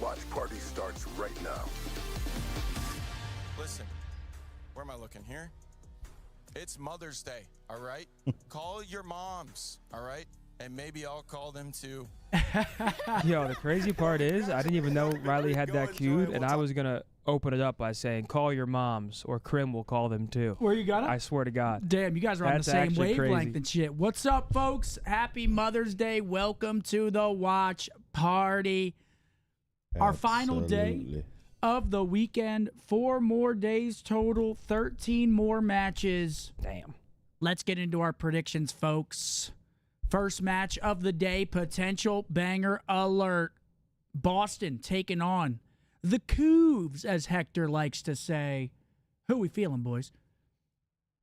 watch party starts right now. Listen, where am I looking here? It's Mother's Day, all right? Call your moms, all right? And maybe I'll call them too. Yo, the crazy part is I didn't even know Riley had that queued, and I was going to open it up by saying, call your moms, or Krim will call them too. Where you got it? I swear to God. Damn, you guys are on the That's same actually wavelength crazy. and shit. What's up, folks? Happy Mother's Day. Welcome to the watch party. Our final day Absolutely. of the weekend. 4 more days total, 13 more matches. Damn. Let's get into our predictions, folks. First match of the day, potential banger alert. Boston taking on the Cougs, as Hector likes to say. Who we feeling, boys?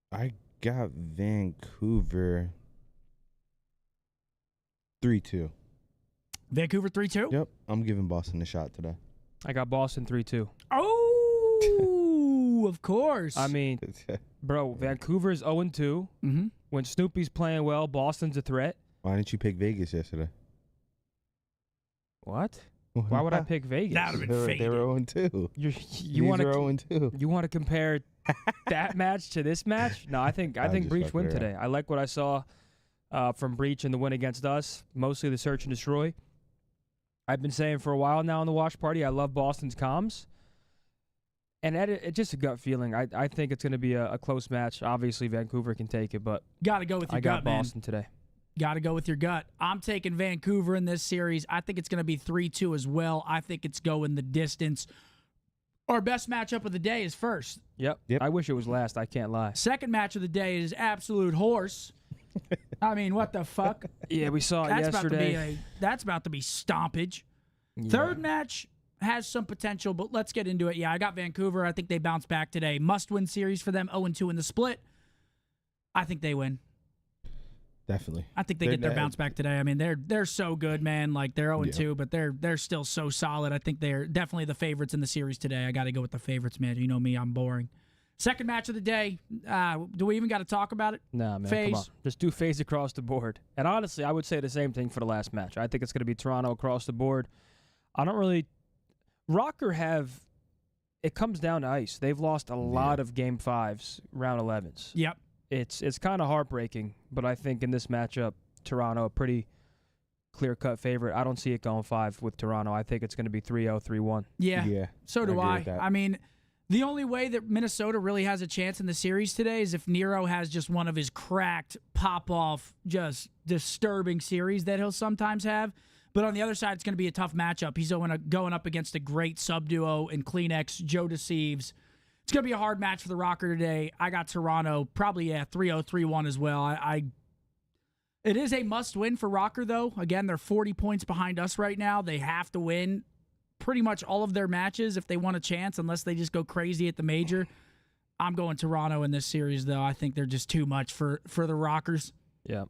I got Vancouver 3-2. Vancouver 3-2? Yep, I'm giving Boston a shot today. I got Boston 3-2. Oh, of course. I mean, bro, Vancouver's 0-2. Mm-hmm. When Snoopy's playing well, Boston's a threat. Why didn't you pick Vegas yesterday? What? Why would I pick Vegas? That would've been They were 0-2. You want to 0-2. You want to compare that match to this match? No, I think I'm just Breach fucking win around. today. I like what I saw from Breach in the win against us, mostly the search and destroy. I've been saying for a while now on the watch party, I love Boston's comms. And it's just a gut feeling. I think it's going to be a close match. Obviously, Vancouver can take it, but Got to go with your I got gut, man. Boston today. Got to go with your gut. I'm taking Vancouver in this series. I think it's going to be 3-2 as well. I think it's going the distance. Our best matchup of the day is first. Yep. I wish it was last. I can't lie. Second match of the day is absolute horse. I mean, what the fuck? Yeah, we saw it That's yesterday. that's about to be stompage. Yeah. Third match has some potential, but let's get into it. Yeah, I got Vancouver. I think they bounce back today. Must-win series for them, 0-2 in the split. I think they win. Definitely. I think they get their bounce back today. I mean, they're so good, man. Like, they're 0-2, but they're still so solid. I think they're definitely the favorites in the series today. I got to go with the favorites, man. You know me, I'm boring. Second match of the day. Do we even got to talk about it? Nah, man, Phase. come on. Just do phase across the board. And honestly, I would say the same thing for the last match. I think it's going to be Toronto across the board. I don't really... Rocker have... It comes down to ice. They've lost a lot of Game 5s, round 11s. Yep. It's kind of heartbreaking, but I think in this matchup, Toronto, a pretty clear-cut favorite. I don't see it going 5 with Toronto. I think it's going to be 3-0, 3-1. Yeah. So do agree I. with that. I mean, the only way that Minnesota really has a chance in the series today is if Nero has just one of his cracked, pop-off, just disturbing series that he'll sometimes have. But on the other side, it's going to be a tough matchup. He's going up against a great sub-duo in Kleenex, Joe Deceives. It's going to be a hard match for the Rocker today. I got Toronto, probably, 3-0, 3-1 as well. It is a must-win for Rocker, though. Again, they're 40 points behind us right now. They have to win pretty much all of their matches if they want a chance, unless they just go crazy at the major. I'm going Toronto in this series, though. I think they're just too much for the Rockers. Yeah.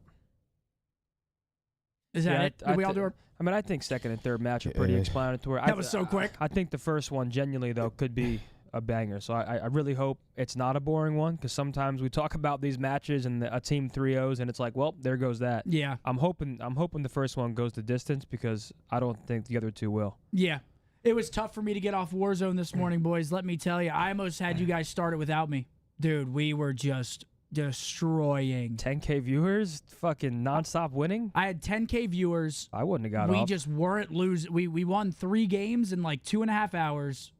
Is that it? Did we all do our... I mean, I think second and third match are pretty explanatory. That was so quick. I think the first one, genuinely, though, could be a banger. So I really hope it's not a boring one, because sometimes we talk about these matches and a team 3-0s, and it's like, well, there goes that. Yeah. I'm hoping the first one goes the distance, because I don't think the other two will. Yeah. It was tough for me to get off Warzone this morning, boys. Let me tell you, I almost had you guys start it without me. Dude, we were just destroying. 10K viewers, fucking nonstop winning. I had 10K viewers. I wouldn't have got We off. just weren't losing. We won 3 games in like 2.5 hours.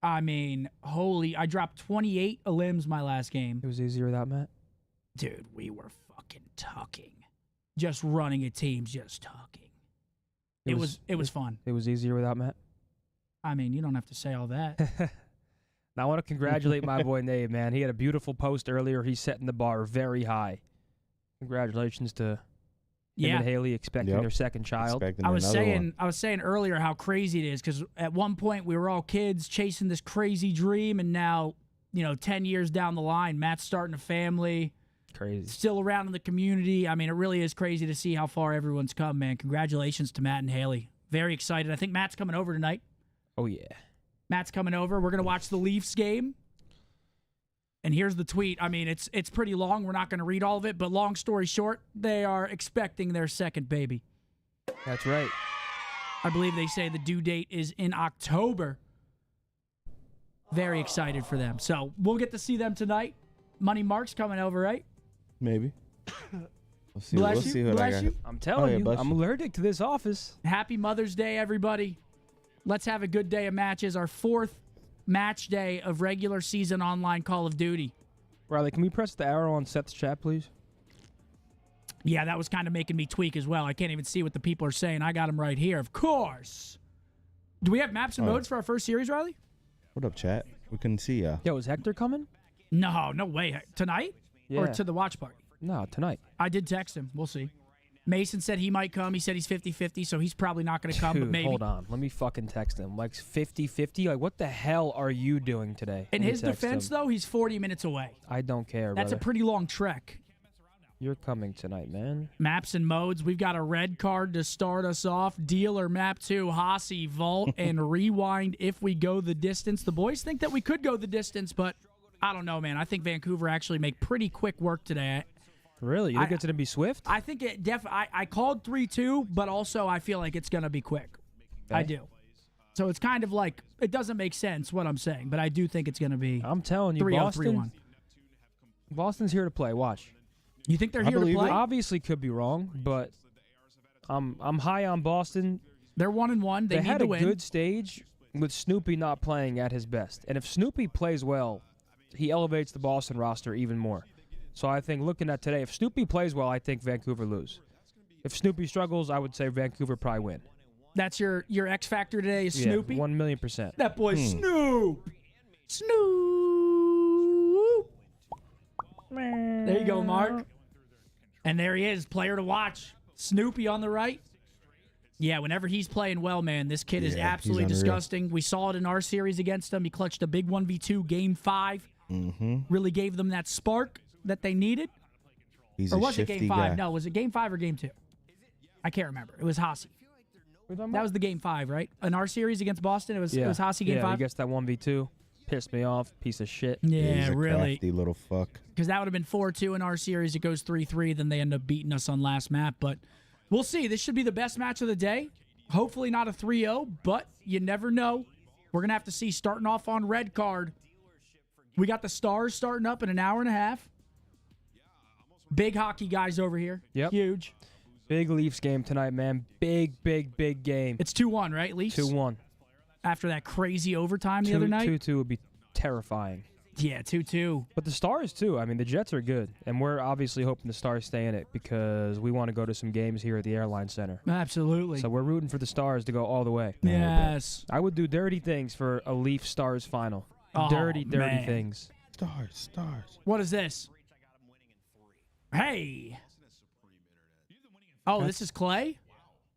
I mean, I dropped 28 limbs my last game. It was easier without Matt. Dude, we were fucking tucking. Just running at teams, just tucking. It was fun. It was easier without Matt. I mean, you don't have to say all that. Now, I want to congratulate my boy Nate, man. He had a beautiful post earlier. He's setting the bar very high. Congratulations to him and Haley expecting their second child. I was saying earlier how crazy it is, because at one point we were all kids chasing this crazy dream, and now, 10 years down the line, Matt's starting a family. Crazy. Still around in the community. I mean, it really is crazy to see how far everyone's come, man. Congratulations to Matt and Haley. Very excited. I think Matt's coming over tonight. Oh, yeah. Matt's coming over. We're going to watch the Leafs game. And here's the tweet. I mean, it's pretty long. We're not going to read all of it, but long story short, they are expecting their second baby. That's right. I believe they say the due date is in October. Very excited for them. So we'll get to see them tonight. Money Mark's coming over, right? Maybe. Bless We'll you. see what Bless I got. you. I'm telling yeah, you, bless I'm you. allergic to this office. Happy Mother's Day, everybody. Let's have a good day of matches. Our 4th match day of regular season online Call of Duty. Riley, can we press the arrow on Seth's chat, please? Yeah, that was kind of making me tweak as well. I can't even see what the people are saying. I got them right here, of course. Do we have maps and modes for our first series, Riley? What up, chat? We couldn't see ya. Yo, is Hector coming? No way. Tonight? Or Yeah. to the watch party? No, tonight. I did text him. We'll see. Mason said he might come. He said he's 50-50, so he's probably not going to come, but Dude, maybe. hold on. Let me fucking text him. Like 50-50? Like, what the hell are you doing today? In Let me his text defense, him. though, he's 40 minutes away. I don't care, That's a brother. pretty long trek. You're coming tonight, man. Maps and modes. We've got a red card to start us off. Dealer map 2, Hossie, Vault, and Rewind if we go the distance. The boys think that we could go the distance, but I don't know, man. I think Vancouver actually make pretty quick work today. Really? You think it's going to be swift? I think it I called 3-2, but also I feel like it's going to be quick. I Okay. do. So it's kind of like, it doesn't make sense what I'm saying, but I do think it's going to be I'm telling you, 3-0, Boston. 3-1. Boston's here to play. Watch. You think they're I here to believe play? it. Obviously could be wrong, but I'm high on Boston. They're 1-1. They need had to a win. good stage with Snoopy not playing at his best. And if Snoopy plays well, he elevates the Boston roster even more. So I think looking at today, if Snoopy plays well, I think Vancouver lose. If Snoopy struggles, I would say Vancouver probably win. That's your X factor today is Snoopy? Yeah, 1,000,000%. That boy Snoop. Snoop. There you go, Mark. And there he is, player to watch. Snoopy on the right. Yeah, whenever he's playing well, man, this kid is Yeah, absolutely he's unreal. disgusting. We saw it in our series against him. He clutched a big 1v2 game 5. Mm-hmm. Really gave them that spark that they needed. He's Or a was it shifty game 5? guy. No, was it game 5 or game 2? I can't remember. It was Hossie. That was the game 5, right? In our series against Boston, it was Hossie game 5? he gets that 1v2. Pissed me off. Piece of shit. Yeah, He's a really. crafty little fuck. Because that would have been 4-2 in our series. It goes 3-3. Then they end up beating us on last map. But we'll see. This should be the best match of the day. Hopefully not a 3-0, but you never know. We're going to have to see. Starting off on red card, we got the Stars starting up in an hour and a half. Big hockey guys over here. Yep. Huge. Big Leafs game tonight, man. Big game. It's 2-1, right, Leafs? 2-1. After that crazy overtime the other night? 2-2 would be terrifying. Yeah, 2-2. But the Stars, too. I mean, the Jets are good. And we're obviously hoping the Stars stay in it because we want to go to some games here at the Airline Center. Absolutely. So we're rooting for the Stars to go all the way. Yes. I would do dirty things for a Leaf Stars final. Oh, dirty man. things. Stars. What is this? Hey. Oh, this is Clay?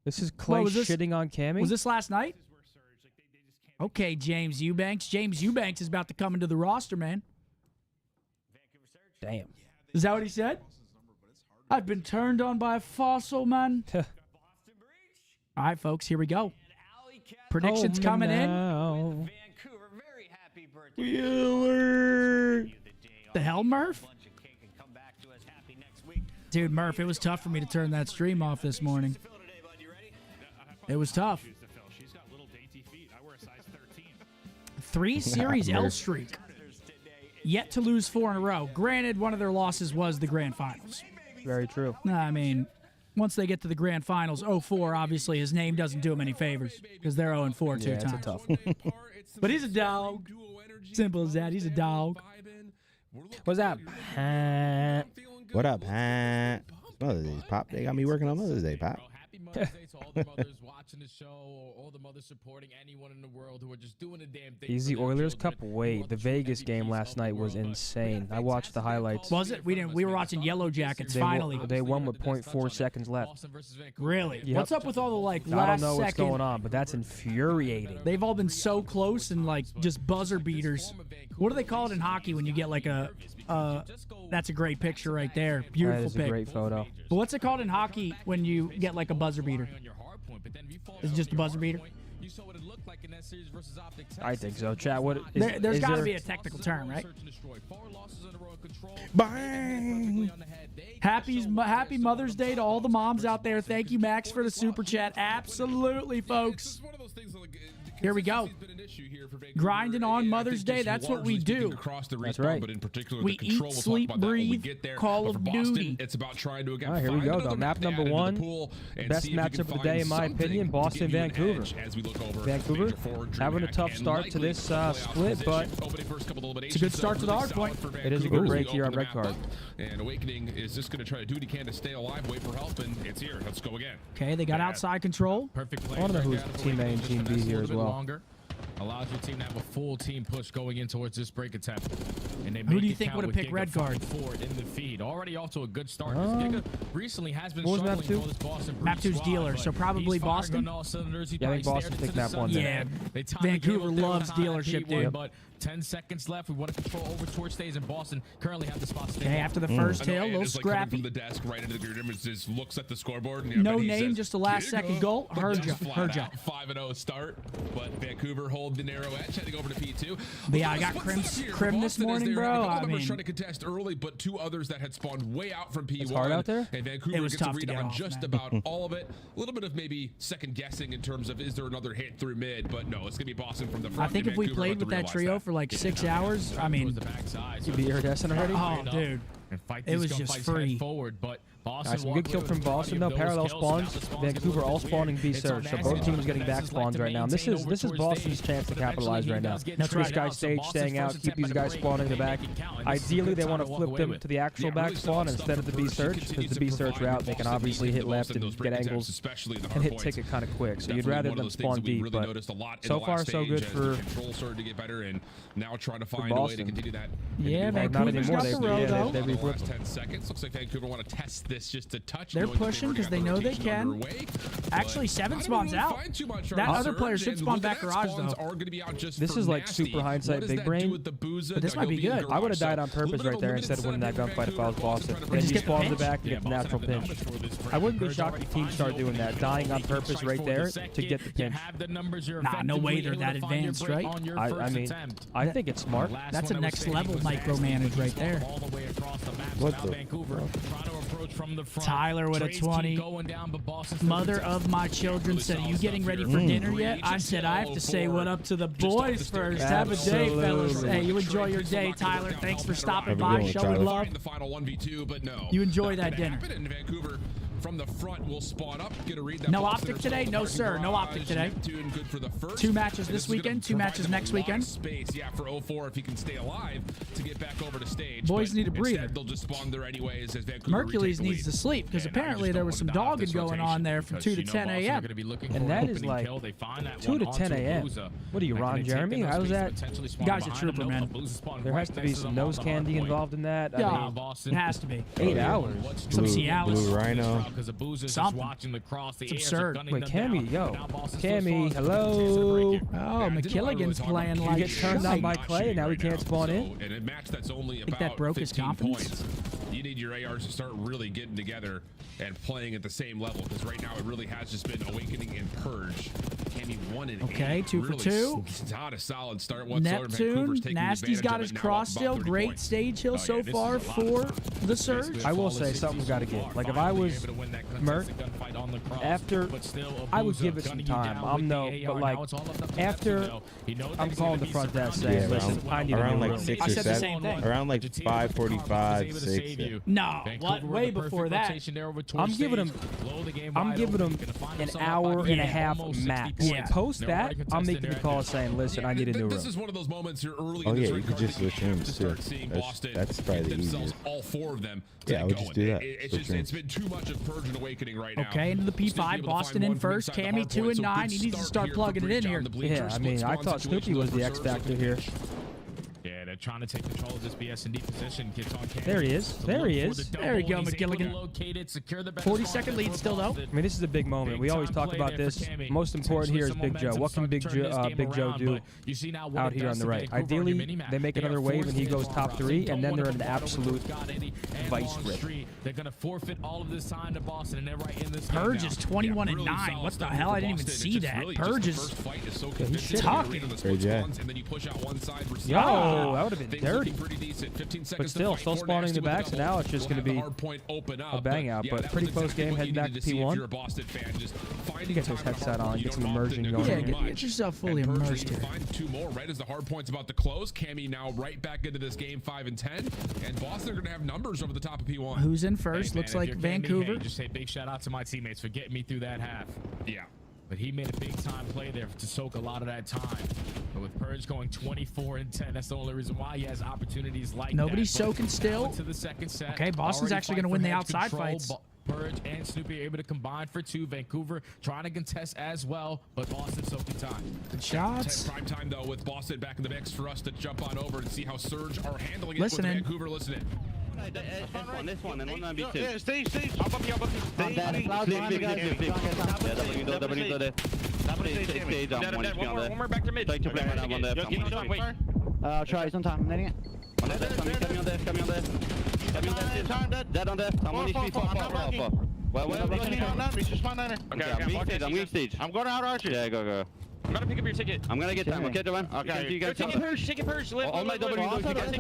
This is Clay was this? shitting on Cammy? Was this last night? Okay, James Eubanks. James Eubanks is about to come into the roster, man. Damn. Is that what he said? I've been turned on by a fossil, man. All right, folks, here we go. Predictions coming in. in. Wheeler. The hell, Murph? Dude, Murph, it was tough for me to turn that stream off this morning. It was tough. 3 series L streak. Yet to lose 4 in a row. Granted, one of their losses was the grand finals. Very true. I mean, once they get to the grand finals, 0-4, obviously his name doesn't do him any favors because they're 0-4 two Yeah, it's a times. tough. But he's a dog. Simple as that. He's a dog. What's that? What up, huh? Mother's Day, Pop. They got me working on Mother's Day, Pop. Happy Mother's Day to all the mothers watching the show, or all the mothers supporting anyone in the world who are just doing a damn thing. Easy for their Oilers children, Cup. who Wait, want the the true Vegas game MVPs last of the night was world, but insane. we I had a watched the fantastic day highlights. called Was it? We were watching Yellow Jackets finally. They won with 0.4 seconds left. Boston versus Vancouver. Really? Yep. What's up with all the I last don't know what's second? going on, but that's infuriating. They've all been so close and just buzzer beaters. What do they call it in hockey when you get like a? That's a great picture right there. That Beautiful is a pic. great photo. But what's it called in hockey when you get like a buzzer beater? Is it just a buzzer beater? I think so. Chat, what? There's got to there- be a technical term, right? Bang. Happy Mother's Day to all the moms out there. Thank you, Max, for the super chat. Absolutely, folks. It's one of those things that, like, Here we go. Grinding on Mother's Day. That's what we do. That's right. But in particular, We the control, eat, we'll sleep, talk about that when we breathe, get there. Call But of for Boston, Duty. it's about trying to again All right, here we find go, another though. Map map to number add into the one. pool and Best see if you matchup can of the find day, in my something opinion, to Boston, give you an Vancouver. edge as we look over Vancouver major forward, having a Drew tough Mack, start and to this likely split, but playoff position. First couple of it's a good start to the hard point. it is a good break here on red card. And Awakening is just going to try to do what he can to stay alive, wait for help, and it's here. Let's go again. Okay, they got outside control. Perfect play. I want to know who's team A and team B here as well. Allows your team to have a full team push going in towards this break attempt. And they Who do you it think count would have with picked red Giga guard? forward in the feed. Already off to a good start. Giga recently has been What was map struggling two? for this Boston Map Breeze 2's squad, dealer, but so probably he's firing Boston? on all cylinders. He Yeah, I think probably Boston stared picked into the map one sun. there. Yeah, They tied the game Vancouver up there loves with a dealership, P1, dude. But 10 seconds left. We want to control over towards stays, and Boston currently have the spot. Okay, after the first I know, tail, a and little it's like coming scrappy. from the desk right into the green room, just looks at the scoreboard. And No he name, says, just a last "Giga," second goal. but Heard just ya, flat heard ya. out 5-0 start, but Vancouver hold the narrow edge, heading over to P2. But yeah, I Look got at Crim- what's up here. Crim this Boston is morning, there. bro. A couple I members mean- trying to contest early, but two others that had spawned way out from P1. It's hard out there? And Vancouver It was gets a tough to read get on off, just man. about all of it. A little bit of maybe second guessing in terms of is there another hit through mid, but no, it's gonna be Boston from the front. I think and if we Vancouver played about to with that realize trio for like 6 hours, I mean, You be iridescent already? oh, dude. And fight It these was just gunfights free. head forward, but Boston Nice, some good kill from Boston though. Parallel spawns. Vancouver all spawning B surge, so both teams getting back spawns right now. And this is Boston's chance to capitalize right now. That's This right. guy stage staying out, keep these guys spawning in the back. Ideally, they want to flip them to the actual back spawn instead of the B surge, because the B surge route they can obviously hit left and get angles and hit ticket kind of quick. So you'd rather them spawn deep, but so far so good for now trying to find Boston. a way to continue that. Yeah, Not Vancouver's anymore. got the row, though. They The last reflipped 10 seconds. Looks like Vancouver want to test this just a touch. They're knowing that pushing they've 'cause they already got know they rotation can. underway, Actually, but 7 I don't spawns really out. find too much That around other Surge, player should and spawn look at back that, garage, spawns though. are gonna be out just This for is like nasty. super hindsight, What does big that brain. do with the Booza? But this Now might he'll be in good. I would have garage, died on so purpose right there instead of winning that gunfight if I was Boston. Then just you get spawn in the pinched? back and get the natural pinch. I wouldn't be shocked if teams start doing that, dying on purpose right there to get the pinch. Nah, no way they're that advanced, right? I mean, I think it's smart. That's a next level micromanage right there. What the? Tyler with a 20. Mother of my children said, "Are you getting ready for dinner yet?" I said, "I have to say what up to the boys first. Have a day, fellas." Hey, you enjoy your day, Tyler. Thanks for stopping by, going, showing Tyler? love. The final 1v2, but no. You enjoy Not that gonna dinner. happen, and Vancouver from the front will spawn up, get a read that No ball optic center, today? so No, parking sir. No garage, optic today. Neptune good for the first. 2 matches And this is gonna weekend, 2 provide matches them a next lot of weekend. Space, yeah, for 04 if he can stay alive to get back over to stage. Boys but need a breather. instead, they'll just spawn there anyways as Vancouver Hercules retake the needs to lead. sleep because And I apparently just there don't was some want them to dogging have going this on there rotation from 2 to because 10 Boston are a.m. gonna be looking And for that an is opening like kill. They find that 2 one to onto 10 a.m. Booza. What are you, Like, Ron they take Jeremy? those How's space, that? potentially You spawn guys are behind trooper, them. man. Booza spawn There right has to be next some them on nose the hard candy point. involved in that. I Yeah, mean, Boston. it has to be. 8 hours. Some Blue Cialis. Rhino. Something. It's absurd. Wait, Cammy, yo. Cammy, hello. Oh, McKilligan's playing He like gets turned down by shite. Clay, and now he can't spawn in. And a match that's only Think that about broke his 15 confidence? points. You need your ARs to start really getting together and playing at the same level because right now it really has just been Awakening and Purge. Cammy 1 and 8. Okay, 2 for really 2. It's not a solid start whatsoever. Neptune, Vancouver's taking Nasty's advantage got of his it now, cross up about still. 30 Great points. stage hill Oh, so yeah, this far is a lot for of fun. the Surge. I will say something's got to give. Like if I was Mert, after I would give it some time. I'm no, but like after I'm calling the front desk saying, Yeah, listen, I need a around new like room. 6 I or said the 7. same thing. Around like 5:45, 6. Yeah. No, what? Way before that. I'm giving him an hour and a half max. Yeah. Post that, I'm making the call saying, listen, I need a new This room. is one of those moments you're early Oh, in this yeah, you could just switch rooms, to start too. seeing That's- Boston that's probably get the themselves easiest. all 4 of them. Yeah, I would just do that. It's Switch just rooms. it's been too much of Purge and Awakening right now. Okay, into the Just to be P5. able to Boston find in one from first. inside the Cammy hard 2 point. and So 9. good He needs to start start here plugging for it in Breach here. on the bleachers. Yeah, I mean, Split I spawn thought situation Snoopy was over the for X Surge factor with here. Breach. Yeah, they're trying to take control of this BS&D position. Gets on Cammy. There he is. There he is. There you go, McGilligan. 40-second lead still, though. I mean, this is a big moment. We always talk about this. Most important here is Big Joe. What can Big Joe do out here on the right? Ideally, they make another wave and he goes top 3, and then they're in an absolute vice grip. They're going to forfeit all of this time to Boston, and they're right in this Purge game is now. 21 Yeah, and really 9. solid What the stuff hell? for I didn't even Boston. see It's just that. really Purge just is the first fight is so he's convincing. shitting. Read on the Very split jacked. spawns, and then you push out one side versus Yo, the other. that would have have been Things dirty. looking pretty decent. 15 But seconds still to fight for spawning the Nasty with backs, and double. now it's just We'll going to have the be hard point open up, a bang out. yeah, But that pretty was close exactly game what heading you back needed to see if P1. you're a Boston fan. Just finding get those time and headset on, opportunity. get some You don't immersion often going. agree Yeah, much. get yourself fully And Purge, immersed you here. find 2 more right as the hard point's about to close. Cammy now right back into this game, 5 and 10, and Boston are going to have numbers over the top of P1. Who's in first? Hey, man, Looks if like you're Cammy, Vancouver. hey, just say big shout out to my teammates for getting me through that half. Yeah. But he made a big time play there to soak a lot of that time. But with Purge going 24 and 10, that's the only reason why he has opportunities like Nobody's that. But soaking still. now into the second set. Okay, Boston's Already actually fight gonna for win the head outside control. fights. Purge and Snoopy are able to combine for 2. Vancouver trying to contest as well, but Boston soaking time. Good shots. Prime time though with Boston back in the mix for us to jump on over and see how Surge are handling it Listening. with Vancouver. Listening. This one, and one on B2. Yeah, stage. I'll bump you. I'm dead. Stage, I'm One more back to mid. Take to play right now on there. I'll try sometime. I'm netting it. On left, coming on there. Dead on there. I'm on each B4. Well, I'm weak stage. I'm going out archer. Yeah, go. I'm gonna pick up your ticket. I'm gonna get time, okay, Joanne? Okay. You guys Take it purge. Live. all my W goes together.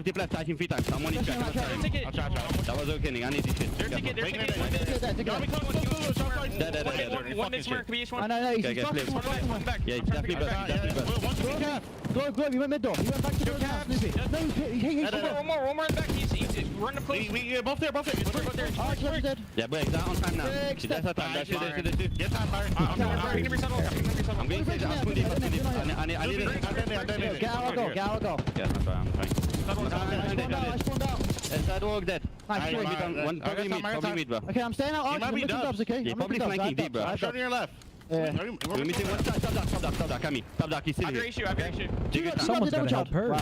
Deep left, touching 3 times. I'm on each back. That was okay, I need this shit. Their ticket. Dead. One mid smirk, be each one. Okay, play. One back. Yeah, definitely best. Go, he went mid door. He went back to the house. No, One more in back. He's running up close. We both there. Both there. Yeah, break that on time now. That's our time. That's it. Get time, Byron. I'm going to resettle. I'm going to say that. I need it. Gallo go. Yeah, I'm trying. Sidewalk dead. One probably mid, bro. Okay, I'm staying out. He might be dubs. Okay, He's probably flanking deep, bro. Shot on your left. We're missing one side. Top duck, Cammy. Top duck, he's still I've here. got issue. Someone's got to help Purge.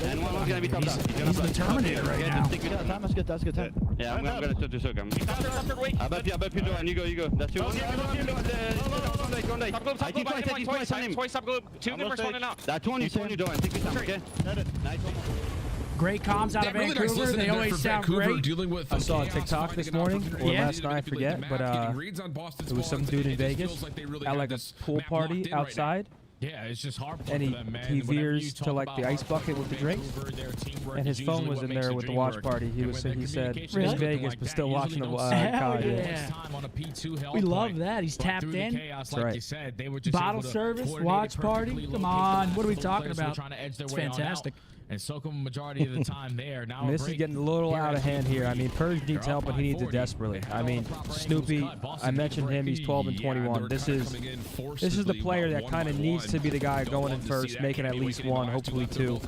And one's gonna be top duck. He's the Terminator right now. That's good. That's good time. Yeah, I'm gonna to soak him. I bet you do, and you go. That's two. I keep twice on him. Twice top globe. 2 members running out. That one you do, and take your time, okay? Nice one. Great comms out of Really nice Vancouver. listening They there always for sound Vancouver, great. dealing with I saw a chaos, TikTok finding this an morning, opportunity or to last night, I manipulate forget, the but map, getting reads on Boston it was some squads, dude and in it just Vegas feels like they really at have like a this pool map party locked in right now. outside. Yeah, it's just hard And for them, man. he Whenever you veers talk to like about the ice hard bucket with the Vancouver, drinks, their teamwork and is his phone usually was what in makes there the with the dream watch work. party. He And was when he the said communication in is looking Vegas, like but that, still watching the usually Hell COD. yeah. Time on a P2 health We love point. that. He's But tapped through the in. chaos, That's like right. you said, they were just Bottle able to service, coordinate watch it party. perfectly, Come locate on, the what are we last talking players who were about? trying to edge their It's way on out fantastic. and soak them majority of the time there. Now I mean, this is getting a little out of hand here. I mean, Purge needs help, and he needs it desperately. I mean, Snoopy, I mentioned him. He's 12 and 21. This is the player that kind of needs to be the guy going in first, making at least 1, hopefully 2,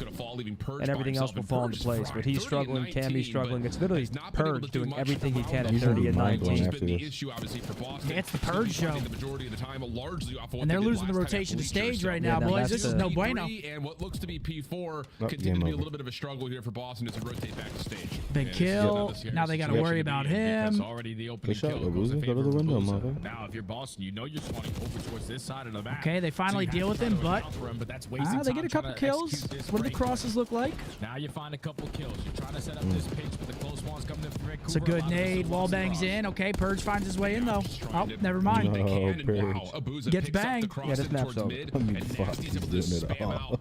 and everything else will fall into place. But he's struggling. Cammy's struggling. It's literally Purge doing everything he can at 30 and 19. It's the Purge show. And they're losing the rotation to stage right now, Yeah, boys. that's This is no bueno. And what looks to be P4 Oh, continue game to be a over. little bit of a struggle here for Boston as they rotate back to stage. Big kill. Now they got to worry about That's him. already the opening Good shot, kill goes in Abuza. Go to favor the of window, Abuza. mother. Now, if you're Boston, you know you're spawning over towards this side of the map. Okay, they finally So you deal have with to him, try to but counter him, that's wasting they get a time couple trying to kills. execute this What do the break. crosses look like? Now you find a couple kills. You're trying to set up this pitch, but the close one's coming in from Vancouver. It's a good lot of nade. us Wall lost bangs across. in. Okay, Purge finds his way in though. Oh, never mind. No. And Purge. wow, Abuza Gets picks up banged. the cross Yeah, this in map's towards over. mid, I mean, and fuck, Nasty's he's able to doing it spam all. out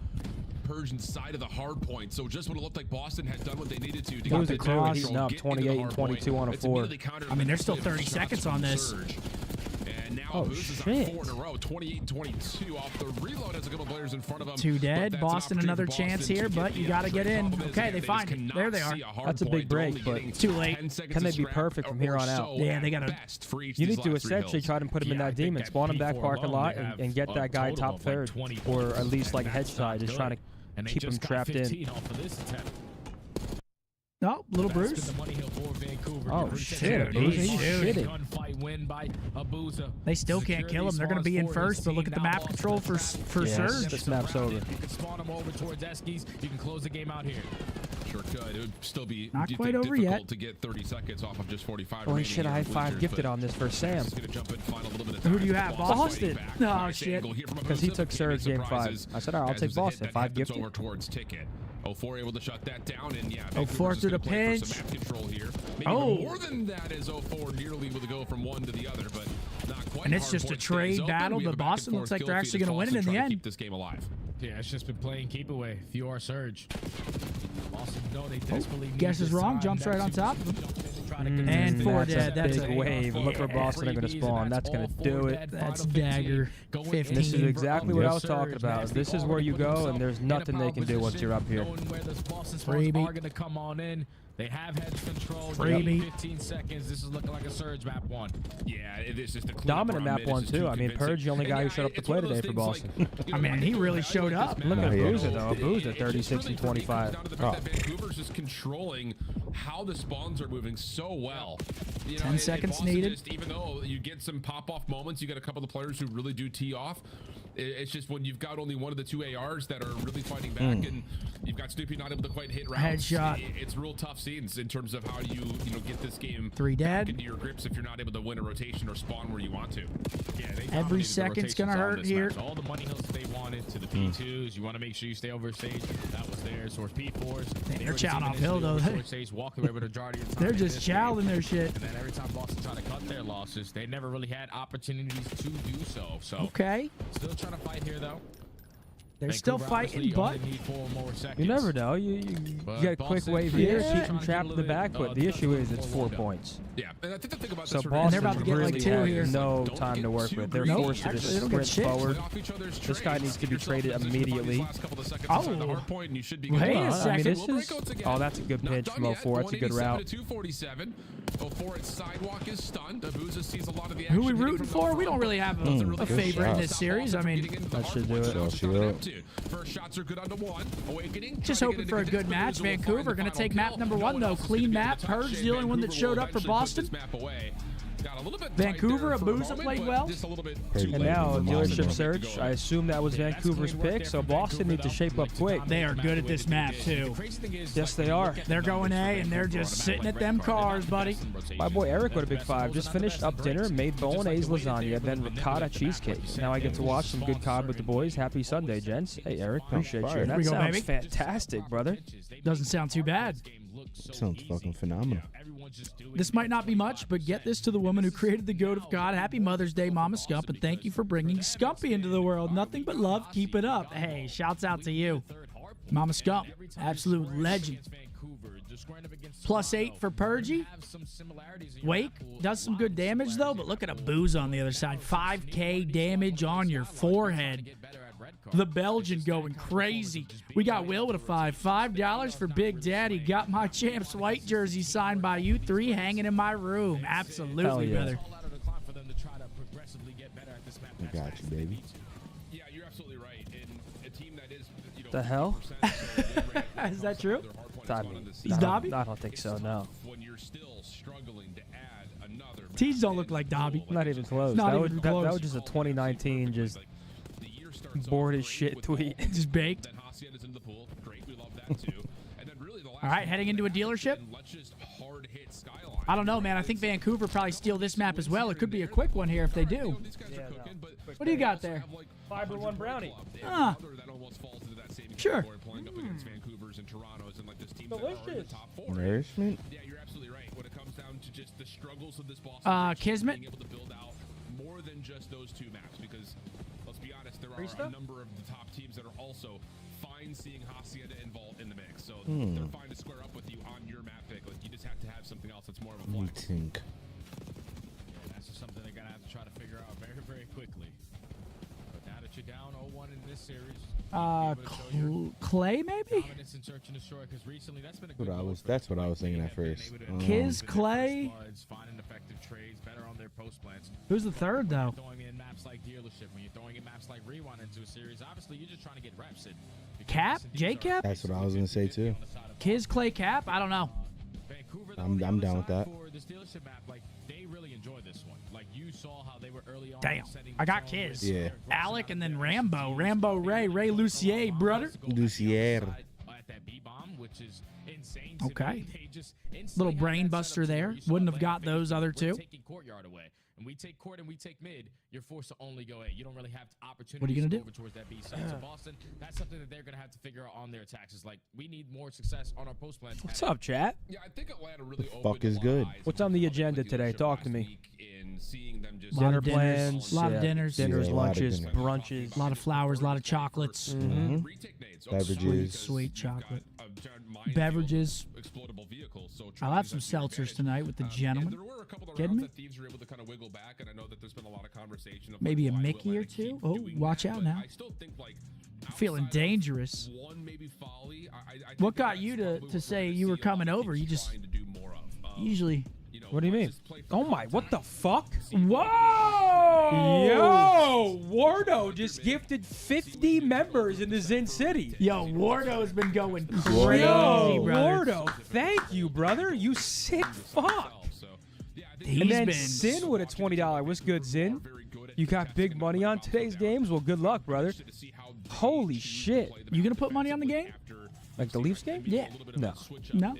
Purge inside of the hard point. So just when it looked like Boston had done what they needed to It get was the a cross, control, now get into the 28 hard and 22 point. on a It's 4. immediately countered I mean, there's still with 30 shots seconds from on this. Surge. And now Oh, Abuza's shit. on 4 in a row, 28 and 22 off the reload. Has a couple players in front of him. 2 but dead. that's an Boston opportunity another for chance Boston here, to but get you the got to get straight in. top of this. Okay, they just find it. cannot There they are. see a hard That's a big point. They're break, only but getting Too late. 10 seconds Can they to be scrap perfect from here or on out? so Yeah, they gotta- best for each You of need these to last three essentially hills. try to put him in Yeah, I that think demon, that spawn him back P4 parking alone, lot, they have and get a that guy total top of like third, 20 or at least and like that's headshot, not just trying to good. And they keep him just got trapped in. 15 off of this attempt. No, little That's Bruce. been the money hill for Vancouver. Oh, Bruce shit, takes Abuza, a he's shooting. shitting. Gunfight win by Abuza. They still can't Secure kill him. these They're going to be in spawns for his first, but look at team. the Now map Boston control for attacks. Yes, Surge. this map's over. You can spawn them over towards Eskies. You can close the game out here. Sure could. It would still be Not do you quite think, over difficult yet. to get 30 seconds off of just 45 Holy remaining shit, I here had in 5 Bleachers, gifted but on this for Sam. Just gonna jump in, find a little bit of Who time do you for have, Boston. Boston? Back. Oh, Nice shit. angle here from Because he Abuza, took but Surge game surprises 5. I said, all right, I'll as take the hit Boston. that 5 happens gifted. over towards Ticket. 04 able to shut that down, and yeah, 04 Vancouver's through gonna the play for pitch. some map control here. Maybe Oh. even more than that as 04 nearly able to go from one to the other, but not quite. And it's Hard just a point trade stays open. battle, We have but a back and Boston forth looks like kill they're feed actually as gonna win it Boston in the try to end. Keep this game alive. Yeah, it's just been playing keep away. FUR surge. Boston, no, they desperately need Guess is this wrong. time. Jumps right on top of him. And 4 dead. That's That's a big wave. Look where Boston are going to spawn. That's going to do it. That's dagger. 15. This is exactly what I was Surge, talking man. about. They This is where already you put go, themselves and there's in a nothing they power can do once position, you're up here. knowing where those Boston Freebie. spawns are going to come on in. They have hedge control. Freebie. 15 seconds. This is looking like a surge map 1. Yeah, it is just a Dominant map 1 too. I mean, Purge, the only guy who showed up to play today for Boston. I mean, he really showed up. Look at yeah. Boozer though. Boozer 36 and 25. Vancouver's just controlling how the spawns are moving so well. 10 seconds Boston needed. Just, even though you get some pop-off moments, you get a couple of players who really do tee off. It's just when you've got only one of the 2 ARs that are really fighting back, and you've got Snoopy not able to quite hit rounds. Headshot. It's real tough scenes in terms of how you get this game 3 back dead. into your grips if you're not able to win a rotation or spawn where you want to. Yeah, they Every dominated the second's gonna rotations on hurt this here. map. So all the money hills that they wanted to the P2s, you want to make sure you stay over stage. That was there. Source P4s. They're chowing off hill, though. Stage, walking away with a majority of the time They're in just this game. chowing their shit. And then every time Boston tried to cut their losses, they never really had opportunities to do so. So Okay. still trying to fight here, though. They're still Vancouver fighting, obviously but only need 4 more seconds. You never know. You But get a quick Boston- wave here, Yeah. keep them trapped in the back, but the issue is it's 4 points. Yeah, and I think the thing about So this Boston they're about to get, like, really 2 has here. no Don't time get to work too with. They're greedy. forced to Actually, just they don't get sprint shit. forward. Off each other's This guy trades, needs to get be yourself traded in position to fight immediately. these last couple of seconds Oh. inside the hard point, and you should be Wait good. a I mean, second. this Will is. breakouts again. Oh, that's a good Not pitch done from yet. 04. It's a good 187 route. to 247. 04 at sidewalk is stunned. Abuza sees a lot of the Who we action rooting hitting from for? the We don't front. really have Doesn't a really favorite in shot. this series. I mean, That should do it. So shield. First shots are good onto 1. Awakening. just trying to hoping get for a into good contest, match. but Abuza will Vancouver find the going to final take map kill. number No 1, one though. else is Clean gonna be map. the top Purge shade. the only one that Vancouver showed will up for eventually put Boston. this map away. Got a little bit Vancouver, tight there for a Abuza moment, played but well. just a little bit Purge too And played late. now the dealership moment. search. I assume that was Vancouver's pick, so Boston needs to shape up quick. They are good at this map, too. Yes, they are. They're going A, and they're just sitting at them cars, buddy. My boy Eric with a big 5. Just finished up dinner, made bolognese lasagna, then ricotta cheesecake. Now I get to watch some good COD with the boys. Happy Sunday, gents. Hey, Eric, appreciate you. Here That we go, sounds baby. fantastic, brother. Doesn't sound too bad. Sounds fucking phenomenal. This might not be much, but get this to the woman who created the goat of God. Happy Mother's Day, Mama Scump, and thank you for bringing Scumpy into the world. Nothing but love. Keep it up. Hey, shouts out to you. Mama Scump, absolute legend. +8 for Purgy. Wake does some good damage, though, but look at a booze on the other side. 5K damage on your forehead. The Belgian going crazy. We got Will with a 5. $5 for Big Daddy. Got my Champs white jersey signed by you 3 hanging in my room. Hell Absolutely, yeah. brother. I got you, baby. Yeah, you're absolutely right. In a team that is, The hell? Is that true? I mean, He's Dobby? I don't think so, no. when you're still struggling to add another Tees don't look like Dobby. Not even close. Not That even was close. that was just a 2019 just bored as shit tweet. Just baked. Then Hacienda's into the pool. Great, we love that too. And then really the last All right, heading into a dealership. let's just hard hit Skyline. I don't know, man. I think Vancouver probably steal this map as well. It could be a quick one here if they do. These guys are cooking, but What do you got there? Fiber 1 brownie. Ah. that almost falls into that same Sure. category, playing up against Vancouver's and Toronto's and like this teams that are in the Delicious. top 4. Nourishment. Yeah, you're absolutely right. When it comes down to just the struggles of this Boston team, Kismet? being able to build out more than just those 2 maps, because let's be honest, there are Rista? a number of the top teams that are also fine seeing Hacienda involved in the mix. So they're fine to square up with you on your map pick. Like you just have to have something else that's more of a Let me flex. think. Yeah, that's just something they're gonna have to try to figure out very, very quickly. But now that you're down 0-1 in this series, Clay maybe? dominance in search and destroy, because recently that's been a What good I move was. for That's them. what I was thinking at They've been first. able to Kiz, with Clay. their floods, finding effective trades, better on their post plants. Who's the third, though? Throwing in maps like Dealership, when you're throwing in maps like Rewind into a series, obviously you're just trying to get reps in. Because Cap? these J are Cap? That's what I was gonna say too. on the side of Kiz, Clay, Cap? I don't know. Vancouver, though, I'm- on the I'm other down with side that. For this Dealership map, like they really enjoy this one. Like you saw how they were early on. Damn. setting I got the tone Kiz. with Yeah. their Alec and then Rambo. Rambo Ray. Ray Lucier, brother. Lucier. At that B-bomb, which is insane. To Okay. me. They just instantly Little have brain that buster setup to there. where you saw Wouldn't it have playing got those phase. other We're two. Taking courtyard away. And we take court and we take mid, you're forced to only go A. You don't really have opportunities What are you gonna to do? go over towards that B side. So Boston, that's something that they're going to have to figure out on their attacks. Is like, we need more success on our post plan. What's up, chat? Yeah, I think Atlanta really fuck opened a is lot good? of eyes What's when on we the saw them agenda with today? Dealership Talk to last me. week in seeing them just dinner dinners, plans, a lot of dinners, Yeah, a lot of lunches, dinners. brunches. a lot of flowers, a lot of chocolates, Beverages. sweet chocolate, beverages. I'll have some seltzers tonight with the gentleman. Kidding me? Maybe a Mickey or two. Oh, watch out now. Feeling dangerous. What got you to say you were coming over? You just usually. What do you mean? Oh my! What the fuck? Whoa! Yo, Wardo just gifted 50 members in the Zin City. Yo, Wardo's been going crazy, Yo, brother. Wardo, thank you, brother. You sick fuck. And then Zin with a $20. What's good, Zin? You got big money on today's games? Well, good luck, brother. Holy shit. You gonna put money on the game? Like the Leafs game? Yeah. No. No.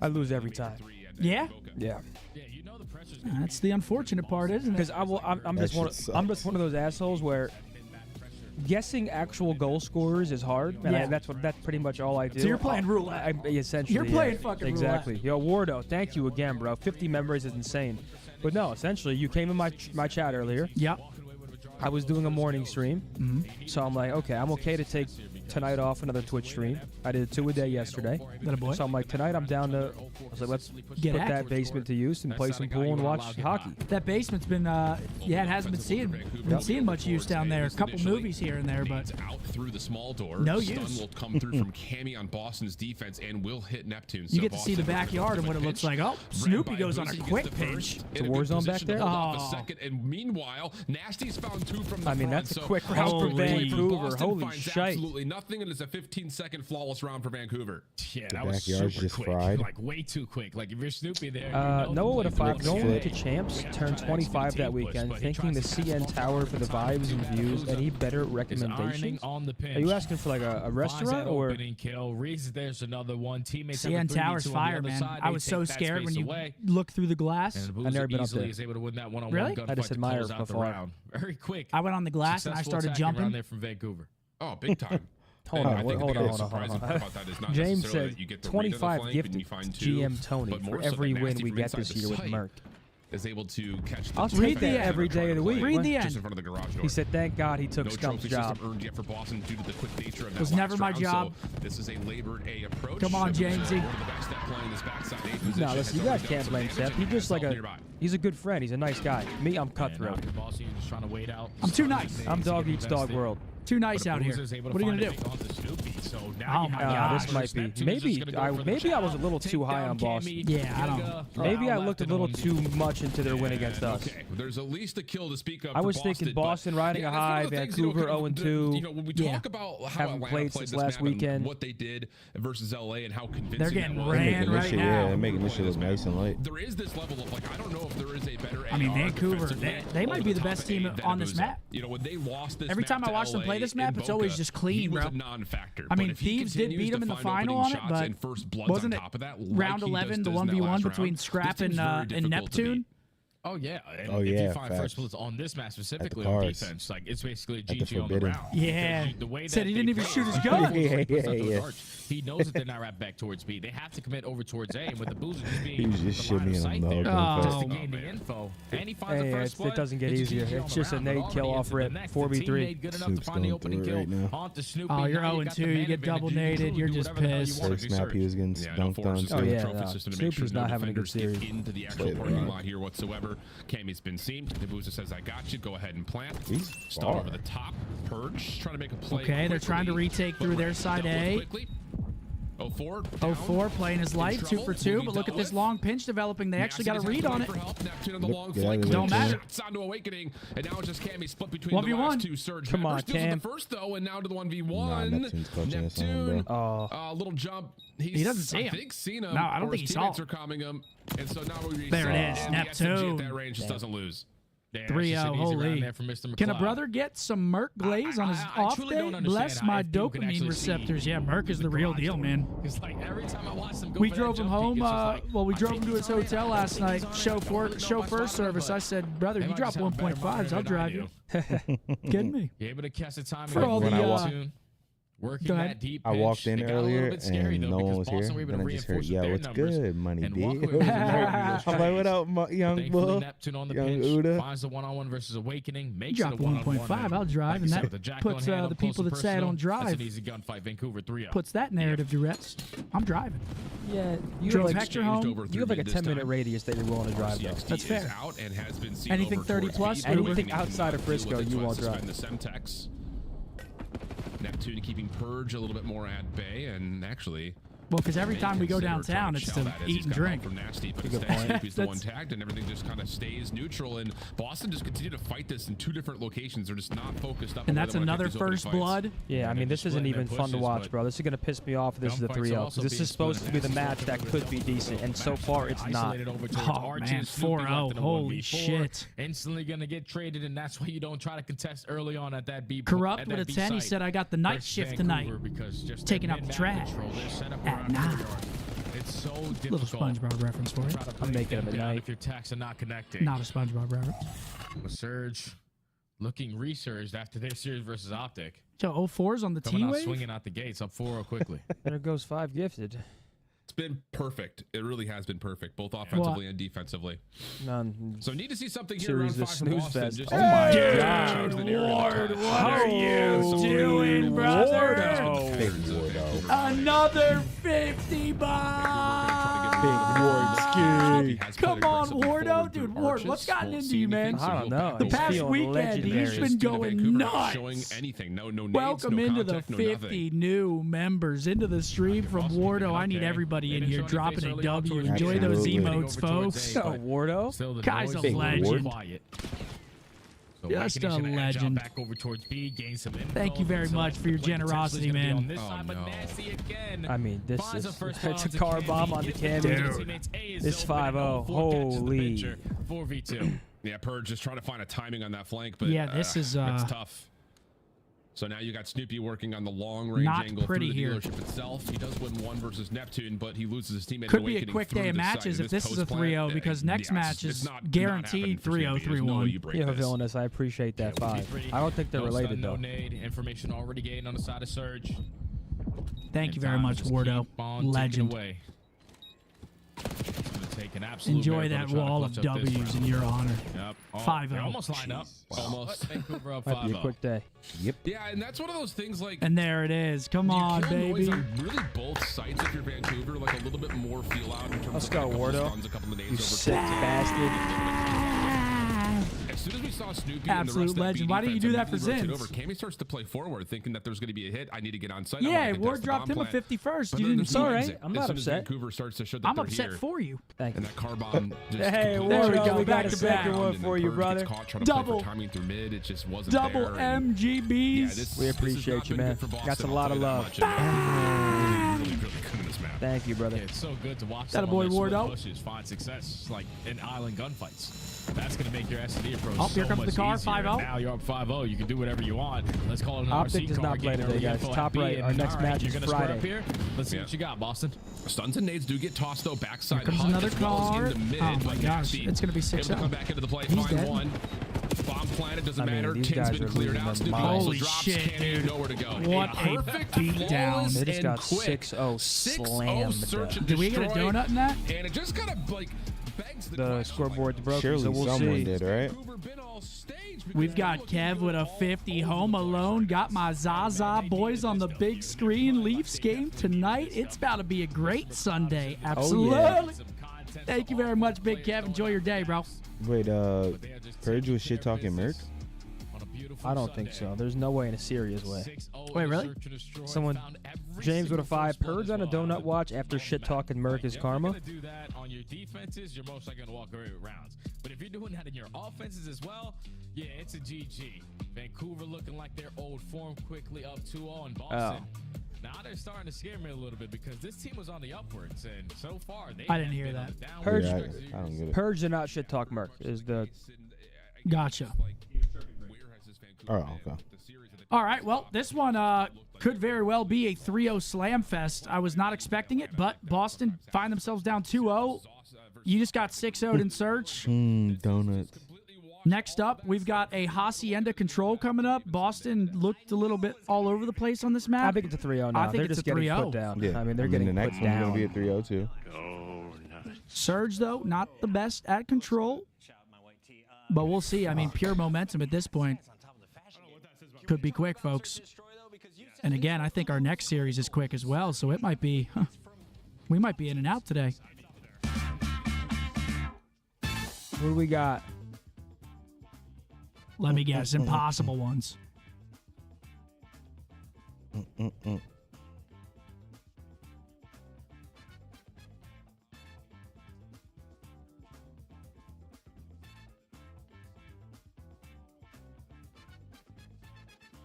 I lose every time. Yeah. Yeah. That's the unfortunate part, isn't it? Because I'm just one of those assholes where guessing actual goal scorers is hard, and Yeah. that's pretty much all I do. So you're playing roulette. Essentially, You're playing yeah. fucking exactly. roulette. Yo, Wardo, thank you again, bro. 50 members is insane. But no, essentially, you came in my chat earlier. Yep. I was doing a morning stream, so I'm like, okay, I'm okay to take tonight off another Twitch stream. I did 2 a day yesterday. That a boy. So I'm like, tonight I'm down to. I was like, let's Get put active. that basement to use and play some pool and watch hockey. That basement's been, yeah, it hasn't been seeing much use down there. A couple movies here and there, but out through the small door. No Stun use. will come through from Cammy on Boston's defense and will hit Neptune. you get to see the backyard and what it looks like. Oh, Snoopy goes on a quick pinch. pinch. It's a war zone back there? A second, and meanwhile, Nasty's found 2 from the I mean, front, that's a so quick round for Holy. Vancouver. Boston Holy finds shite. absolutely nothing, and it's a 15-second flawless round for Vancouver. Yeah, The that was backyard's super just quick. fried. Like way too quick. Like if you're Snoopy there. Noah with a 5 going fit. to champs turned 25 that weekend, thanking the CN Tower for the vibes and views. Any better recommendations? On the pinch. Are you asking for like a restaurant or? Kill. Reese, there's another one. Teammates CN Tower's fire, man. I was so scared when you look through the glass. I've never been up there. Is able to win that one-on-one Really? gunfight I just to admire close out the before. round. Very quick. I went on the glass and I Successful started attacking jumping. around there from Vancouver. Oh, big time. Hold And on, I think hold the on, biggest hold on, surprising hold part on. about that is not James necessarily said that you get the read of the 25 flank and you gifted find to 2, GM Tony but for more so every that win Nasty we from get inside this the year with site Merc. is able to catch the I'll Read take the that end. every day of the week. Read the just end. in front of the garage door. He said, "Thank God he took No Scump's trophy job." system earned yet for Boston due to the quick nature of that Was last never my round, job. So this is a labored A approach. Come on, It was, Jamesy. one of the best at playing this backside A No, position. listen, you Has guys already can't done some blame damage Seth. and He's just like himself nearby. he's a good friend. He's a nice guy. Me, I'm cutthroat. Bossy just trying to wait out. I'm too nice. I'm dog eats dog world. Too nice out here. What are you gonna do? Oh my God. This might be. Maybe I was a little too high on Boston. Yeah, I don't. Maybe I looked a little too much into their win against us. Okay, there's at least a kill to speak of. I for was thinking but- Boston riding a that's one high, of the things, Vancouver kind of 0-2. You know, when we Yeah. talk about how Haven't Atlanta played played since this last map and weekend. what they did versus LA and how convincing They're getting that was. ran Making right this shit, now. yeah, they're making this shit look nice and light. There is this level of like I don't know if there is a better. I mean, AR Vancouver, defensively they might be the over best top team of on this Abuza. map. You know, when they lost this Every map time I to watch them LA play this in map, it's always Boca, just clean, he was bro. a non-factor. I mean, But if he Thieves did continues beat him to in the find final opening on it, shots but and first bloods wasn't on it top of that, round like he 11, just the does in that 1v1 last between round, Scrap this team's very and difficult to Neptune? beat. Oh yeah, and Oh, if yeah, you find facts. first bullets on this map specifically At the on cars. defense, like it's basically a the GG on the Forbidden. round. Yeah. Because the way Said that he they didn't even play shoot his is gun. almost Yeah, like yeah, those yeah. arcs. He knows that they're not wrapped back towards B. They have to commit over towards A, and with the boozer just being He was just the line of shimmying him sight the there, whole just to game. gain the info. And he finds Hey, the first it doesn't get it's easier. GG on It's the just a round, but nade already kill off into the rip, next. 4v3. The teammate good enough to Snoop's find the going opening through kill. it right now. On to Snoopy. Oh, you're Now 0-2, got the you man get advantage. double You can naded, do you're just whatever the hell you pissed. want First to do, map sir. he was getting Yeah, no dunked on. forces, Oh, no yeah, trophy no. system to make Snoopy's sure no not having a good defenders get series. into the actual Play the parking rock. lot here whatsoever. Cammy's been seen. Ibuza says, I got you. Go ahead and plant. He's Start far. over the top. Purge. Trying to make a play. Okay, they're trying to quickly, retake but through their Red side dealt with A. quickly. 0-4. 0-4 playing his life, 2 for 2, Movie but look at dealt this with. long pinch developing. They actually got a read on it. Neptune on the Yep, long get out flank. of there, Don't matter. Shots onto Awakening, and now it's just Cammy split between 1v1. the last two surge. Come on, Members. Deals with Cam. the first though, and now to the Nah, 1v1. Neptune's clutching this on him, Neptune, Oh. little jump. He doesn't see him. I think seen him. No, I don't or think his he saw teammates him. are calming him, and so now we reset. There it is, And the SMG Neptune. at that range just doesn't lose. Damn, 3-0, that's just an easy round holy. there for Mr. Can a McLeod. brother get some Merc glaze on his I off truly day? don't understand Bless how my people can dopamine actually see receptors. Yeah, Merc is the real deal, man. It's like every time I watch them go We for that drove him jump home. peek, it's just like, Well, we I drove think him to his he's already hotel had last that night. experience. Chauffeur service. I said, brother, They you might drop just have a better 1.5s. I'll monitor than I drive do. you. Kidding me? You able to catch the time For all the, Working Go ahead. that deep I pinch, walked in it got a little earlier bit scary, and though, no one because was Boston here. were able And to I just heard, reinforce yo, their what's numbers good, money and B? walk away with some I'm like, what up, young Thankfully, bull? Neptune on the Young pinch Uda. finds the one-on-one versus Awakening, makes Drop it a one-on-one. 1.5. I'll drive, and that puts the people that say I don't That's drive an easy gunfight. Vancouver 3-0. puts that narrative to rest. I'm driving. Yeah, you Drove have like, Hector home. you have like a 10-minute radius that you're willing to drive, though. That's fair. Out and has been seen Anything over 30 towards plus, Pete. Anything Awakening outside of can deal Frisco, with it, you so won't suspend drive. the Semtex. Neptune keeping Purge a little bit more at bay, and actually. Well, because every may time we go consider downtown, trying it's shell to that as eat he's and got help drink. From Nasty, but Good instead point. Snoopy's the one That's- tagged, and everything just kind of stays neutral. And Boston just continue to fight this in two different locations. They're just not focused up. And on where that's they wanna another take these opening first fights. blood. Yeah, I mean, this isn't splitting even their fun to pushes, watch, but bro. This is going to piss me off if this is a gunfights 3-0. also Because this being is supposed to be the split match that could be decent, and so far it's not. Isolated over towards Oh, Arches. man, Snoopy left 4-0. in a Holy 1v4. shit. Instantly going to get traded, and that's why you don't try to contest early on at that B. Corrupt at with that a B 10. He site said, I got the night versus shift Vancouver tonight. because just Taking their out the mid-map trash control, they're set up at around night. every yard. It's so difficult. Little SpongeBob reference for to you. try to I'm break making them them at down night. if your attacks are not connecting. Not a SpongeBob reference. A Surge looking resurged after their series versus Optic. So 04's on the Coming out T-Wave? swinging out the gates, up 4-0 quickly. There goes 5 gifted. It's been perfect. It really has been perfect, both offensively and defensively. None. So need to see something here Series around the 5 from snooze Boston. fest. Just Oh my to God. change the narrative. Ward, what There are he you is. doing, brother? Big Wardo. Another 50 bucks. Come on, Wardo. Dude, Ward, what's gotten into you, man? I don't know. The He's past feeling weekend, legendary. he's been going nuts. Showing anything. No nades, Welcome no into the contact, no 50 new members into the stream from Wardo. I need everybody in here dropping a W. Enjoy those Absolutely. emotes, folks. So, Wardo. Still the Guy's noise a is legend. quiet. So Just Awakening's a gonna edge out legend. Back over towards B, gain some info. Thank you very Looks much like for your the play generosity, potentially is gonna be man. on this side, but no. Nasty again. I mean, this Finds is a first it's a bomb to car Cammy. bomb on the Gets Cammy. to his teammates. A is This open and 5-0. 4 catches the Holy. pitcher. 4v2. Yeah, Purge just trying to find a timing on that flank, but Yeah, this is, it's tough. So now you got Snoopy working on the long range Not angle pretty through the here. dealership itself. He does win one versus Neptune, but he loses his teammate. Could be a Awakening quick through day of the side. matches In if this is a post-plant, 3-0 because next yeah, match it's is not guaranteed happening for Snoopy. There's no way 3-0-3-1. you break Yeah, this. villainous. I appreciate that 5. I don't think they're No related, stun, no though. nade. Information already gained on the side of Surge. Thank you And very time much, just Wardo. keep on ticking Legend. away. It's gonna take an absolute Enjoy miracle that to try to wall of clutch up this W's in round. your honor. Yep. Oh, 5-0. they almost lined up. Almost. Vancouver up Might be a 5-0. quick day. Yep. Yeah, and that's one of those things like And there it is. Come you on, kill noise baby. on really both sides if you're Vancouver, like a little bit more feel out in terms Let's of go, like a couple Wardo. of stuns, a couple of nades You over sick top. bastard. As soon as we saw Snoopy Absolute and the rest of legend. that B Why didn't you defense do that for immediately rotate Zins? over, Cammy starts to play forward, thinking that there's going to be a hit. I need to get on site. I Yeah, wanna contest Ward the dropped bomb him a plant. 51st. But You then didn't there's no all right. exit. I'm As not soon as upset. Vancouver starts to show that I'm they're upset here, for you. Thank and you. that car bomb just Hey, completely Wardo, shut we got down a second and one then for you, Purge brother. gets caught trying to play Double. for timing through mid. It just wasn't Double there. and- MGBs. Yeah, this We has appreciate not you, been man. good for Boston, Got a I'll lot tell of you that love. much. And really, really good in this map. Thank you, brother. Yeah, it's so good to watch That a someone boy that split Wardo? pushes find success like in island gunfights. That's going to make your SD approach Oh, so here comes much the car, easier. 5-0. Now you're up 5-0. You can do whatever you want. Let's call it an Optic RC does car. not play Gain today, early guys. info Top at right. B, Our and next all right, match you're is gonna square Friday. up here. Let's see Yeah. what you got, Boston. Stuns and nades do get tossed though. Backside Here comes hug another as well as car. in the mid, Oh my but gosh, Nasty it's gonna be able to 6-0. come back into the play. He's Find dead. one. Bomb planet doesn't I mean, matter. these Tin's guys been are cleared losing out. their Snoopy minds. also Holy drops. shit, Can't dude. nowhere to go. What a perfect beatdown. flawless They just and got quick 6-0 6-0 slammed. search and Did we get a destroy, donut in that? And it just kind of like begs the The question, scoreboard's broken, Surely so we'll someone see. did, right? Vancouver been all stage because We've they're got looking Kev with a 50 home alone. Got my Zaza boys on the big screen. Leafs game tonight. It's about to be a great Sunday. Absolutely. Thank you very much, Big Kev. Enjoy your day, bro. Wait, Purge was shit talking Merc? I don't think so. There's no way in a serious way. Wait, really? Someone, James with a 5, Purge on a donut watch after shit talking Merc is karma. If you're gonna do that on your defenses, you're most likely gonna walk away with rounds. But if you're doing that in your offenses as well, yeah, it's a GG. Vancouver looking like their old form, quickly up 2-0 in Boston. Now they're starting to scare me a little bit because this team was on the upwards, and so far they I didn't have hear been on that. the downward Purge- Yeah, trajectory. I don't get it. Purge did not shit talk Merc. Is the Gotcha. Oh, okay. All right, well, this one could very well be a 3-0 slam fest. I was not expecting it, but Boston find themselves down 2-0. You just got 6-0'd in search. Donuts. Next up, we've got a Hacienda Control coming up. Boston looked a little bit all over the place on this map. I think it's a 3-0 now. I think they're it's just a getting 3-0. put down. Yeah. I mean, they're getting the next put one's down. gonna be a 3-0 too. Surge, though, not the best at control. But we'll see. I mean, pure momentum at this point. Could be quick, folks. And again, I think our next series is quick as well, so it might be... we might be in and out today. Who do we got? Let me guess. Impossible ones.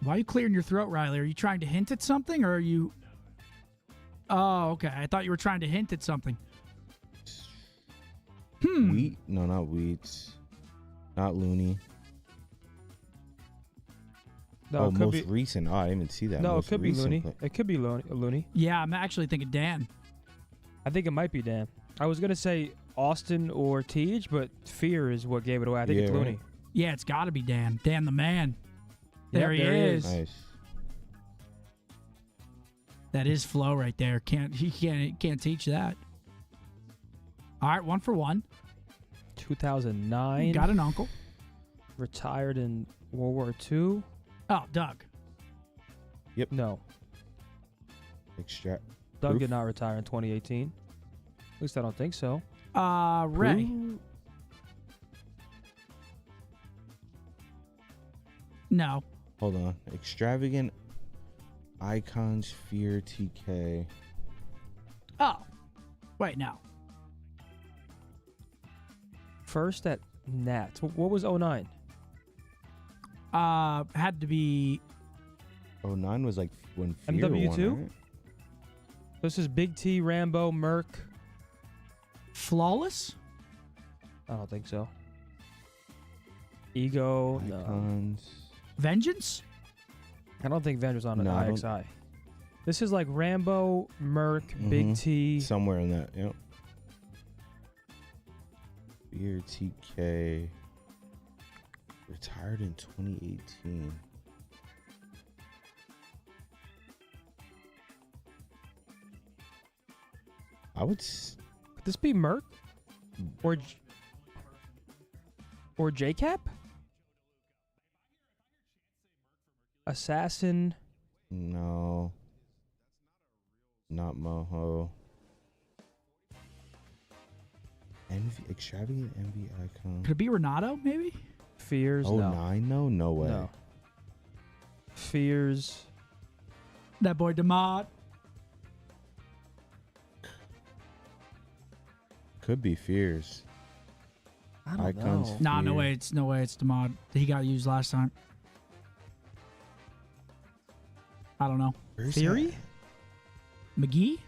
Why are you clearing your throat, Riley? Are you trying to hint at something, or are you... Oh, okay. I thought you were trying to hint at something. Wheat? No, not wheat. Not Looney. No, it could most be, recent. Oh, I didn't even see that. no, it Most could be recent Looney. play. It could be Looney. Yeah, I'm actually thinking Dan. I think it might be Dan. I was gonna say Austin or Tej, but Fear is what gave it away. I think it's Yeah, Looney. right. Yeah, it's got to be Dan. Dan the man. There Yep, he there he is. is. Nice. That is flow right there. Can't teach that. All right, 1 for 1. 2009. Got an uncle. Retired in World War II. Oh, Doug. No, Extract. Doug Proof? did not retire in 2018. At least I don't think so. Ray. No. Hold on. Extravagant Icons Fear TK. Oh. Wait, no. First at Nats. What was 09? Had to be 09 was like when Fear MW2? won, right? This is Big T, Rambo, Merc. Flawless? I don't think so. Ego. No. Icons. Vengeance? I don't think Vengeance on an No, I don't- IXI. This is like Rambo, Merc, Big Mhm. T. Somewhere in that, yep. Fear TK. Retired in 2018. I would. Could this be Merc? Or JCap? Assassin. No. Not Moho. Extravagant Envy Icon. Could it be Renato, maybe? Fears. Oh, no. 09 though? No way. No. Fears. That boy DeMott. Could be Fears. I don't Icons. know. Nah, no Fear. way. It's DeMott. He got used last time. I don't know. Where's Theory? McGee?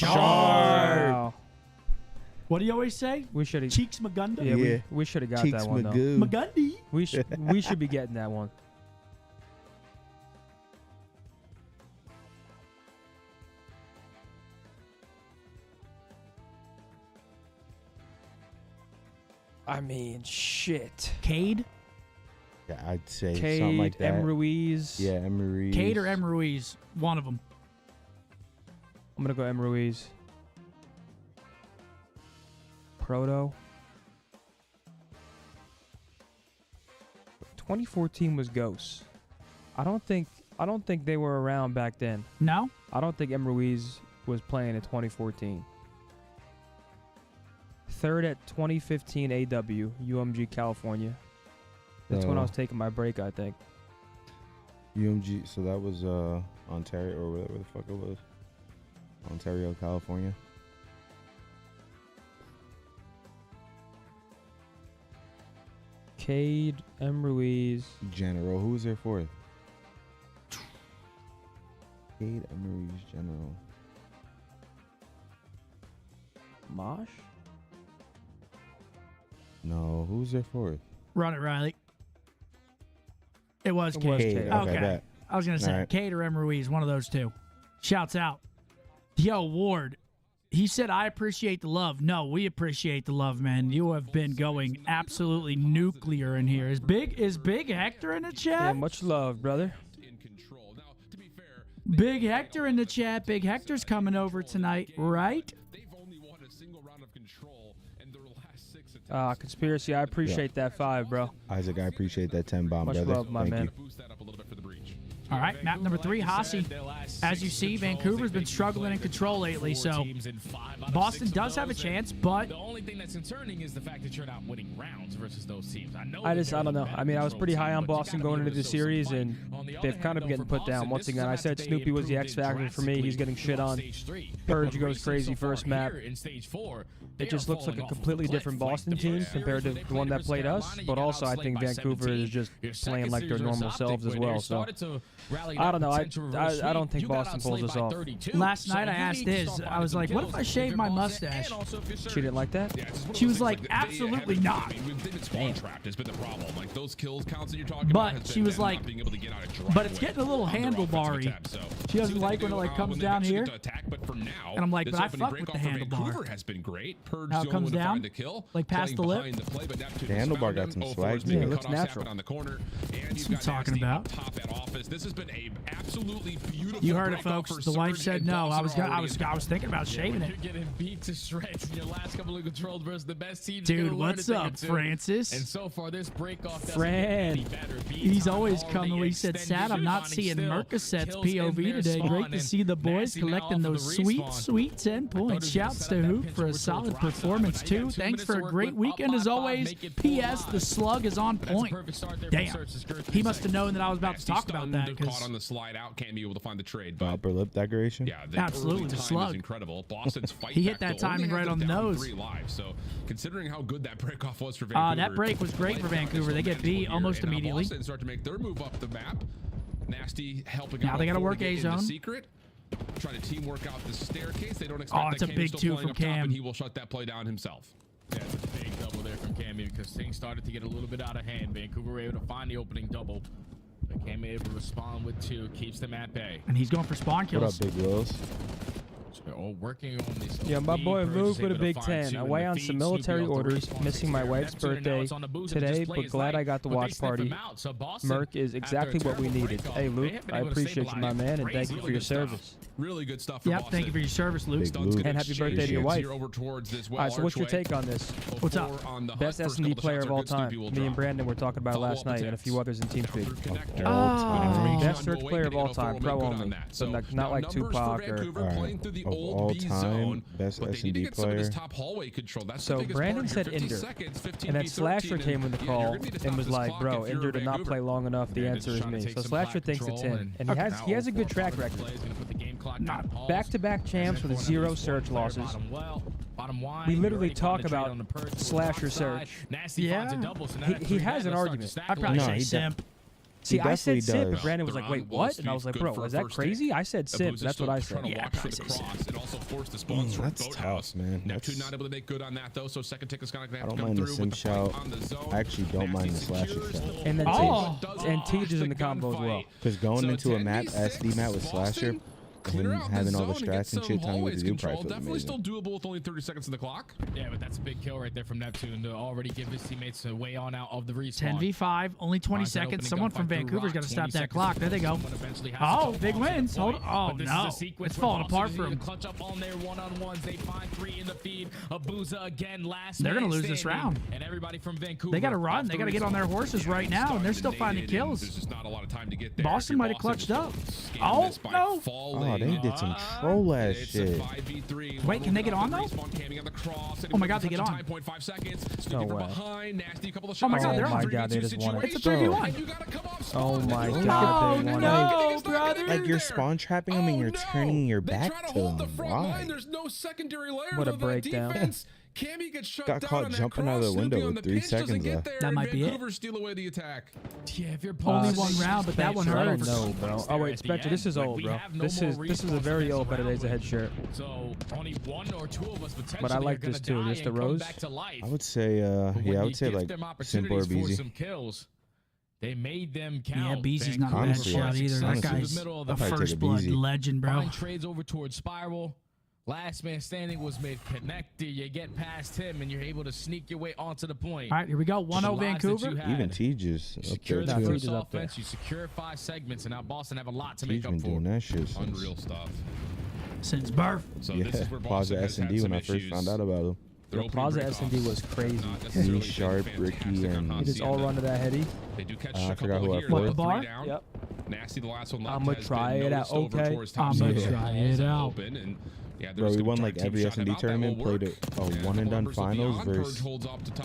Wow. What do you always say? We should have. Cheeks Magunda? Yeah, Yeah. we should have got Cheeks that one though. Magoo. Magundy? We should be getting that one. I mean, shit. Cade? Yeah, I'd say Cade, something like that. M. Ruiz. Yeah, M. Ruiz. Cade or M. Ruiz? One of them. I'm gonna go M. Ruiz. Proto. 2014 was Ghosts. I don't think they were around back then. No? I don't think M. Ruiz was playing in 2014. Third at 2015 AW, UMG California. That's when I was taking my break, I think. UMG, so that was Ontario or whatever the fuck it was. Ontario, California. Cade, M. Ruiz. General. Who was there fourth? Cade, M. Ruiz, General. Mosh? No, who was there fourth? Run it, Riley. It was Cade. Cade. Okay. bet. I was going to say All right. Cade or M. Ruiz, one of those two. Shouts out. Yo, Ward. He said, I appreciate the love. No, we appreciate the love, man. You have been going absolutely nuclear in here. Is Big Hector in the chat? Yeah, much love, brother. Big Hector in the chat. Big Hector's coming over tonight, right? Conspiracy, I appreciate that 5, bro. Isaac, I appreciate that 10 bomb, Much brother. love, my Thank man. you. All right, map number 3, Hossie. As you see, Vancouver's been struggling in control lately, so Boston does have a chance, but the only thing that's concerning is the fact that you're not winning rounds versus those teams. I don't know. I mean, I was pretty high on Boston going into the series, and they've kind of been getting put down. Once again, I said Snoopy was the X factor for me. He's getting shit on. Purge goes crazy first map. It just looks like a completely different Boston team compared to the one that played us. But also, I think Vancouver is just playing like their normal selves as well. So I don't know. I don't think Boston pulls this off. Last night I asked Iz, I was like, what if I shave my mustache? She didn't like that? She was like, absolutely not. But she was like, but it's getting a little handlebar-y. She doesn't like when it like comes down here. And I'm like, but I fuck with the handlebar. Now it comes down, like past the lip. The handlebar got some swag to Yeah, it it. looks natural. That's what I'm talking about. This has been a absolutely beautiful. You heard it, folks. The wife said no. I was thinking about shaving it. You're getting beat to shreds in your last couple of controls versus the best teams. Dude, what's up, Francis? And so far, this break-off doesn't Fran. get any better. He's always coming. He said, sad I'm not seeing Mercaset's POV today. Great to see the boys collecting those sweet 10 points. Shouts to Hoop for a solid performance, too. Thanks for a great weekend, as always. P.S. The slug is on point. Damn. He must have known that I was about to talk about that. Caught on the slide out, can't be able to find the trade. The upper lip decoration? Yeah, absolutely. The slug. Incredible. Boston's fight he hit that timing right on the nose. So considering how good that break off was for Vancouver. That break was great for Vancouver. They get beat almost immediately. Boston start to make their move up the map. Nasty helping out. Now they got to work A zone. Secret. Trying to teamwork out the staircase. They don't expect it's a big 2 from Cam. And he will shut that play down himself. Yeah, it's a big double there from Cammy because things started to get a little bit out of hand. Vancouver were able to find the opening double. But Cammy able to respond with 2, keeps them at bay. And he's going for spawn kills. What up, Big Wills? So they're all working on this. Yeah, my boy Luke with a Big 10. Away on some military orders, missing my wife's birthday today, but glad I got the watch party. Merc is exactly what we needed. Hey, Luke, I appreciate you, my man, and thank you for your service. Really good stuff for Yep, Boston. thank you for your service, Luke. And happy birthday to your wife. Over towards this All right, so what's your take on this? What's up? Best S&D player of all time. Me and Brandon were talking about it last night, and a few others in TeamSpeak. Best search player of all time, pro only. So not like Tupac or... Of all time, best S&D player. So Brandon said Ender, and then Slasher came in the call and was like, bro, Ender did not play long enough. The answer is me. So Slasher thinks it's him, and he has a good track record. Not back-to-back champs with 0 search losses. We literally talk about Slasher search. Yeah, he has an argument. I'd probably say simp. See, I said definitely simp, does. and Brandon was like, wait, what? And I was like, bro, is that crazy? I said simp. That's what I said. Yeah, probably say simp. It also forced the sponsor That's tough, man. Neptune not able to make good on that though, so second ticket's gonna have I don't to come mind the through sim with the shout. fight on the zone. I actually don't mind the slasher shout. And then Oh. Tej is in the combo as well. Because going So into a 10 map, v6, SD map with slasher, Boston, clear and out having the all the zone and get strats and some shit, telling you what hallways to do, control. probably feels Definitely still amazing. doable with only 30 seconds on the clock. Yeah, but that's a big kill right there from Neptune to already give his teammates a way on out of the respawn. 10v5, only 20 seconds. Someone from Vancouver's got to stop that clock. There they go. Oh, big wins. Hold on. Oh, no. It's falling apart for him. Clutch up on their one-on-ones. They find 3 in the feed. Abuza again last. They're going to lose this round. And everybody from Vancouver. They got to run. They got to get on their horses right now, and they're still finding kills. There's just not a lot of time to get there. Boston might have clutched up. Oh, no. Oh, they did some troll ass shit. Wait, can they get on, though? Oh, my God, they get on. No way. Oh, my God, they're Oh, my on. God, they just won it. It's a 3v1. Oh, my Oh, God, they won it. no, brother. Like you're spawn trapping them and you're turning your back to them. Why? There's no secondary layer What a of that breakdown. defense. Cammy gets shut Got down caught on that jumping out of cross. the window Snoopy on with the 3 pinch doesn't seconds get left. there, That and might be it. Vancouver steal away the attack. Yeah, if you're Only pulling one round, but that one I don't hurts. know, bro. Oh wait, Spectre, this is old, bro. This is a very old Better Days Ahead shirt. So only 1 or 2 of us potentially But I like are gonna this too, die just the and come rose. back to life. I would say, But when yeah, I you would say give like them simple or opportunities for BZ. some kills, they made them count. Yeah, Beezy's not a bad Honestly, shot either. That honestly, guy's middle of a I'd probably take first a blood Beezy. legend, bro. Fine trades over towards Spiral. Last man standing was made connected. You get past him, and you're able to sneak your way onto the point. All right, here we go. 1-0 Vancouver. Even Tejas up Secure there the too. first offense. You secure 5 segments, and now Boston have a lot to Tejas make up been for. doing that shit since, Unreal stuff. Since birth. So yeah, this is where Plaza Boston has had S&D some when I first issues. found out about him. Their Yo, opening Plaza breakoffs S&D was have crazy. not necessarily Me, Sharp, been Ricky, fantastic on and- He just all Hacienda. run to that heady. They do catch I a forgot couple who I here. played. What, The bar? 3 down. Yep. Nasty, the last one left. I'ma has try been it out, noticed over okay? towards I'ma top six. try it out. Open, and yeah, Bro, we won like every S&D tournament, played a one and done finals versus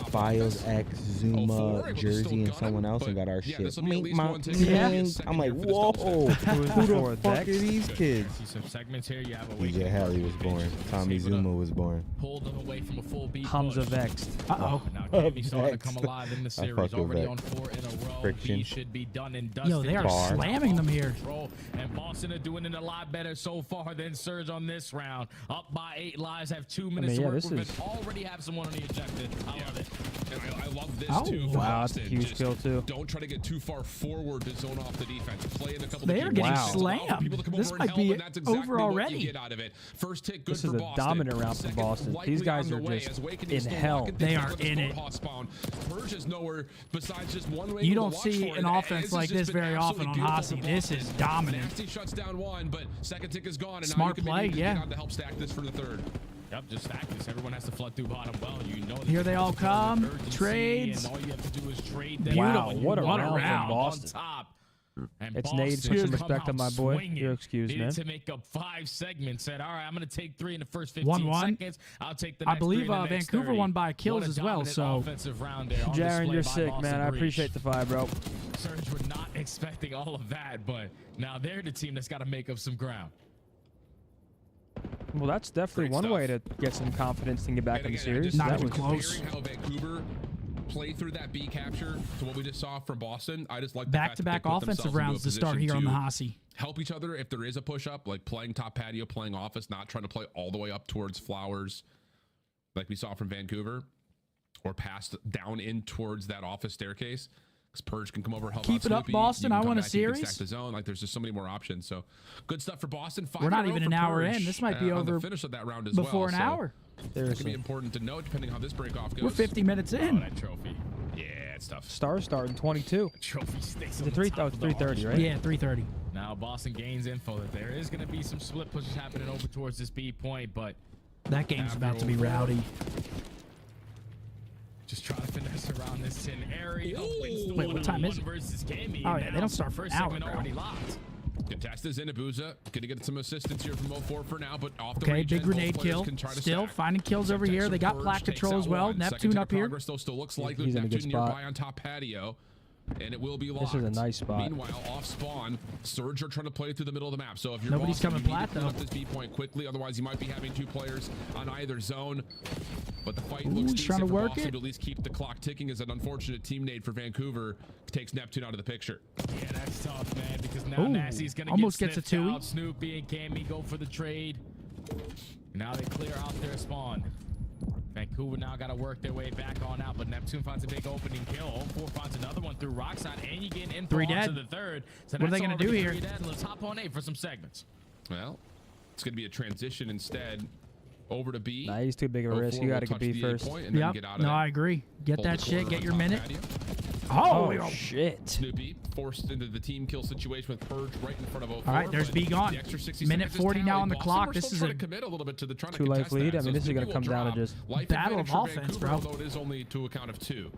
Files, X, Zuma, Jersey, and someone else, and got our shit. Meet my teams. I'm like, whoa, who the fuck are these kids? See some segments here. You have a DJ Haley was born. Tommy Zuma was born. pulled them away from a full beat. Hamza push. vexed. Uh-oh. Now Cammy starting to come alive in the I series. fuck with Already that. on 4 in a row. Friction. B should be done and dusted. Yo, they are Bar. slamming them here. Control. And Boston are doing it a lot better so far than Surge on this round. Up by 8 lives, have 2 minutes to work this with is- it. Already have someone on the ejected. I love it. And I love this Oh, too. wow, for that's a Boston. huge Just kill, too. Don't try to get too far forward to zone off the defense. Play in a couple. They of are key getting positions. Allow for people to slammed. come This over and might help, be and that's exactly over what already. you get out of it. First hit, good This for is a Boston. dominant round for Second, Boston. likely These guys on are the way just as Wakening in still hell. locking They things are down at the in start it. hot spawn. Purge is nowhere besides just one way You to don't watch see for it. an And offense this like has this just been very often absolutely on beautiful Hasi. for This Boston. is dominant. Nasty shuts down one, but second tick is gone, and Smart now you play, can yeah. on to help stack this for the third. Yep, just stack this. Everyone has to flood through bottom well. You know that Here they all come. urgency, Trades. And all you have to do is trade them. Wow, out. what a You round want from on Boston. top. And It's Boston Nate. Put some come respect on out my boy. swinging. You're excused, Needed man. to make up 5 segments. Said, all right, I'm going to take 3 in the first 15 1-1. seconds. I'll take the I next believe 3 in the next Vancouver 30. won by kills What a as well, dominant so- offensive round there on Jaren, display you're by sick, Boston man. I Breach. appreciate the 5, bro. Surge were not expecting all of that, but now they're the team that's got to make up some ground. Well, that's definitely Great one stuff. way to get some confidence and get back And in the again, series. just Not That even was close. comparing how Vancouver played through that B capture to what we just saw from Boston. I just like the fact that Back-to-back they put offensive themselves into a rounds to start position here on the to Hasi. help each other if there is a push up, like playing top patio, playing office, not trying to play all the way up towards Flowers, like we saw from Vancouver, or past down in towards that office staircase. Because Purge can come over and help Keep out it up, Snoopy. Boston. You can I come want a back, you can series. stack the zone. Like there's just so many more options. So good stuff for Boston. We're not 5-0 even for an hour Purge, in. This might be on over the finish of that round as before well. an So hour. that could be Seriously. important to note depending how this break off goes. We're 50 minutes Oh, in. that trophy. Yeah, it's tough. Stars starting 22. Trophy stakes Is on it the 3? top Oh, of it's the 3:30, arch. right? Yeah, 3:30. Now Boston gains info that there is going to be some split pushes happening over towards this B point, but That game's about to be rowdy. just trying to finesse around this tin area. Wait, what time is it? Versus Cammy. Oh, yeah, they don't start for first an hour, segment bro. already locked. Contestas in Abuza. Gonna get some assistance here from 04 for now, but off the Okay, regen, big both grenade players kill. can try to Still stack. finding kills over here. They got Purge plat takes control as out well. one. Neptune Second up tick of here. progress, though, still looks likely. He's in a good Neptune spot. nearby on top patio. And it will be locked. This is a nice spot. Meanwhile, off spawn, Surge are trying to play through the middle of the map. So if you're Nobody's Boston, coming you need plat, to clean up though. this B point quickly. Otherwise, you might be having 2 players on either zone. But the fight Ooh, looks he's trying decent to for work Boston it. to at least keep the clock ticking. As an unfortunate team nade for Vancouver takes Neptune out of the picture. Yeah, that's tough, man, because now Ooh, Nasty's going to almost get gets a sniffed twoie. out. Snoopy and Cammy go for the trade. Now they clear out their spawn. Vancouver now got to work their way back on out, but Neptune finds a big opening kill. 04 finds another one through Rockside, and you get info 3 onto dead. the third. So What are they that's gonna do already here? 3 dead. Let's hop on A for some segments. Well, it's going to be a transition instead over to B. Nah, he's too big of a risk. 04 You will got to touch get B the A first. point and then Yep. get out of No, there. I agree. Get Hold that the shit. corner Get on your top minute. patio. Oh, shit. Snoopy forced into the team kill situation with Purge right in front of 04. All right, there's but B gone. the extra 60 Minute seconds is 40 now tallied. on the Boston clock. were This still is trying a to commit a little bit to the trying to 2 life contest lead. that. I mean, So this is gonna Snoopy come will down to drop. just Life battle advantage of for offense, Vancouver, bro. although it is only to a count of 2.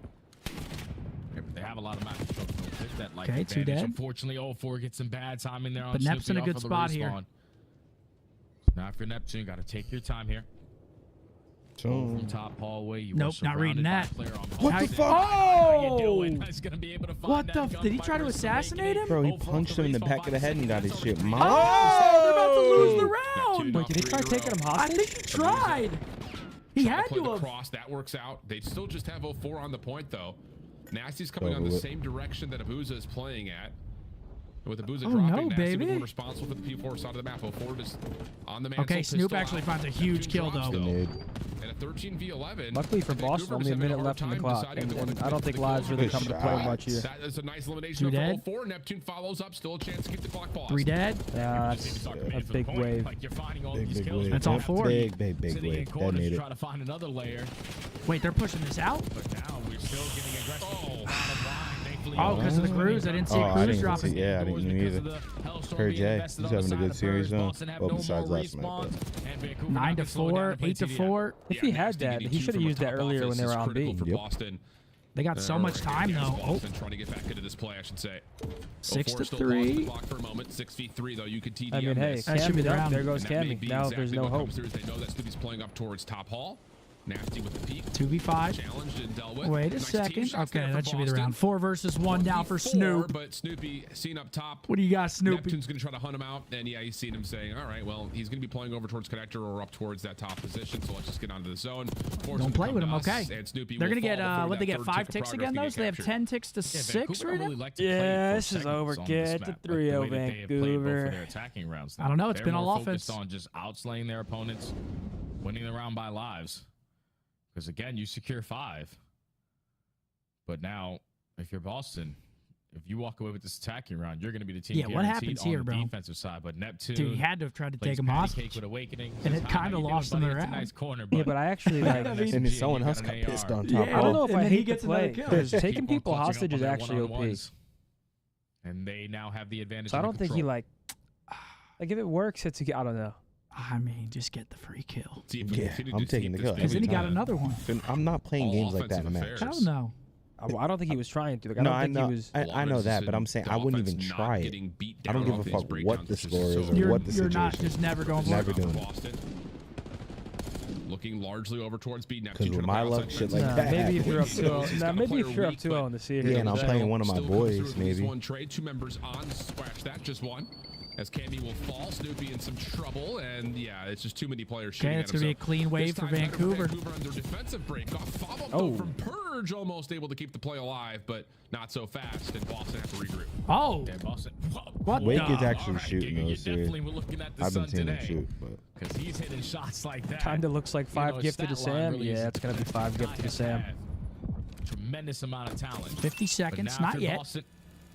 They have a lot of matches. So they'll take that life Okay, 2 advantage. dead. Unfortunately, 04 gets some bad timing there on But Nep's Snoopy in a good off of the spot here. respawn. Now, if you're Neptune, got to take your time here. So, From top hallway, you Nope, were not reading surrounded that. by a player on What Boston. the fuck? How you Oh! doing? He's gonna be able to find What that the? Did he try to gunfighter's assassinate him? bro, he 04 punched him in the respawn back of the head and got his shit. seconds. Oh, they're about to lose the Neptune round. Wait, did he try taking him I hostage? think he tried. He Trying had play to the have. cross. That works out. They still just have 04 on the point, though. Nasty's coming on Over the it. same direction that Abuza is playing at. With Abuza Oh, dropping, no, Nasty baby. was the one responsible for the P4 side of the map. 04 just on the mantle. Okay, Snoop pistol actually out. finds a huge Neptune kill, drops, though. Grenade. And at 13v11. Luckily for Boston, only a minute left on the clock, and I don't think lives really come to play much here. That is a nice elimination of 4. Neptune follows up, still a chance to keep the clock paused. 3 dead. That's a big wave. Like you're finding all Big these kills. wave. That's all 4. Big Sitting in wave. corners to Detonated. try to find another layer. Wait, they're pushing this out? But now we're still getting aggressive. Oh, because of the cruise. I didn't see a cruise dropping. Yeah, I didn't either. Heard Jay. He's having a good series though. Well, besides last night. 9 to 4, 8 to 4. If he had that, he should have used that earlier when they were on B. They got so much time though. Oh. Trying to get back into this play, I should say. 6 to 3. 3. For a moment. 6v3 though. You could TDM I mean, hey, this. That should be the Cammy, round. there goes And that may Cammy. be Now exactly there's no what hope. comes through. They know that Snoopy's playing up towards top hall. Nasty with the peak. 2v5. Challenged and dealt with. Wait a Nice team second. shots Okay, there for that should be the Boston. round. 4 versus 1 down for 4, Snoop. But Snoopy seen up top. What do you got, Snoopy? Neptune's going to try to hunt him out. And yeah, he's seen him saying, all right, well, he's going to be playing over towards connector or up towards that top position. So let's just get onto the zone. Don't play with him, okay. And Snoopy They're will going to get, fall before what, they that get third 5 tick of ticks progress again, can though? get So they have captured. 10 ticks to 6, right now? Yeah, this is over, kid. It's a 3-0 Vancouver. Their attacking rounds. I don't know, it's They're been all more offense. focused on just outslaying their opponents, winning the round by lives. Because again, you secure 5. But now, if you're Boston, if you walk away with this attacking round, you're going to be the team. Yeah, what guaranteed happens on here, the bro? defensive side, but Neptune. Dude, he had to have tried to plays take him patty off. cake with Awakening. And Says, it "Hi, kinda how you lost doing, him buddy? the It's a round." nice corner, Yeah, but I actually like. And then someone else got pissed on top. Yeah, I don't know if and I then he hate to gets another play kill. because Keep taking on people clutching up hostage on is their actually OP. one-on-ones. And they now have the advantage. So I and don't think he control. like if it works, it's I don't know. I mean, just get the free kill. See if we Yeah, continue to I'm keep taking the this kill. pace. Because then he got time. another one. I'm not playing All games like that in a offensive match. affairs. Hell no. I don't think he was trying to. Like, I No, don't I think know. he was. I know that, but I'm saying I wouldn't even try it. I don't give a fuck what the score is or what the You're not situation just never going for Never it. doing it. Boston. Looking largely over towards B. Because with my luck, shit like Nah, that. maybe if you're up happens. 2-0. Nah, maybe if you're up 2-0 in the series. Yeah, and I'm then- playing one of my Still comes through boys, with maybe. One trade, 2 members on. Scratch that, just 1. As Cammy will fall, Snoopy in some trouble, and yeah, it's just too many players shooting Okay, at it's him. going to be a clean wave for Vancouver. Vancouver under defensive break off. Follow-up though from Purge, almost able to keep the play alive, but not so fast, and Boston have to regroup. Oh, Damn, Boston. what Wake the? is actually All right, shooting Giga, those you series. definitely were looking at the I've been sun seeing him today. shoot, but Because he's hitting shots like that. Kind of looks like 5 his gifted to stat line Sam. really Yeah, is it's gonna be 5 gifted to Sam. Tremendous amount of talent. 50 But seconds, now not for yet. Boston,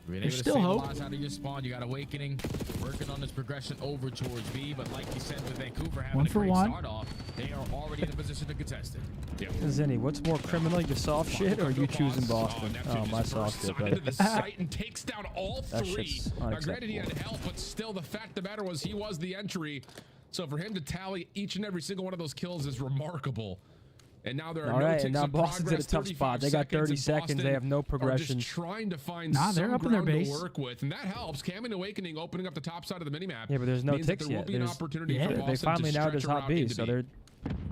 being There's able still to hope. stabilize out of your spawn, you got Awakening, working on this progression over towards B. But like you said, with Vancouver having 1 a for great 1. start off, they are already in a position to contest it. Zinni, what's more criminal, your soft shit or you choosing Boston? Oh, my soft shit, brother. Into the site and takes down all That 3. shit's Now, granted, he had unacceptable. help, but still, the fact of the matter was he was the entry. So for him to tally each and every single one of those kills is remarkable. And now there are All no right, ticks and now of Boston's in a progress, tough spot. They got 30 seconds. They have no progression. Just trying to find Nah, they're some up in their ground base. to work with, and that helps. Cam and Awakening opening up the top side of the minimap. Yeah, but there's no means that ticks there will yet. be an There's- opportunity yeah, for they Boston finally to now stretch there's a hot route B, into so B. they're.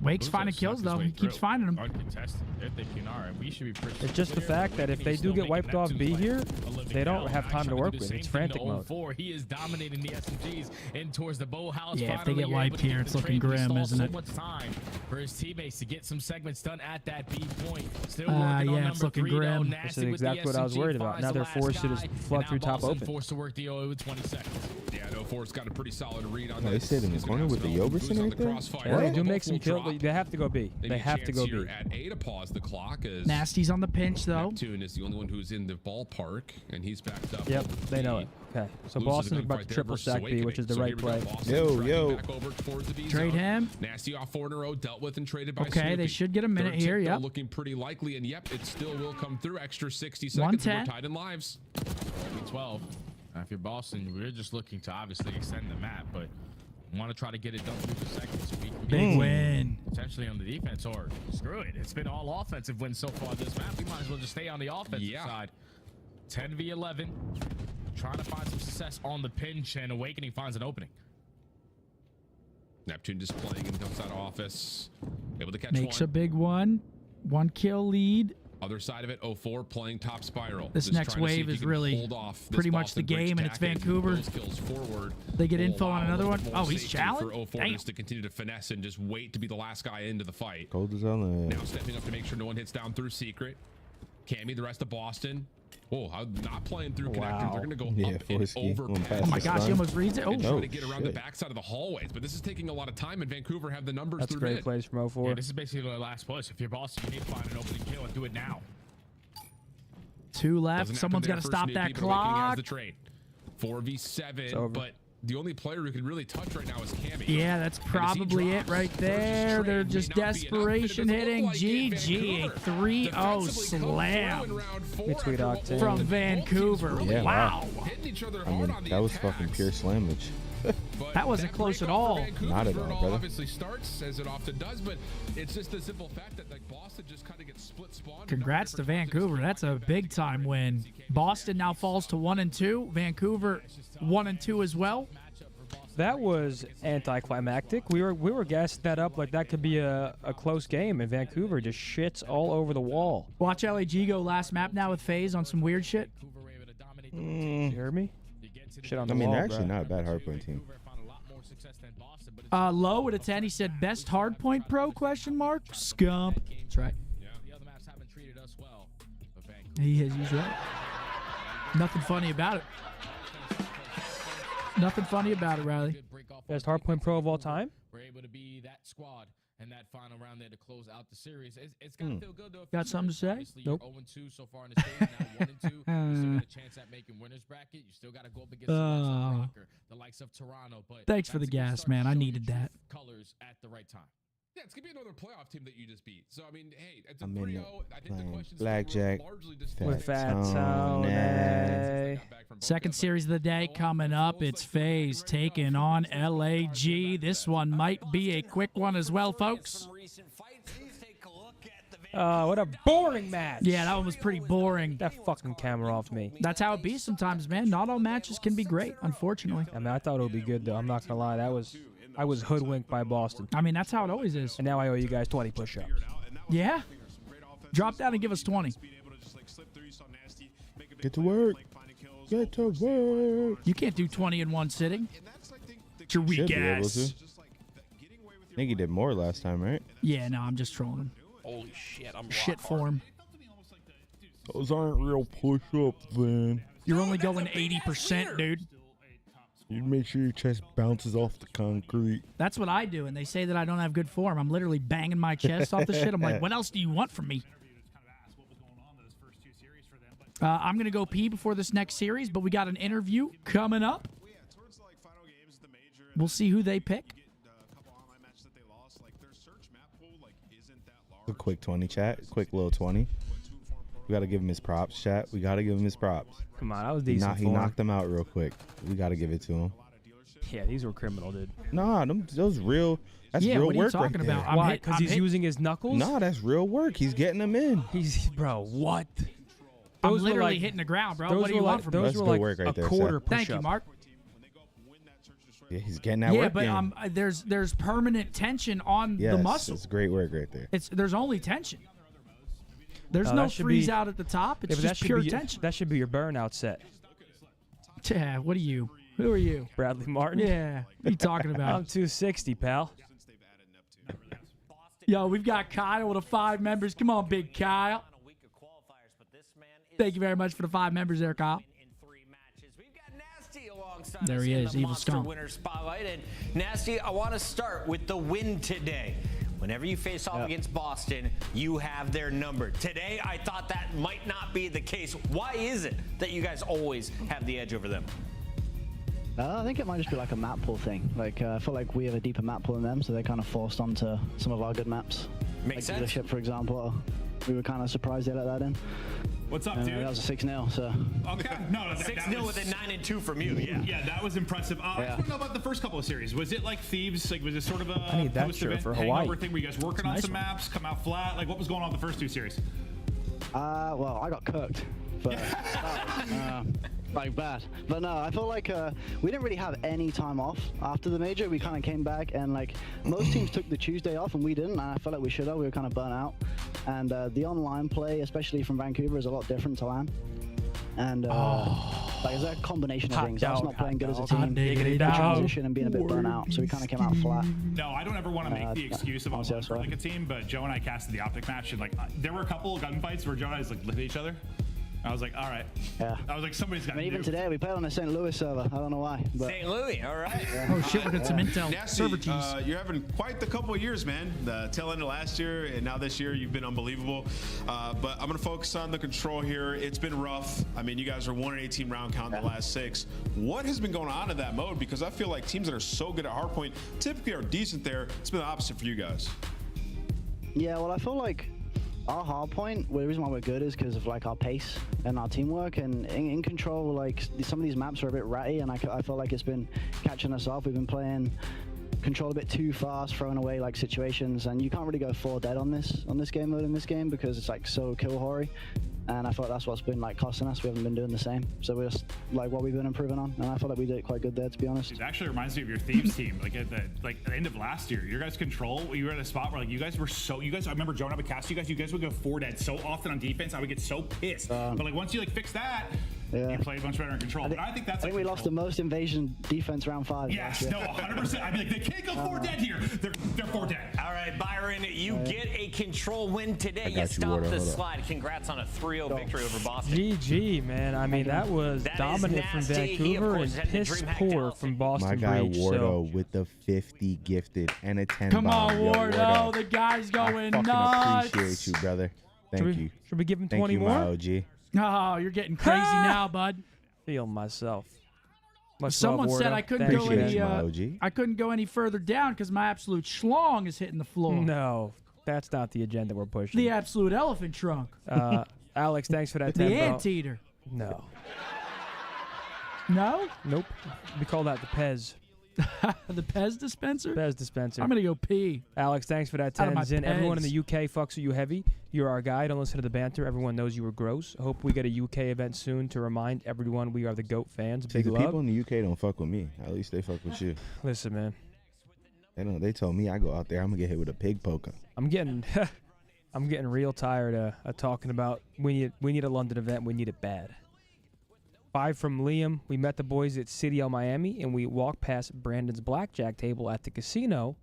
Wake's finding Snuck kills, his though. way He keeps through. finding them. Uncontested. They're thinking, all right, we should be It's just the fact that if they do get wiped off B here, they don't have time to work with. It's frantic mode. He is dominating the SMGs in towards the bow house. Yeah, if they Finally, get you're wiped able to get here, the it's looking trade. He grim, stalls isn't so it? much time for his teammates to get some segments done at that B point. Still Yeah, working on it's number looking 3, though. grim. This Nasty is with the exactly what I was SMG, worried about. finds Now the they're last forced to guy, just and flood now through top Boston open. forced to work the OA with 20 seconds. Yeah, no force got a pretty solid read on Oh, they this. sit in the He's corner gonna with the have Yoberson Booz on right the there? crossfire. Yeah, they do Both make some will kills, drop. but they have to go B. Maybe They a have to chance go here B. at A to pause the clock as Nasty's on the pinch, though. Neptune is the only one who's in the ballpark, and he's backed up. Yep, over they know B. it. Okay, so Loses Boston's a about gunfight to there triple versus stack B, which is the Awakening. right So play. here we go, Boston Yo, tracking yo. back over towards the B Trade zone. him. Nasty off 4 in a row, dealt with and traded by Okay, they Snoopy. should get a minute Third here, tick, though, yep. looking pretty likely, and yep, it still will come through. Extra 60 seconds, and 110. we're tied in lives. 12. Now, if you're Boston, we're just looking to obviously extend the map, but want to try to get it done through the seconds. So we can Big get win. potentially on the defense, or screw it. It's been all offensive wins so far this map. We might as well just stay on the offensive side. 10v11. Trying to find some success on the pinch, and Awakening finds an opening. Neptune just playing and comes out of office. Able to catch Makes one. a big one. 1 kill lead. Other side of it, 04 playing top spiral. This Just next trying to see wave if is you can really hold off this pretty much the Boston Breaks game, and it's tactic, Vancouver. those kills forward. They get will info on allow a another little one. more Oh, he's safety challenged? for 04 Damn. just to continue to finesse and just wait to be the last guy into the fight. Cold as hell. Now stepping up to make sure no one hits down through secret. Cammy, the rest of Boston, Oh, not playing through connectors. They're going to go up and over. Oh my gosh, he almost reads it. Oh, trying to get around the backside of the hallways, but this is taking a lot of time, and Vancouver have the numbers. That's great plays from 04. Yeah, this is basically the last push. If you're Boston, you need to find an opening kill and do it now. 2 left. Someone's got to stop that clock. 4v7, but the only player who can really touch right now is Cammy. Yeah, that's probably it right there. They're just desperation hitting. GG, a 3-0 slam from Vancouver. Yeah, wow. I mean, that was fucking pure slammage. That wasn't close at all. Not at all, brother. Obviously starts as it often does, but it's just the simple fact that like Boston just kind of gets split spawn. Congrats to Vancouver. That's a big time win. Boston now falls to 1-2. Vancouver 1-2 as well. That was anticlimactic. We were gassing that up like that could be a close game, and Vancouver just shits all over the wall. Watch LAG go last map now with FaZe on some weird shit. You heard me? Shit on the wall, they're actually not a bad hardpoint team. Low with a 10. He said, best hardpoint pro, question mark? Scump. That's right. He's right. Nothing funny about it. Nothing funny about it, Riley. Best hardpoint pro of all time? We're able to be that squad and that final round there to close out the series. It's got to feel good, though. Got something to say? Obviously, nope. You're 0-2 so far in the series, now 1-2. You still got a chance at making winners bracket. You still got to go up against the likes of Toronto. But thanks for the gas, man. I needed that. Colors at the right time. Yeah, it's going to be another playoff team that you just beat. So, I mean, hey, it's a I'm 3-0. I think the question's blackjack with Fat Tony. Second series of the day coming up. It's FaZe taking on LAG. This one might be a quick one as well, folks. What a boring match. Yeah, that one was pretty boring. That fucking camera off me. That's how it be sometimes, man. Not all matches can be great, unfortunately. I mean, I thought it would be good, though. I'm not going to lie. I was hoodwinked by Boston. I mean, that's how it always is. And now I owe you guys 20 push-ups. Yeah? Drop down and give us 20. Get to work. Get to work. You can't do 20 in one sitting. It's your weak ass. I think he did more last time, right? Yeah, no, I'm just trolling. Holy shit, I'm shit form. Those aren't real push-ups, then. You're only going 80%, dude. You make sure your chest bounces off the concrete. That's what I do, and they say that I don't have good form. I'm literally banging my chest off the shit. I'm like, what else do you want from me? I'm going to go pee before this next series, but we got an interview coming up. We'll see who they pick. A quick 20, chat. Quick little 20. We got to give him his props, chat. We got to give him his props. Come on, that was decent. He knocked them out real quick. We got to give it to him. Yeah, these were criminal, dude. Nah, those real. That's real what work are you talking right about? there. Why? Because he's using his knuckles? Nah, that's real work. He's getting them in. Bro, what? I'm literally hitting the ground, bro. What do you want from me? Those That's were good like work right a there, quarter Seth. push-up. Thank you, Mark. Yeah, he's getting that work in. But there's permanent tension on the muscle. It's great work right there. There's only tension. There's no freeze out at the top. It's just pure tension. That should be your burnout set. Yeah, what are you? Who are you? Bradley Martin? Yeah, what are you talking about? I'm 260, pal. Yo, we've got Kyle with the 5 members. Come on, big Kyle. Thank you very much for the 5 members there, Kyle. There he is, Evil Skunk. Winner spotlight. And Nasty, I want to start with the win today. Whenever you face off against Boston, you have their number. Today, I thought that might not be the case. Why is it that you guys always have the edge over them? I think it might just be like a map pool thing. Like, I feel like we have a deeper map pool than them, so they're kind of forced onto some of our good maps. Makes like sense. Dealership, for example. We were kind of surprised they let that in. What's up, dude? That was a 6-0, so. Okay. No, 6-0 with a 9-2 from you, yeah. Yeah, that was impressive. I just want to know about the first couple of series. Was it like Thieves? Like, was it sort of a I need that shirt for Hawaii. hangover thing? Were you guys working on some maps, come out flat? Like, what was going on with the first 2 series? Well, I got cooked. But, like bad. But no, I feel like we didn't really have any time off after the major. We kind of came back and like most teams took the Tuesday off and we didn't, and I felt like we should have. We were kind of burnt out. And the online play, especially from Vancouver, is a lot different to LAN. And like it's a combination of things. Us not playing good as a team, transition and being a bit burnt out. So we kind of came out flat. No, I don't ever want to make the excuse of like a team, but Joe and I casted the Optic match, and like there were a couple of gunfights where Joe and I just like lit each other. I was like, all right. Yeah. I was like, somebody's got. I mean, even today we played on a St. Louis server. I don't know why. But St. Louis, all right. Yeah. Oh shit, we're getting some intel. Nasty, Server teams. you're having quite the couple of years, man. The tail end of last year and now this year, you've been unbelievable. But I'm going to focus on the control here. It's been rough. I mean, you guys are 1-18 round count in the last 6. What has been going on in that mode? Because I feel like teams that are so good at hardpoint typically are decent there. It's been the opposite for you guys. Yeah, well, I feel like our hard point, well, the reason why we're good is because of like our pace and our teamwork, and in control, like some of these maps are a bit ratty, and I feel like it's been catching us off. We've been playing control a bit too fast, throwing away like situations, and you can't really go 4 dead on this game mode in this game because it's like so kill hoary. And I thought that's what's been like costing us. We haven't been doing the same. So we're just like what we've been improving on. And I feel like we did quite good there, to be honest. It actually reminds me of your Thieves team. Like at the end of last year, your guys control. You were at a spot where like you guys were so. I remember Joe and I would cast you guys would go 4 dead so often on defense. I would get so pissed. But like once you like fix that, you played much better in control. I think that's. I think we lost the most invasion defense round 5. Yes, no, 100%. I mean, like, they can't go 4 dead here. They're 4 dead. All right, Byron, you get a control win today. You stopped the slide. Congrats on a 3-0 victory over Boston. GG, man. I mean, that was dominant from Vancouver and piss poor from Boston. My guy Breach, Wardo with the 50 gifted and a 10 Come on, bomb. Yo, Wardo. The guy's going I nuts. appreciate you, brother. Thank you. Should we give him Thank 20 you, more? my OG. Oh, you're getting crazy now, bud. Feel myself. Much Someone love, said Wardo. I couldn't go Appreciate any. you, my OG. I couldn't go any further down because my absolute schlong is hitting the floor. No, that's not the agenda we're pushing. The absolute elephant trunk. Alex, thanks for that. The 10, bro. anteater. No. No? Nope. We call that the Pez. The Pez dispenser? Pez dispenser. I'm going to go pee. Alex, thanks for that Out of 10. my Zin, everyone in Pez. the UK fucks with you heavy. You're our guy. Don't listen to the banter. Everyone knows you were gross. Hope we get a UK event soon to remind everyone we are the GOAT fans. See, Big the love. people in the UK don't fuck with me. At least they fuck with you. Listen, man. They told me I go out there, I'm gonna get hit with a pig poker. I'm getting real tired of talking about we need a London event. We need it bad. 5 from Liam. We met the boys at City L Miami, and we walked past Brandon's blackjack table at the casino.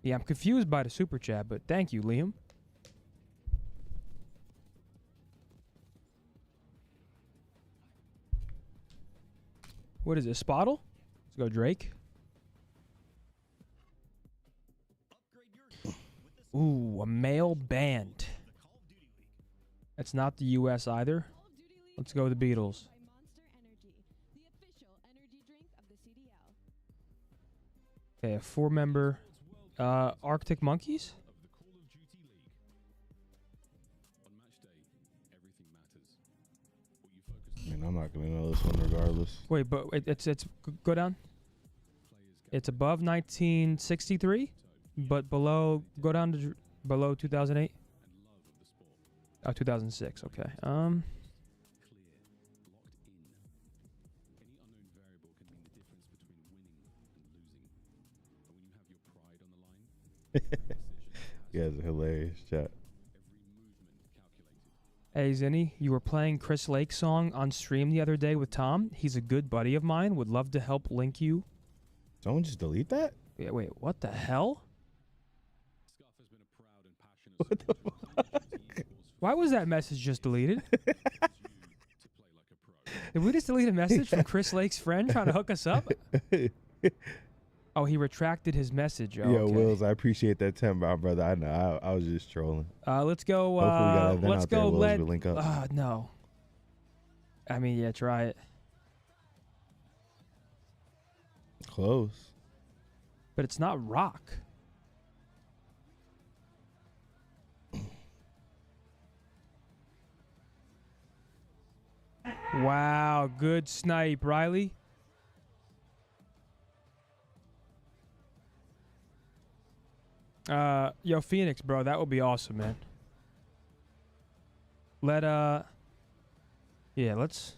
Yeah, I'm confused by the super chat, but thank you, Liam. What is it, Spottle? Let's go, Drake. Ooh, a male band. That's not the U.S. either. Let's go with the Beatles. Okay, a 4-member Arctic Monkeys? Man, I'm not gonna know this one regardless. Wait, but it's go down. It's above 1963, but below go down to below 2008. Oh, 2006. Okay. You guys are hilarious, chat. Hey, Zinni, you were playing Chris Lake's song on stream the other day with Tom. He's a good buddy of mine. Would love to help link you. Someone just delete that? Yeah, wait, what the hell? What the fuck? Why was that message just deleted? Did we just delete a message from Chris Lake's friend trying to hook us up? Oh, he retracted his message. Oh, Yo, okay. Wills, I appreciate that 10, brother. I know. I was just trolling. Let's go. Hopefully we got an event Let's out there, go. Wills, we link up. No. I mean, yeah, try it. Close. But it's not rock. Wow, good snipe, Riley. Yo, Phoenix, bro, that would be awesome, man. Yeah, let's.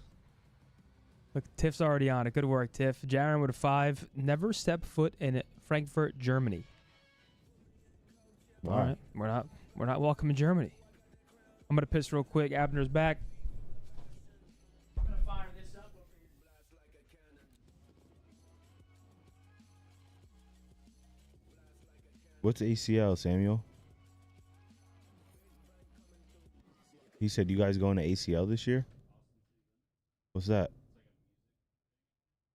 Look, Tiff's already on it. Good work, Tiff. Jaren with a 5. Never step foot in Frankfurt, Germany. Wow. All right, we're not welcome in Germany. I'm gonna piss real quick. Abner's back. I'm going to fire this up. What's ACL, Samuel? He said, you guys going to ACL this year? What's that?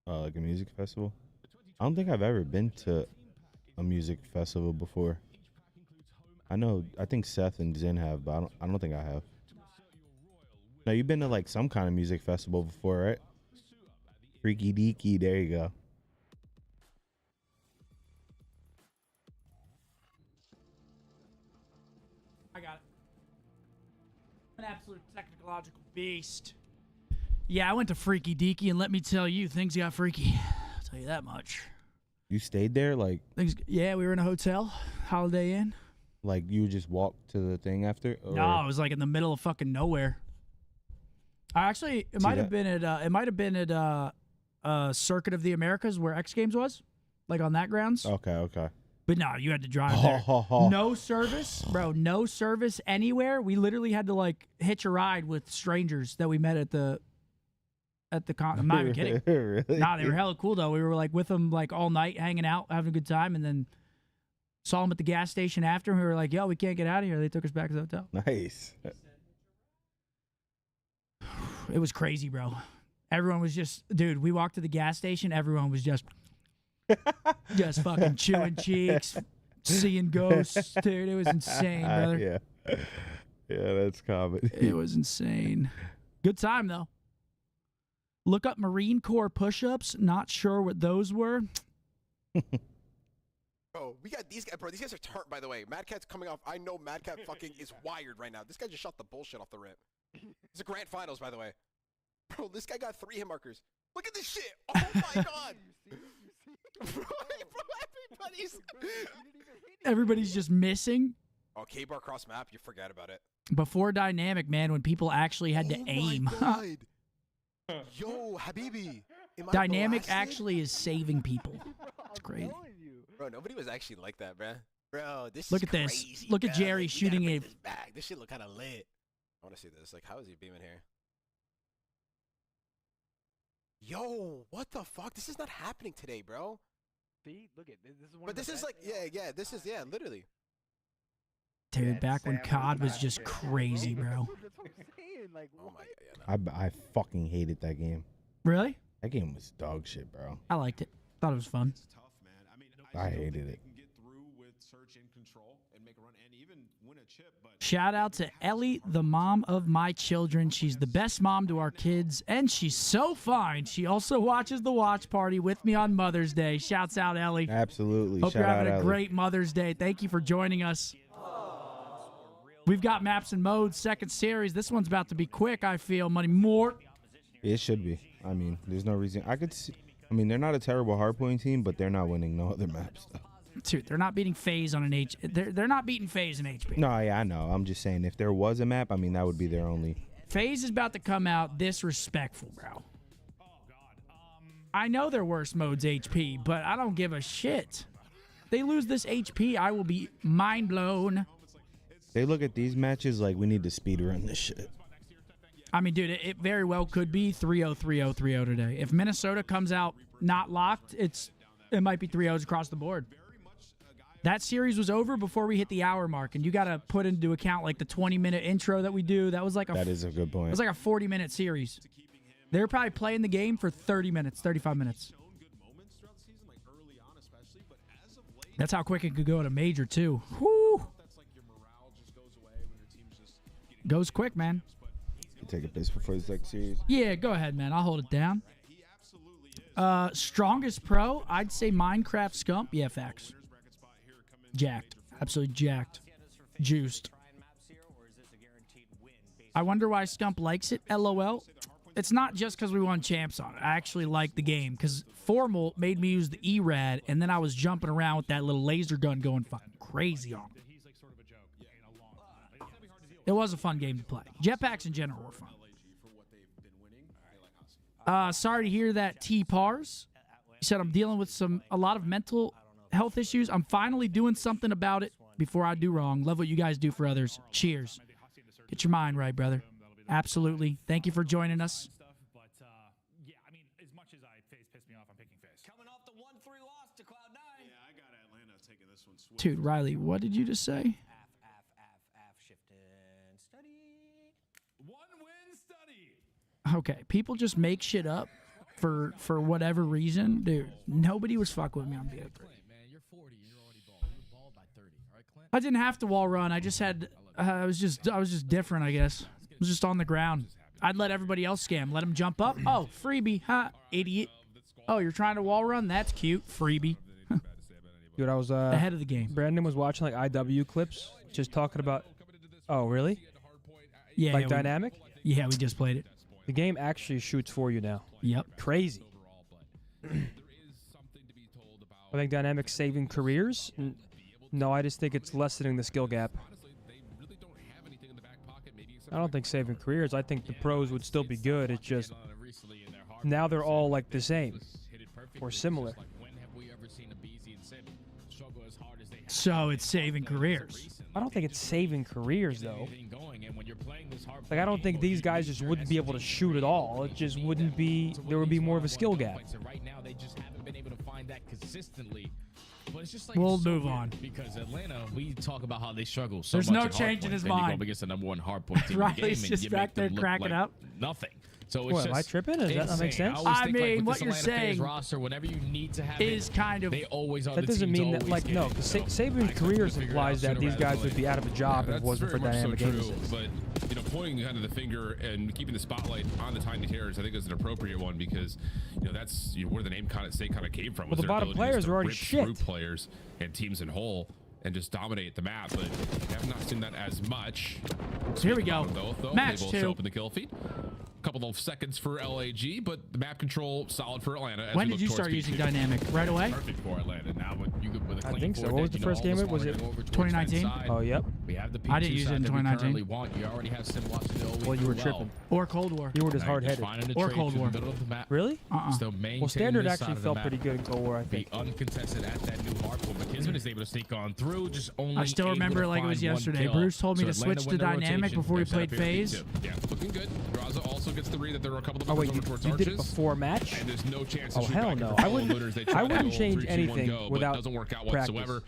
Like a music festival? I don't think I've ever been to a music festival before. I think Seth and Zen have, but I don't think I have. No, you've been to like some kind of music festival before, right? Freaky Deaky, there you go. I got it. An absolute technological beast. Yeah, I went to Freaky Deaky, and let me tell you, things got freaky. I'll tell you that much. You stayed there, like? Yeah, we were in a hotel, Holiday Inn. Like you would just walk to the thing after? Or? No, it was like in the middle of fucking nowhere. It might have been at Circuit of the Americas where X Games was, like on that grounds. Okay. But no, you had to drive there. No service, bro. No service anywhere. We literally had to like hitch a ride with strangers that we met at the con. I'm not even kidding. Really? Nah, they were hella cool though. We were like with them like all night, hanging out, having a good time, and then saw them at the gas station after. And we were like, "Yo, we can't get out of here." They took us back to the hotel. Nice. It was crazy, bro. Everyone was just, dude. We walked to the gas station. Everyone was just fucking chewing cheeks, seeing ghosts, dude. It was insane, brother. Yeah, that's comedy. It was insane. Good time though. Look up Marine Corps push-ups. Not sure what those were. Bro, we got these guys, bro. These guys are turned, by the way. Mad Cat's coming off. I know Mad Cat fucking is wired right now. This guy just shot the bullshit off the rip. It's a grand finals, by the way. Bro, this guy got 3 hit markers. Look at this shit. Oh my god. bro, Everybody's just missing. Oh, K-bar cross map. You forget about it. Before Dynamic, man, when people actually had to aim. My god. Yo, Habibi. Dynamic actually is saving people. It's crazy. Bro, nobody was actually like that, bro. Bro, this Look is at crazy, this. Look at bro. Jerry Like, shooting it. it. This shit look kind of lit. I want to see this. Like, how is he beaming here? Yo, what the fuck? This is not happening today, bro. See, look at this. This is one. But this is like, yeah. This is literally. Dude, back when COD was just crazy, bro. That's what I'm saying. Like, oh my god, yeah, no. I fucking hated that game. Really? That game was dog shit, bro. I liked it. Thought it was fun. It's tough, man. I mean, I hated it. can get through with search and control and make a run and even win a chip, but Shout out to Ellie, the mom of my children. She's the best mom to our kids, and she's so fine. She also watches the watch party with me on Mother's Day. Shouts out, Ellie. Absolutely. Hope Shout you're having out, a Ellie. great Mother's Day. Thank you for joining us. We've got Maps and Modes, second series. This one's about to be quick, I feel. Money more. It should be. I mean, there's no reason. I could see. I mean, they're not a terrible hardpoint team, but they're not winning no other maps. Dude, they're not beating FaZe on an H. They're not beating FaZe in HP. No, yeah, I know. I'm just saying, if there was a map, I mean, that would be their only. FaZe is about to come out disrespectful, bro. I know their worst mode's HP, but I don't give a shit. If they lose this HP, I will be mind blown. They look at these matches like we need to speedrun this shit. I mean, dude, it very well could be 3-0, 3-0, 3-0 today. If Minnesota comes out not locked, it might be 3-0s across the board. That series was over before we hit the hour mark, and you got to put into account like the 20-minute intro that we do. That was like That is a good point. It was like a 40-minute series. They were probably playing the game for 30 minutes, 35 minutes. That's how quick it could go at a major, too. Whoo! Goes quick, man. You take a piss before the next series. Yeah, go ahead, man. I'll hold it down. Strongest pro, I'd say Minecraft Scump. Yeah, facts. Jacked. Absolutely jacked. Juiced. I wonder why Scump likes it. LOL. It's not just because we won champs on it. I actually like the game because Formal made me use the E-Rad, and then I was jumping around with that little laser gun going fucking crazy on it. It was a fun game to play. Jetpacks in general were fun. Sorry to hear that, T-Pars. He said, I'm dealing with a lot of mental health issues. I'm finally doing something about it before I do wrong. Love what you guys do for others. Cheers. Get your mind right, brother. Absolutely. Thank you for joining us. Yeah, I mean, as much as FaZe pissed me off, I'm picking FaZe. Coming off the 1-3 loss to Cloud9. Yeah, I got Atlanta taking this one. Dude, Riley, what did you just say? Okay, people just make shit up for whatever reason. Dude, nobody was fucking with me on BO3. I didn't have to wall run. I just had I was just different, I guess. I was just on the ground. I'd let everybody else scam. Let them jump up. Oh, freebie. Huh, idiot. Oh, you're trying to wall run? That's cute. Freebie. Dude, I was ahead of the game. Brandon was watching like IW clips, just talking about. Oh, really? Yeah. Like dynamic? Yeah, we just played it. The game actually shoots for you now. Yep. Crazy. I think dynamic's saving careers. No, I just think it's lessening the skill gap. I don't think saving careers. I think the pros would still be good. It's just now they're all like the same or similar. So it's saving careers. I don't think it's saving careers though. Like I don't think these guys just wouldn't be able to shoot at all. It just wouldn't be. There would be more of a skill gap. Right now, they just haven't been able to find that consistently. But it's just like we'll move on. Because Atlanta, we talk about how they struggle so There's much. no change in his mind. You go up against the #1 hardpoint team Riley's in the game, just and you back make there them look cracking like up. Nothing. So What, it's just am I tripping? Does that not make sense? I mean, what you're saying roster, whenever you need to have is kind of. they always are. That doesn't mean that, like, no, saving careers implies that these guys would be out of a job if it wasn't for dynamic aim assist. But pointing kind of the finger and keeping the spotlight on the Tiny Terrors, I think is an appropriate one because that's where the name kind of came from. Well, the bottom players are already shit. Through players and teams in whole and just dominate the map, but I have not seen that as much. Here we go. Match they both 2. show up in the kill feed. Couple of seconds for LAG, but the map control solid for Atlanta. When did you start using dynamic? Right away? Perfect for Atlanta. Now you could with a I think so. What was the first game? Was it 2019? Oh, yep. We have the I didn't use it in 2019. You already have Sim watching the Well, you were tripping. Or Cold War. You were just hard-headed. Or Cold War. Really? Still Well, Standard actually felt pretty good in Cold War, I think. Be uncontested at that new hardpoint, but Kismet is able to sneak on through. Just only. I still remember it like it was yesterday. Bruce told me to switch to dynamic before we played phase. Yeah, looking good. Raza also gets the read that there were a couple of wait, you did it before match? And there's no chance oh, hell no. I wouldn't change anything without doesn't work out practice. whatsoever.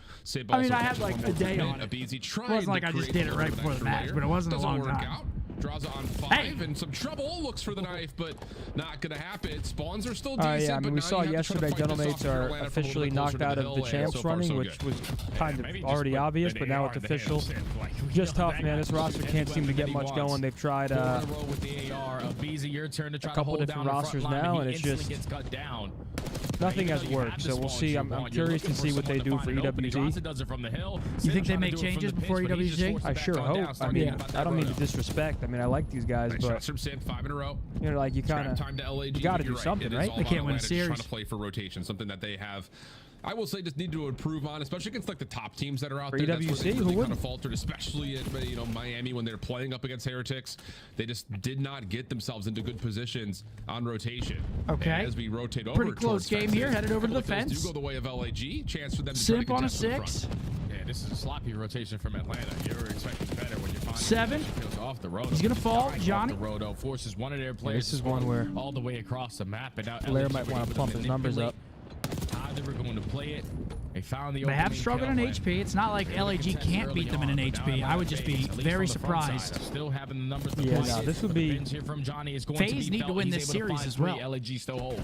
I mean, I had like a day on it. It wasn't like I just did it right before the match, but it wasn't a long time. Draws on 5 and some trouble. Looks for the knife, but not going to happen. Spawns are still decent. Yeah, I mean, we saw yesterday Gentlemates are officially knocked out of the champs running, which was kind of already obvious, but now it's official. Just tough, man. This roster can't seem to get much going. They've tried a couple different rosters now, and it's just nothing has worked. So we'll see. I'm curious to see what they do for EWG. You think they make changes before EWG? I sure hope. I mean, I don't mean to disrespect. I mean, I like these guys, but from Sim, 5 in a row. Like you kind of you got to do something, right? They can't win a series. Trying to play for rotation, something that they have. I will say just need to improve on, especially against like the top teams that are out there. That's where they really kind of faltered, especially at Miami when they're playing up against Heretics. They just did not get themselves into good positions on rotation. Okay. And as we rotate over, pretty close game here. Headed over to the fence. Do go the way of LAG. Chance for them to Simp on a 6. Yeah, this is a sloppy rotation from Atlanta. You were expecting better when you're finding 7. Off the road. He's gonna fall. Johnny. Off the road, forces one of their players. This is one where all the way across the map, and now Blair might want to pump his numbers up. How they were going to play it. They found the. They have struggled in HP. It's not like LAG can't beat them in an HP. I would just be very surprised. Still having the numbers. Yeah, no, this would be. From Johnny is going FaZe need to win this series as well. LAG still hold.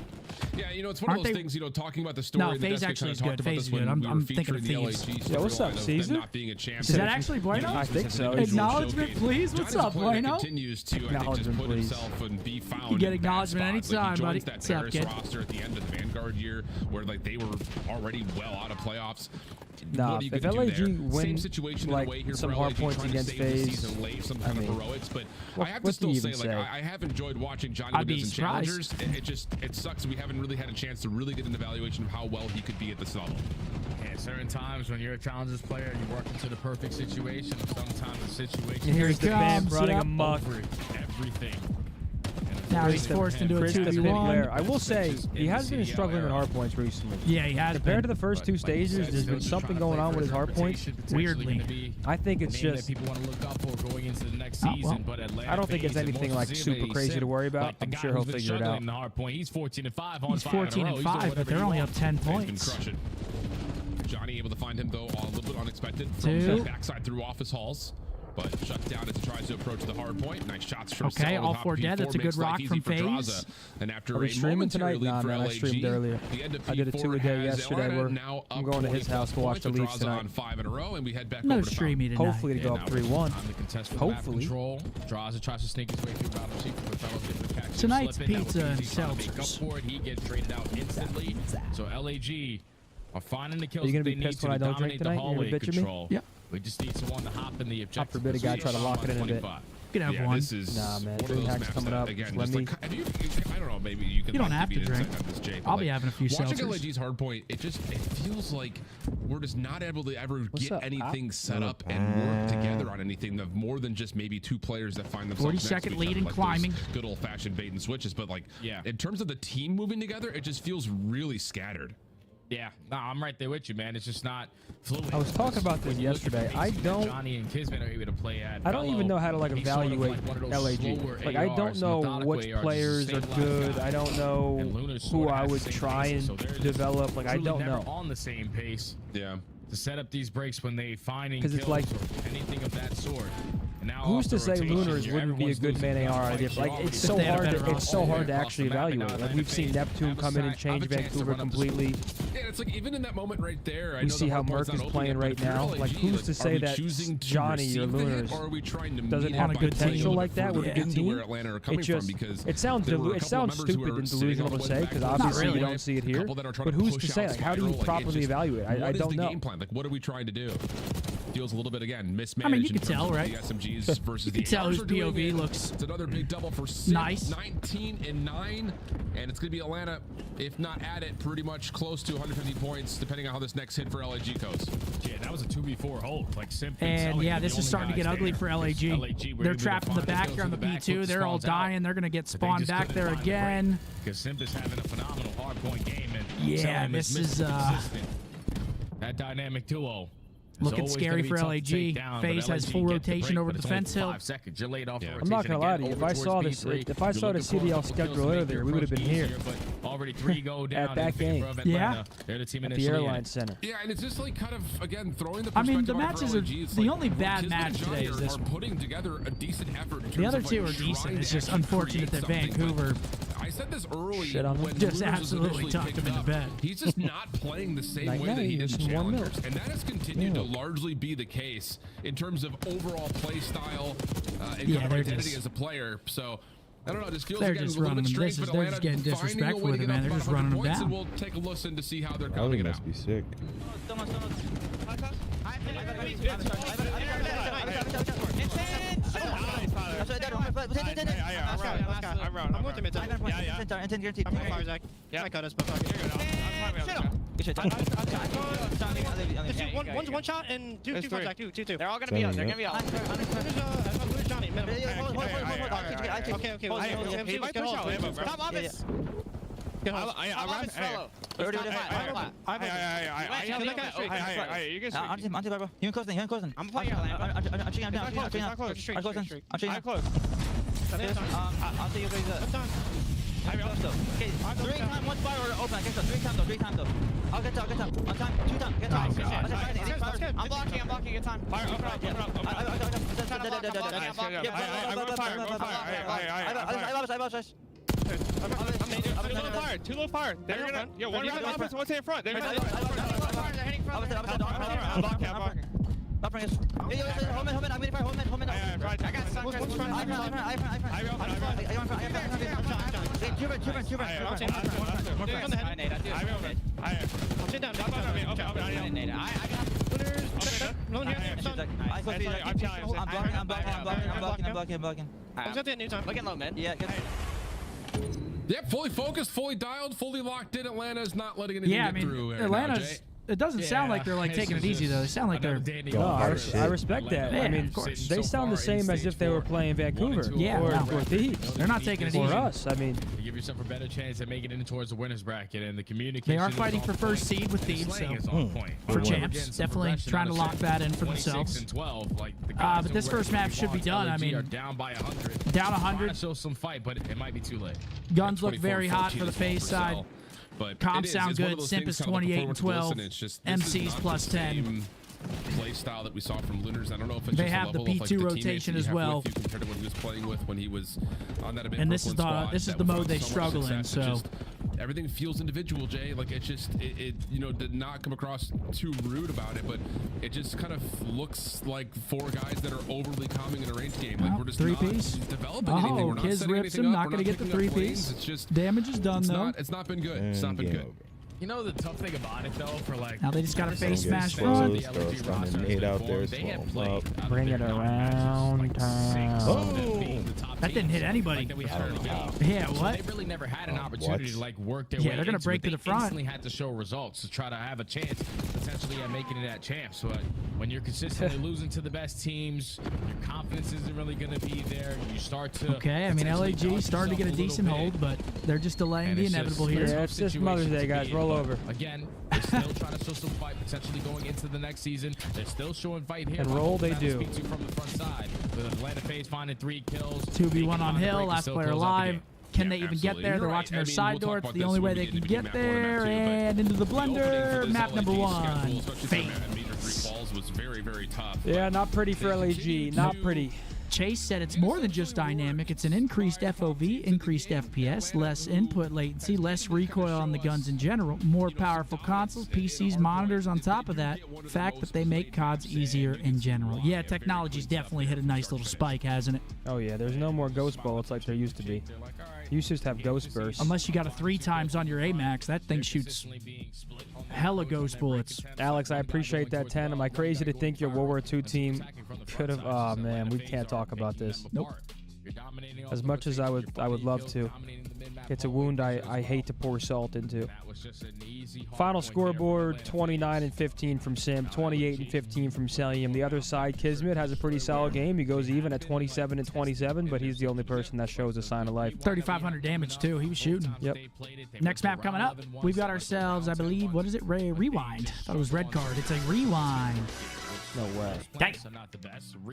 Yeah, it's one of those things. Talking about the story. No, FaZe actually is good. FaZe is good. I'm thinking of FaZe. Yeah, what's up, Caesar? Is that actually Bueno? I think so. Acknowledgement, please. What's up, Bueno? Continues to put himself and be found. You get acknowledgement anytime, buddy. What's up, kid? Roster at the end of the Vanguard year, where they were already well out of playoffs. Nah, if LAG wins like some hard points against FaZe, some kind of heroics, but I have to still say, I have enjoyed watching Johnny Winners and Challengers. It sucks we haven't really had a chance to really get an evaluation of how well he could be at this level. Yeah, certain times when you're a Challengers player, you work into the perfect situation. Sometimes the situation. Here's the fam running amok. Everything. Now he's forced into a 2v1. I will say, he has been struggling in hardpoints recently. Yeah, he has. Compared to the first 2 stages, there's been something going on with his hardpoints. Weirdly. I think it's just. People want to look up for going into the next season, but I don't think it's anything like super crazy to worry about. I'm sure he'll figure it out. He's 14-5 on 5 He's 14-5, but they're only up 10 points. Johnny able to find him though a little bit unexpected from the backside through office halls. but shut down as he tries to approach the hard point. Nice shots from Okay, all 4 dead. That's a good rock from FaZe. And after Are we a streaming momentary tonight? lead Nah, for man, I LAG, streamed earlier. the end of I did a P4 2-a-day has yesterday. Atlanta We're now up I'm going to his 20+ house to watch the points. Leafs Draza tonight. on 5 in a row, and we head back No over to streamy tonight. Hopefully to go up 3-1. On the contest for Hopefully. control. Draza tries to sneak his way through bottom seat for the fellow. Tonight's Slipping. That would pizza be and easy to make up seltzers. for it. He gets traded out instantly. So LAG are finding the kills Are you gonna that be they need pissed to when I don't dominate drink the tonight? You hallway gonna bitch at me? control. Yeah. We just need someone to hop in the objective. God forbid a guy try to lock it in a bit. You can have one. This is Nah, man. one of Dream those Hack's maps coming that, up. again, Just just let like, I don't know, maybe you can. You don't like, have give to me an drink. insight on this, Jay, but, I'll be like, having a few watching seltzers. LAG's hardpoint, it feels like we're just not able to ever What's get up, anything Pop? set up and work together on anything of more than just maybe 2 players that find themselves 40-second next to each lead other, and like climbing. those good old-fashioned bait and switches. But like, Yeah. in terms of the team moving together, it just feels really scattered. Yeah, no, I'm right there with you, man. It's just not fluid. I was talking about this When you look at the yesterday. I pacing that don't. Johnny and Kismet are able to play at. I don't even know how to like he's sort of evaluate like one of those LAG. slower Like I don't ARs, know methodical which ARs, players just are the same good. last guy. I don't know And Luna's who sort of I has the would same try pace, and so they're just develop. Like I truly don't never know. on the same pace. Yeah. To set up these breaks when they find 'Cause it's like- or anything of that sort. And now Who's off to the say rotation, Lunars wouldn't be a everyone's good losing man AR? fights. Like You it's already so they had a hard. better It's so roster hard to across actually the map, and evaluate. now Like the we've seen NFA Neptune have a come in and sack, have change a chance to Vancouver run up the completely. Yeah, it's like even in that moment right there, I We know see the how hardpoint's Merc not is open playing yet, but right if you're now. LAG, Like who's to are say we that choosing to Johnny or receive the hit, Lunars or are we trying to doesn't meet have it a by potential playing a like that little with a bit good into team? where Atlanta are coming It just from? Because it sounds there were a it couple sounds members who stupid were and sitting delusional on to one say back because to the obviously right, you don't see it a here. couple that are trying But to who's push to say? out Like how do you spiral, like, it's properly just, evaluate? I what is don't the know. game plan? Like what are we trying to do? Feels a little bit again mismanaged. I mean, you in can terms tell, of right? The SMGs versus You the can tell ARs whose are doing POV it. looks It's another big double for Sid, nice. 19 and 9, and it's gonna be Atlanta, if not at it, pretty much close to 150 points, depending on how this next hit for LAG goes. Yeah, that was a 2v4 hold. Like Simp And yeah, this is starting to get ugly for LAG. They're trapped in the back here on the B2. They're all dying. They're gonna get spawned back there again. Because Simp is having a phenomenal hardpoint game, and Yeah, Selim this missing is, consistent. That dynamic duo. Looking scary for LAG. FaZe has full rotation over the fence hill. 5 seconds. You're laid off the I'm not gonna lie to you. If I saw this, if I saw the CDL schedule earlier, we would have been here. Already 3 go down at that game. Yeah. They're the team At the initially in airline it. center. Yeah, and it's just like kind of again throwing the. I mean, the perspective on it matches for are LAG. It's the like, only bad Kismet match and today Johnny is this are one. putting together a decent effort. In The terms other of, two like, are decent. trying It's to just actually unfortunate create that something, but Vancouver I said this early Shit on them. when just Lunars was absolutely initially tucked picked him in the up. bed. He's just not playing the same way that he did in Challengers, and that has continued to largely be the case in terms of overall play style and Yeah, kind of they're identity just- as a player. So I don't know. It just feels They're again just a little running bit them. strange, This is- but they're Atlanta just getting finding a disrespectful way with to it, get man. up They're about just 100 running them points, down. and we'll take a listen to see how they're That pounding it out. must be sick. One's one shot and two contact. Two. They're all gonna be out. They're gonna be out. Who's Johnny? Okay. Top office. I'm office fellow. I'm playing I'll see you guys. Okay, 3 times, 1 fire order open. I guess so. 3 times though. I'll get top. 1 time, 2 times. Get top. I'm blocking. Get time. Fire, open up. Too low fire. They're gonna. Yeah, one right offense, one stay in front. They're hitting front. I'm blocking. Hold man. I'm waiting for hold man. I got stuck. One's front. Yeah, fully focused, fully dialed, fully locked in. Atlanta is not letting anything Yeah, I get through. mean, Right now, Atlanta's. Jay. It doesn't sound like they're like taking it easy though. They sound like they're. No, I respect that. Yeah, I mean, of course. they sound the same as if they were playing Vancouver Yeah, or no. Thieves. They're not taking it For easy. us, I mean, You give yourself a better chance at making it in towards the winners bracket, and the communication. They are is fighting on for first point, seed with and the Thieves, slaying so is on point. for We're champs, getting some definitely progression trying to out of lock Simp. that in for 26 themselves. and 12, like the But guys this who first were map should be LAG done. I mean, are down by 100. down They're 100. trying to show some fight, but it might be too late. Guns look 24-14 very hot for the as well FaZe for side. Cell. But Comps it is. sound It's one of good. those Simp things is kind of like 28 and before we went to 12. listen, it's just, this is MC's not plus the 10. same play style that we saw from Lunars. I don't know if it's They just have the level of, P2 like, rotation as you well. with you compared to what he was playing with when he was on that. And this is the mode they struggle in. So everything feels individual, Jay. Like it just it did not come across too rude about it, but it just kind of looks like 4 guys that are overly calming in a range game. Like we're just not developing anything. We're not Kiz setting rips anything him. up. Not We're going to get the picking up 3-piece. lanes. It's just damage is done though. It's not been good. It's not been good. You know the tough thing about it though, for like now they just got to face smash front. front. Throw a stunning nade out there, They have slow 'em up. played Bring it around town. That didn't hit anybody. Yeah, So what? they really never had an opportunity to like work their Yeah, way they're gonna into break it. to the They front. instantly had to show results to try to have a chance potentially at making it at champs. So when you're consistently losing to the best teams, your confidence isn't really going to be there. You start to Okay, I mean LAG started to get a decent hold, but they're just delaying the inevitable here. Yeah, it's just Mother's Day, guys. Roll over. Again, they're still trying to show some fight potentially going into the next season. They're still showing fight here. And roll they do. From the front side with Atlanta FaZe finding 3 kills. 2v1 on Hill, last player alive. Can they even get there? They're watching their side door. It's the only way they can get there. And into the blender. Map number 1. Fate. Was very, very tough. Yeah, not pretty for LAG. Not pretty. Chase said it's more than just dynamic. It's an increased FOV, increased FPS, less input latency, less recoil on the guns in general, more powerful consoles, PCs, monitors on top of that. Fact that they make CODs easier in general. Yeah, technology's definitely hit a nice little spike, hasn't it? Oh, yeah. There's no more ghost bullets like there used to be. You used to just have ghost bursts. Unless you got a 3 times on your AMAX, that thing shoots hella ghost bullets. Alex, I appreciate that 10. Am I crazy to think your World War II team could have? Oh man, we can't talk about this. Nope. As much as I would love to. It's a wound I hate to pour salt into. Final scoreboard: 29 and 15 from Sim, 28 and 15 from Celium. The other side, Kismet has a pretty solid game. He goes even at 27 and 27, but he's the only person that shows a sign of life. 3,500 damage too. He was shooting. Yep. Next map coming up, we've got ourselves, I believe, what is it? Rewind. I thought it was red card. It's a rewind. No way. Dang.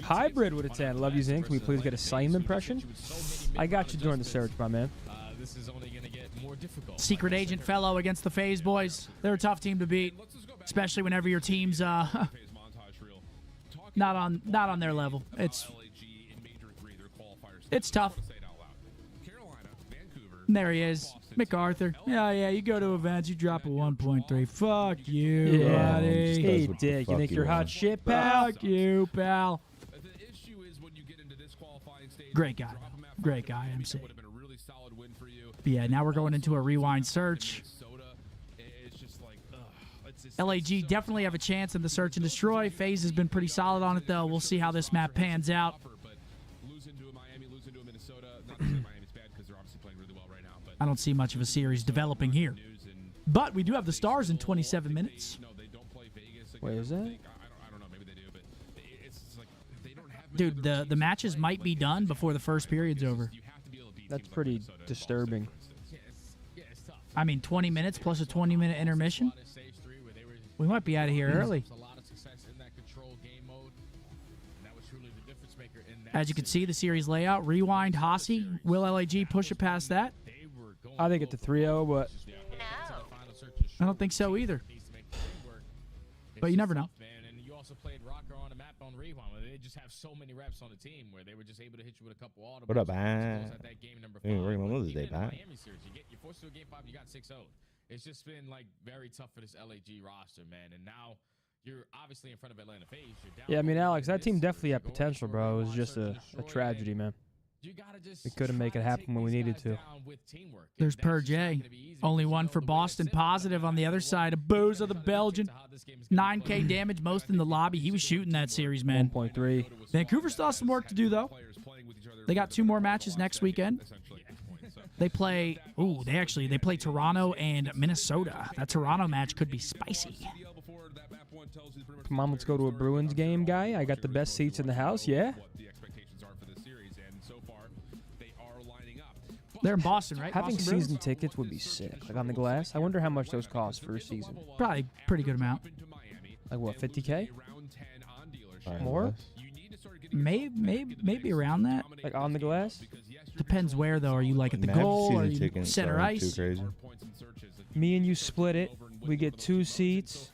Hybrid with a 10. Love you, Zink. Can we please get a Sime impression? I got you during the search, my man. This is only going to get more difficult. Secret Agent Fellow against the FaZe boys. They're a tough team to beat, especially whenever your team's not on their level. It's tough. And there he is, MacArthur. Yeah, you go to events, you drop a 1.3. Fuck you, buddy. Hey, dick. You think you're hot shit, pal? Fuck you, pal. Great guy. Great guy, MC. But yeah, now we're going into a rewind search. LAG definitely have a chance in the search and destroy. FaZe has been pretty solid on it, though. We'll see how this map pans out. I don't see much of a series developing here. But we do have the Stars in 27 minutes. Wait, is that? Dude, the matches might be done before the first period's over. That's pretty disturbing. I mean, 20 minutes plus a 20-minute intermission? We might be out of here early. As you can see, the series layout, rewind, Hossie. Will LAG push it past that? I think it's a 3-0, but I don't think so either. But you never know. And you also played Rocker on a map on Rewind, where they just have so many reps on the team where they were just able to hit you with a couple audibles. What up, man? At that game number 5. We're working on Mother's Day, man. You're forced to a game 5, you got 6-0. It's just been like very tough for this LAG roster, man. And now you're obviously in front of Atlanta FaZe. yeah, I mean, Alex, that team definitely had potential, bro. It was just a tragedy, man. We couldn't make it happen when we needed to. There's Per J. Only one for Boston positive on the other side. A booze of the Belgian. 9K damage, most in the lobby. He was shooting that series, man. 1.3. Vancouver still has some work to do, though. They got 2 more matches next weekend. They play, they play Toronto and Minnesota. That Toronto match could be spicy. Come on, let's go to a Bruins game, guy. I got the best seats in the house, yeah? They're in Boston, right? Having Boston season tickets would be sick. Like on the glass. I wonder how much those cost for a season. Probably pretty good amount. Like what, 50K? More? Maybe around that. Like on the glass? Depends where, though. Are you like at the goal? Or are you center ice? Too crazy. Me and you split it. We get 2 seats.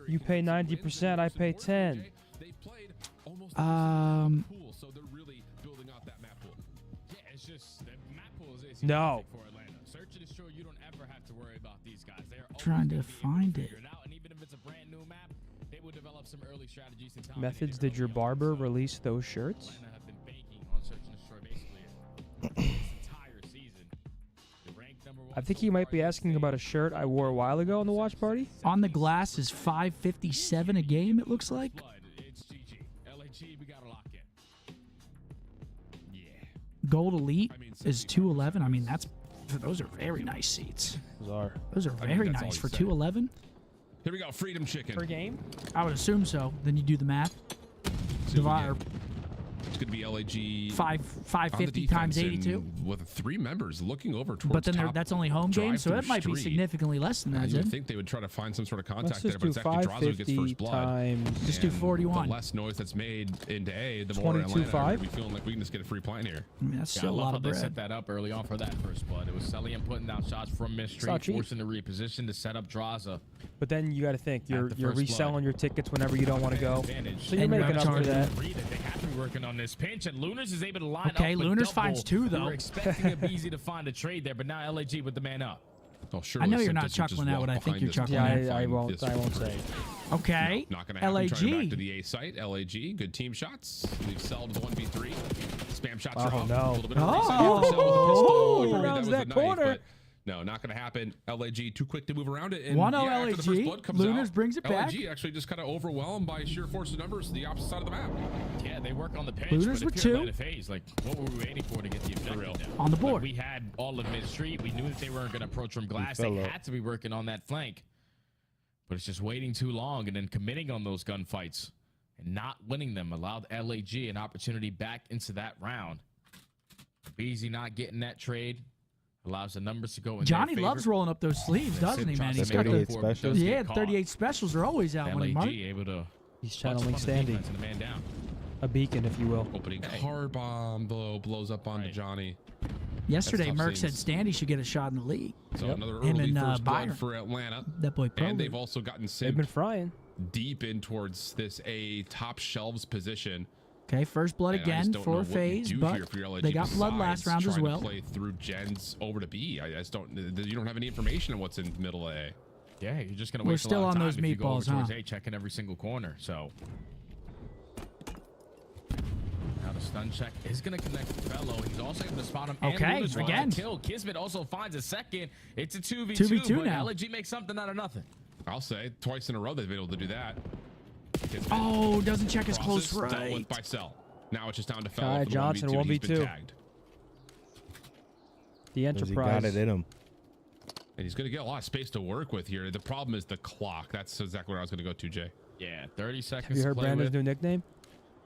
You pay 90%, I pay 10. So they're really building out that map pool. Yeah, it's just the map pool is No. for Atlanta. Search and destroy, you don't ever have to worry about these guys. They're Trying to find it. out, and even if it's a brand new map, they will develop some early strategies and time. Methodz, did your barber release those shirts? Atlanta have been banking on search and destroy basically this entire season. The ranked number 1 I think he might be asking about a shirt I wore a while ago on the watch party. On the glass is 557 a game, it looks like. It's GG. LAG, we gotta lock in. Yeah. Gold Elite is 211. I mean, those are very nice seats. Those are very that's all nice you for say. 211. Here we go, Freedom Chicken. Per game? I would assume so. Then you do the math. Divide It's going to be LAG 550 times 82. With 3 members looking over towards But then top that's only home game, so drive-through that might be street. significantly less than that. You would Zed. think they would try to find some sort of contact Let's there, just but it's do actually Drazo who gets 550 first blood. times. Just do And 41. The less noise that's made into A, the more 22.5? Atlanta are going to be feeling like we can just get a free point here. I mean, that's Yeah, still I a love lot how of they bread. set that up early on for that first blood. It was Celian putting down shots from not Mystery, cheap. forcing the reposition to set up Draza. But then you got to think you're the you're first reselling blood. your tickets whenever you don't want to go. Advantage. So you're And you're making up for charging that. They have to be working on this pinch, and Lunars is able to line up. Okay, with Lunars double. finds 2, We though. were expecting a BZ to find a trade there, but now LAG with the man up. Oh, sure. I know you're not chuckling at what I think you're chuckling at. Yeah, I won't say. Okay. Not going to happen. Trying back to LAG. the A site. LAG, good team shots. Leave Cell to the 1v3. Spam shots Oh, are off. no. A little bit of Oh. reset here for Cell with a pistol. Oh, I worried around was that a knife, corner. but no, not going to happen. LAG too quick to move around it. And 1-0 yeah, after the first LAG. blood comes Lunars out, brings it back. LAG actually just kind of overwhelmed by sheer force of numbers to the opposite side of the map. Yeah, they work on the pinch. Lunars but with if you're 2. Atlanta FaZe, like, what were we waiting for to get the objective down? On the board. Like, we had all of mid-street. We knew that they weren't going to approach from glass. They fell up. had to be working on that flank. But it's just waiting too long and then committing on those gunfights and not winning them allowed LAG an opportunity back into that round. BZ not getting that trade allows the numbers to go in Johnny their favor. loves rolling up those sleeves, doesn't he, man? He's got 38 the specials. yeah, 38 specials are always out when he LAG mark. able to He's bunch up channeling on the Standy, defense and the man down. a beacon, if you will. Opening car bomb blows up onto Johnny. Yesterday, tough Merck scenes. said Standy should get a shot in the league. So another Him early and, first Byron. blood for Atlanta. That boy Pro. And they've also gotten They've Sim been frying. deep in towards this A top shelves position. Okay, first blood And I just again don't know for what you FaZe, do but here for your LAG they got blood last besides round as trying to well. play through gens over to B. I just don't. You don't have any information on what's in middle A. Yeah, you're just gonna We're waste still a lot of on time those if you go over meatballs, towards huh? A, checking every single corner. So now the stun check is gonna connect with Fellow. He's also able to spot him. Okay, and Lunars finds a again. kill. Kismet also finds a second. It's a 2v2. 2v2 but now. LAG makes something out of nothing. I'll say twice in a row they've been able to do that. Kismet Oh, doesn't check his crosses, close dealt with right. by Cell. Now it's just down to Fellow. Kai for the Johnson, 1v2. He's been 1v2. tagged. The He Enterprise. got it in him. And he's going to get a lot of space to work with here. The problem is the clock. That's exactly where I was going to go to, Jay. Yeah, 30 seconds. Have you to heard play Brandon's with. new nickname?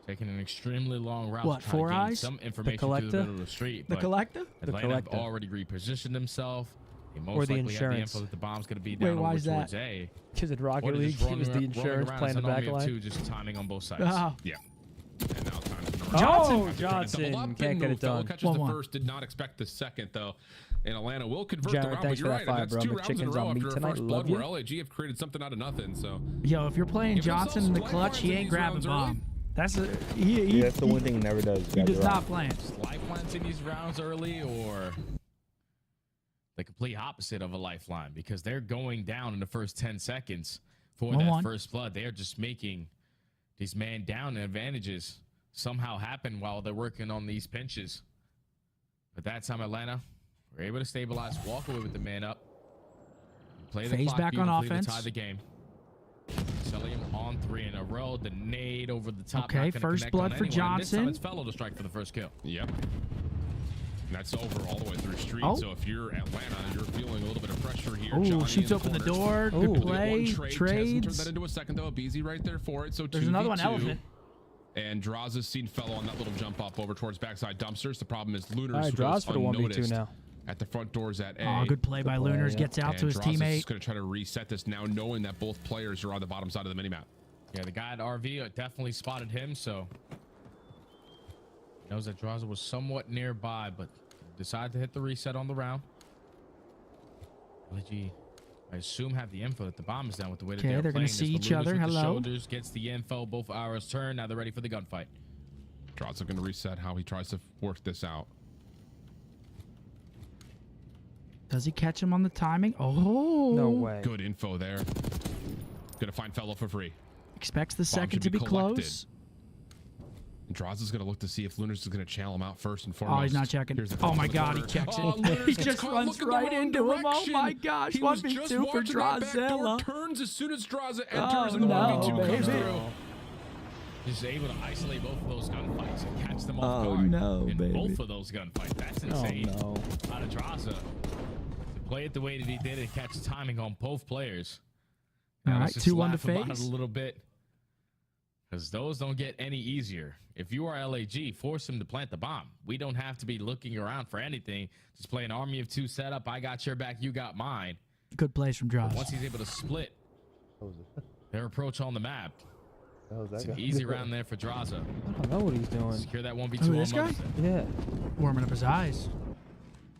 Taking an extremely long route. What, to try to 4 gain eyes? Some The information to the Collector? middle of the street. The but collector? The Atlanta have Collector. already repositioned themselves. They most Or the likely have the insurance. info that the bomb's going to be Wait, down why over is that? towards A. Because in Or Rocket they're League, just he rolling was the around insurance as playing the an back army of line. two, just timing on both sides. Oh. Yeah. And now time is Oh, Johnson Johnson can't get it done. Catches 1-1. the first, did not expect the second though. And Atlanta will convert Jared, the round, but thanks you're for right. that And that's $5, 2 bro. rounds in a McChicken's row on meat after a tonight. first Love blood you. where LAG have created something out of nothing. So Yo, if you're playing Give Johnson in the themselves clutch, he lifelines in ain't these grabbing rounds bomb. early. That's a he. Yeah, that's the one thing he never does. He does not plan. Lifelines in these rounds early, or the complete opposite of a lifeline, because they're going down in the first 10 seconds for that 1-1. first blood. They are just making these man down advantages somehow happen while they're working on these pinches. But that time Atlanta were able to stabilize, walk away with the man up, and play the FaZe clock back on beautifully to offense. tie the game. Selling him on 3 in a row. The nade over the top. Okay, not gonna first connect blood on for anyone. And this time Johnson. it's Fellow to strike for the first kill. Yep. And that's over all the way through street. Oh. So if you're Atlanta, you're feeling a little bit of pressure here. Oh, Johnny shoots in open the corners. door. Good Only play. one trade. Tessin Trades. turned that into a second though. BZ right there for it. So There's another one, 2v2. Elephant. And Draws has seen Fellow on that little jump up over towards backside dumpsters. The problem is Lunars All right, Draws for the 1v2 unnoticed now. at the front doors at A. Oh, good play by play, Lunars. yeah. Gets out to And his Draws is teammate. going to try to reset this now, knowing that both players are on the bottom side of the minimap. Yeah, the guy at RV definitely spotted him, so knows that Draza was somewhat nearby, but decided to hit the reset on the round. LG I assume have the info that the bomb is down with the way that Okay, they're they're playing. gonna see There's the each other. Lunars with the Hello. shoulders, gets the info. Both arrows turn. Now they're ready for the gunfight. Draza going to reset how he tries to work this out. Does he catch him on the timing? Oh. No way. Good info there. Gonna find fellow for free. Expects the Bomb second should to be collected. close. Draza's gonna look to see if Lunars is gonna channel him out first and foremost. Oh, he's not checking. Here's the Oh my from the God, he corner. checks Oh, it. Lunars He gets just caught runs looking the right wrong into him. Oh direction. my gosh, He was just 1v2 for watching that back door, Drazella. turns as soon as Draza enters Oh, and the no, 1v2 comes baby. through. He's able to isolate both of those gunfights and catch them off Oh, guard. no, in baby. both of those gunfights. That's insane. Oh, no. Out of Draza. To play it the way that he did and catch timing on both players. All And right, let's just 2-1 to laugh about it FaZe. a little bit. Because those don't get any easier. If you are LAG, force him to plant the bomb. We don't have to be looking around for anything. Just play an army of two setup. I got your back, you got mine. Good plays from But Draza. once he's able to split their approach on the map, it's an guy? easy round there for Draza. I don't know what he's doing. Secure that 1v2 Who, on this guy? Mother's Day. Yeah. Warming up his eyes.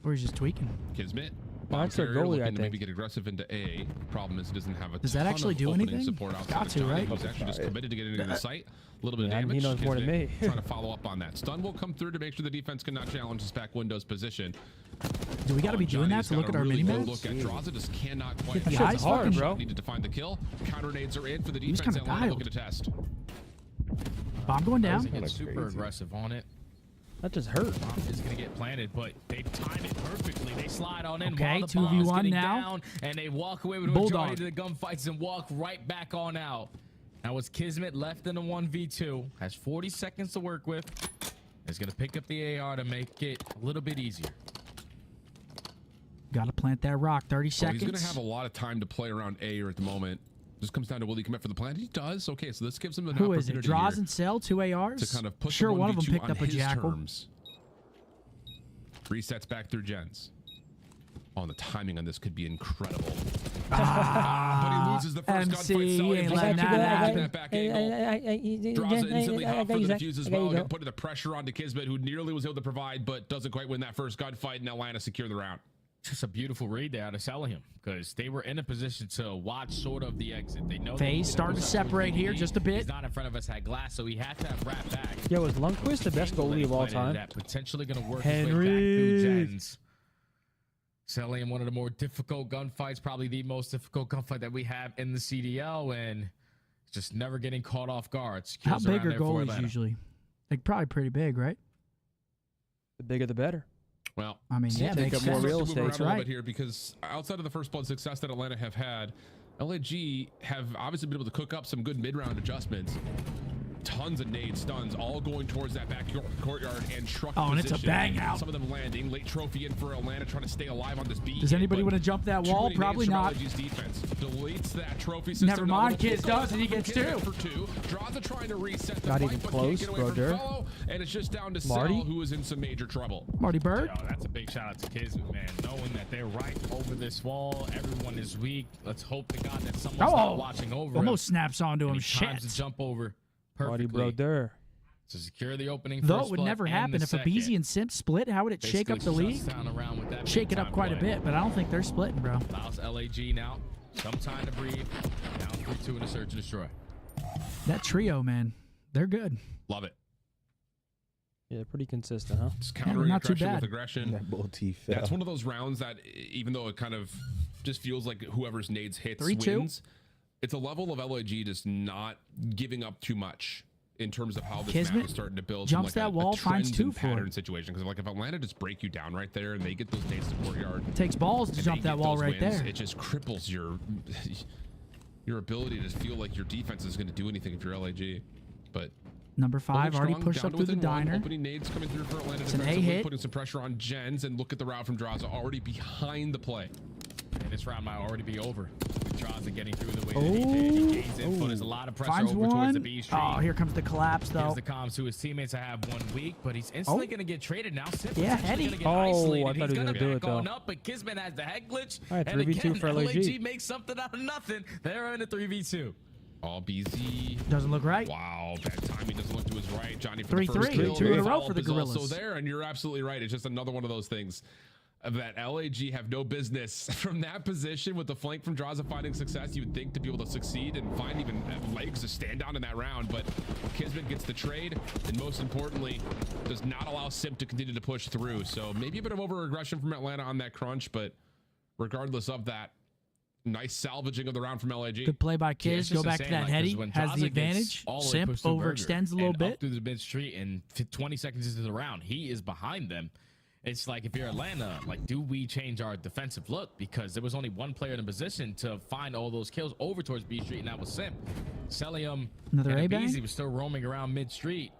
Or he's just tweaking. Kismet. Well, that's their Carrier goalie, looking I to think. maybe get aggressive into A. Problem is he doesn't have a Does that ton actually of do opening anything? support outside Got of to, Johnny, right? who's actually just committed to getting into the site. A little bit of Yeah, damage. he knows more than me. Trying to follow up on that. Stun will come through to make sure the defense cannot challenge his back window's position. Do we got to be doing that Johnny's to look got at a our really mini good look at Draza just cannot quite. Get the Shot's eyes fucking- bro. Needed to find the kill. Counter nades are in for the He was defense. kinda Atlanta dialed. looking to test. Bomb going down. He gets super aggressive on it. That just hurt. Bomb is going to get planted, but they time it perfectly. They slide on in Okay, while the bomb's 2v1 getting now. down, and they walk away with a Bulldog. majority of the gunfights and walk right back on out. Now it's Kismet left in a 1v2. Has 40 seconds to work with. Is going to pick up the AR to make it a little bit easier. Got to plant that rock. 30 Oh, seconds. he's going to have a lot of time to play around A at the moment. Just comes down to will he commit for the plant? He does. Okay, so this gives him an Who opportunity is it? Draws here and Cell, 2 ARs? to kind of push sure, the one of them 1v2 picked on up a his jackal. terms. Resets back through gens. Oh, and the timing on this could be incredible. But he loses the first MC, gunfight. So ain't letting that happen. that back angle. Draza instantly hot for the defuse as well. Putting the pressure onto Kismet, who nearly was able to provide, but doesn't quite win that first gunfight, and Atlanta secure the round. Just a beautiful read there to sell him because they were in a position to watch sort of the exit. They know FaZe starting to separate here just a bit. He's not in front of us, had glass, so he had to have wrapped back. Yo, is Lundqvist the best goalie of all time? That potentially going to work his way back through gens. Selling him one of the more difficult gunfights, probably the most difficult gunfight that we have in the CDL, and just never getting caught off guard. How Secures big around are there for goalies Atlanta. usually? Like probably pretty big, right? The bigger, the better. Well, I mean, yeah, take makes up more sense. real Let's move estate. around a little right. bit here because outside of the first blood success that Atlanta have had, LAG have obviously been able to cook up some good mid-round adjustments. Tons of nade stuns, all going towards that back courtyard and truck Oh, and it's a position. bang out. Some of them landing. Late trophy in for Atlanta, trying to stay alive on this beat. Does anybody want to jump that wall? Probably not. Defense deletes that trophy system. Never mind, Kids does, and he gets two. For two. Draza trying to reset the Not fight, even but close, can't get away from brother. Fellow, and it's just down to Marty? Cell, who is in some major trouble. Marty Bird. Yo, that's a big shout out to Kismet, man. Knowing that they're right over this wall, everyone is weak. Let's hope to God that someone's not watching over Almost him. snaps onto him. And he times Shit. to jump over Marty perfectly Brodeur. to secure the opening. Though first it would blood never and happen the if a second. BZ and Simp split. How would it shake up the Basically league? shuts down around with that Shake it up big-time quite a play. bit, but I don't think they're splitting, bro. Allows LAG now some time to breathe. Down 3-2 in the search and destroy. That trio, man, they're good. Love it. Yeah, pretty consistent, huh? Just countering not too aggression bad. with aggression. That bull T Yeah, fell. it's one of those rounds that even though it kind of just feels like whoever's nades hits 3-2. wins, it's a level of LAG just not giving up too much in terms of how this Kismet map is starting to build. jumps from like that wall, a finds trends two and for it. pattern situation. Because like if Atlanta just break you down right there and they get those nades to courtyard, Takes balls to and jump they that get wall those right wins, there. It just cripples your ability to feel like your defense is going to do anything if you're LAG. But Number 5 already strong, pushed down up to through the within one. diner. Opening nades coming through for Atlanta It's an A defensively, hit. putting some pressure on gens, and look at the route from Draza already behind the play. And this round might already be over. Draza getting through the way that he did. He gains input. There's a lot of pressure Finds over towards one. the B street. Oh, here comes the collapse, though. Gives the comms to his teammates. I have one weak, but he's instantly going to get traded now. Simp Yeah, is actually Hetty. gonna get Oh, isolated. I thought he was He's gonna gonna do it, back on though. up, but Kismet has the head glitch. All right, and 3v2 again, for LAG. makes something out of nothing. They're in a 3v2. All BZ. Doesn't look right. Wow, bad timing. Doesn't look to his right. Johnny for the 3-3. first kill. 2 in a row Follow-up for the is also Gorillas. there, and you're absolutely right. It's just another one of those things. that LAG have no business from that position with the flank from Draza finding success. You would think to be able to succeed and find even legs to stand down in that round, but Kismet gets the trade, and most importantly, does not allow Simp to continue to push through. So maybe a bit of over-aggression from Atlanta on that crunch, but regardless of that, nice salvaging of the round from LAG. Good play by Kiz. Go back to that heady. Has the advantage. Simp overextends a little bit. Up through the mid street, and 20 seconds into the round, he is behind them. It's like, if you're Atlanta, like, do we change our defensive look? Because there was only one player in a position to find all those kills over towards B Street, and that was Simp. Celium Another and A-bang? Abizi was still roaming around mid street.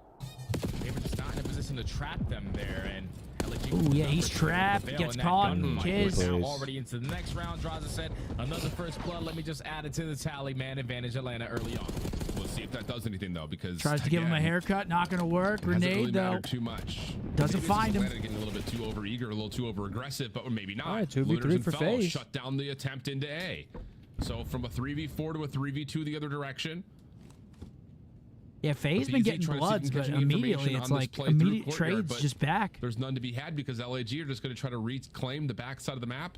They were just not in a position to trap them there, and ooh, yeah, he's trapped. Gets caught. Kiz now already into the next round. Draza said, another first blood. Let me just add it to the tally. Man advantage Atlanta early on. We'll see if that does anything though, because tries to give him a haircut. Not going to work. Grenade really though. Too much. Doesn't find him. Getting a little bit too over eager, a little too over aggressive, but maybe not. All right, 2v3 Looters for and Fellow FaZe. shut down the attempt into A. So from a 3v4 to a 3v2 the other direction. Yeah, FaZe's been getting bloods, but immediately it's like immediate trades just back. There's none to be had because LAG are just going to try to reclaim the backside of the map.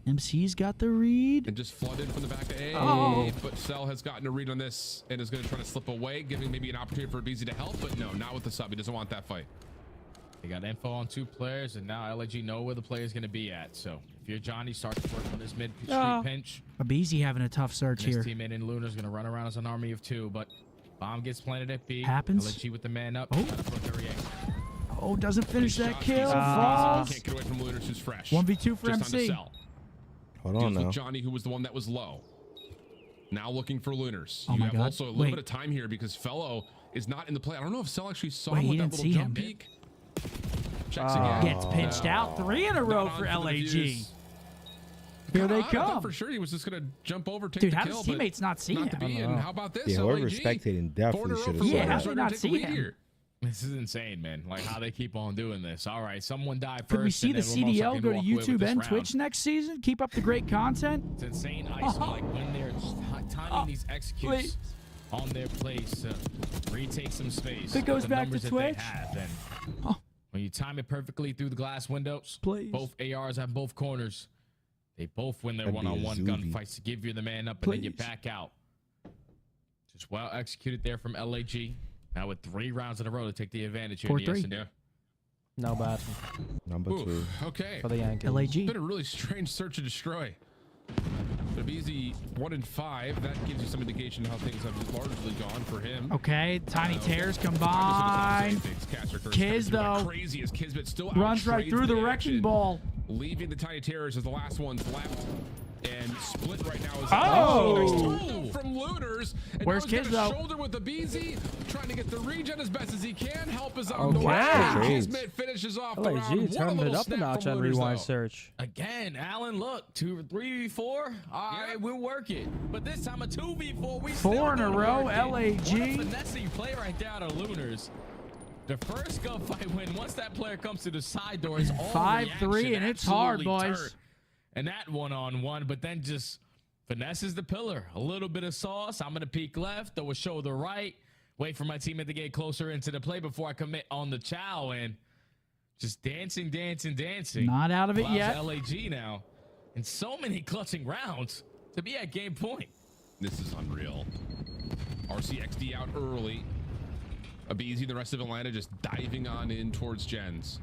MC's got the read. And just flood in from the back of A. Oh. But Cell has gotten a read on this and is going to try to slip away, giving maybe an opportunity for BZ to help. But no, not with the sub. He doesn't want that fight. They got info on 2 players, and now LAG know where the player is going to be at. So if you're Johnny, start to work on this mid street pinch. Abizi having a tough search here. His teammate in Lunar's going to run around as an army of 2, but bomb gets planted at B. Happens. LAG with the man up. Oh, doesn't finish that kill. Falls. Falls. Can't get away from Lunars, who's fresh. 1v2 for Just MC. on to Cell. Hold on Deals now. with Johnny, who was the one that was low. Now looking for Lunars. Oh you my have God. also a little bit of time here because Fellow is not in the play. I don't know if Cell actually saw Wait, him he with that didn't little see jump him. peek. Checks again. Gets pinched out. 3 in a row Not for on the LAG. views. Here they I thought come. for sure he was just going to jump over, take Dude, the how kill. does teammates not see not him? to be. And how about this? Yeah, whoever LAG, spectating definitely should have Yeah, saw how that. did they not see him? This is insane, man. Like how they keep on doing this. All right, someone died first. Could we see the and then we'll most CDL likely go to walk away with YouTube this and round. Twitch next season? Keep up the great content. It's insane ice. Like when they're timing these executes on their place to retake some space. If it goes with the back to numbers that Twitch. they have, and when you time it perfectly through the glass windows, Please. both ARs at both corners, they both win their That'd be a one-on-one zoovie. gunfights to give you the man up and then you back out. Just well executed there from LAG. Now with 3 rounds in a row to take the advantage here in the 4-3. S&D. No bad. Number Ooh, 2. okay. For the Yankees. LAG. It's been a really strange search and destroy. But easy 1 and 5. That gives you some indication of how things have largely gone for him. Okay, tiny tears combined. Kiz though crazy as Kismet still runs right outtrades through the action, wrecking ball. leaving the Tiny Terrors as the last ones left. And Split right now is Oh! nice tool from Looters. And Where's now he's Kiz, got a though? shoulder with the BZ, trying to get the regen as best as he can. Help is on Okay. the way. Trades. Kismet finishes off the LAG round. What a turned it little up a snap notch from on Looters, rewind though. search. Again, Alan, look, 2-3v4. All right, we'll work it. But this time a 2v4. We 4 in a row, What a LAG. finessing play right there out of Lunars. The first gunfight win, once that player comes to the side door, it's all 5-3, reaction, and it's hard, absolutely boys. turd. And that one-on-one, but then just finesses the pillar. A little bit of sauce. I'm going to peek left, throw a shoulder right, wait for my teammate to get closer into the play before I commit on the chow, and just dancing. Not out of it Allows yet. LAG now. And so many clutching rounds to be at game point. This is unreal. RCXD out early. Abizi, the rest of Atlanta just diving on in towards Gens.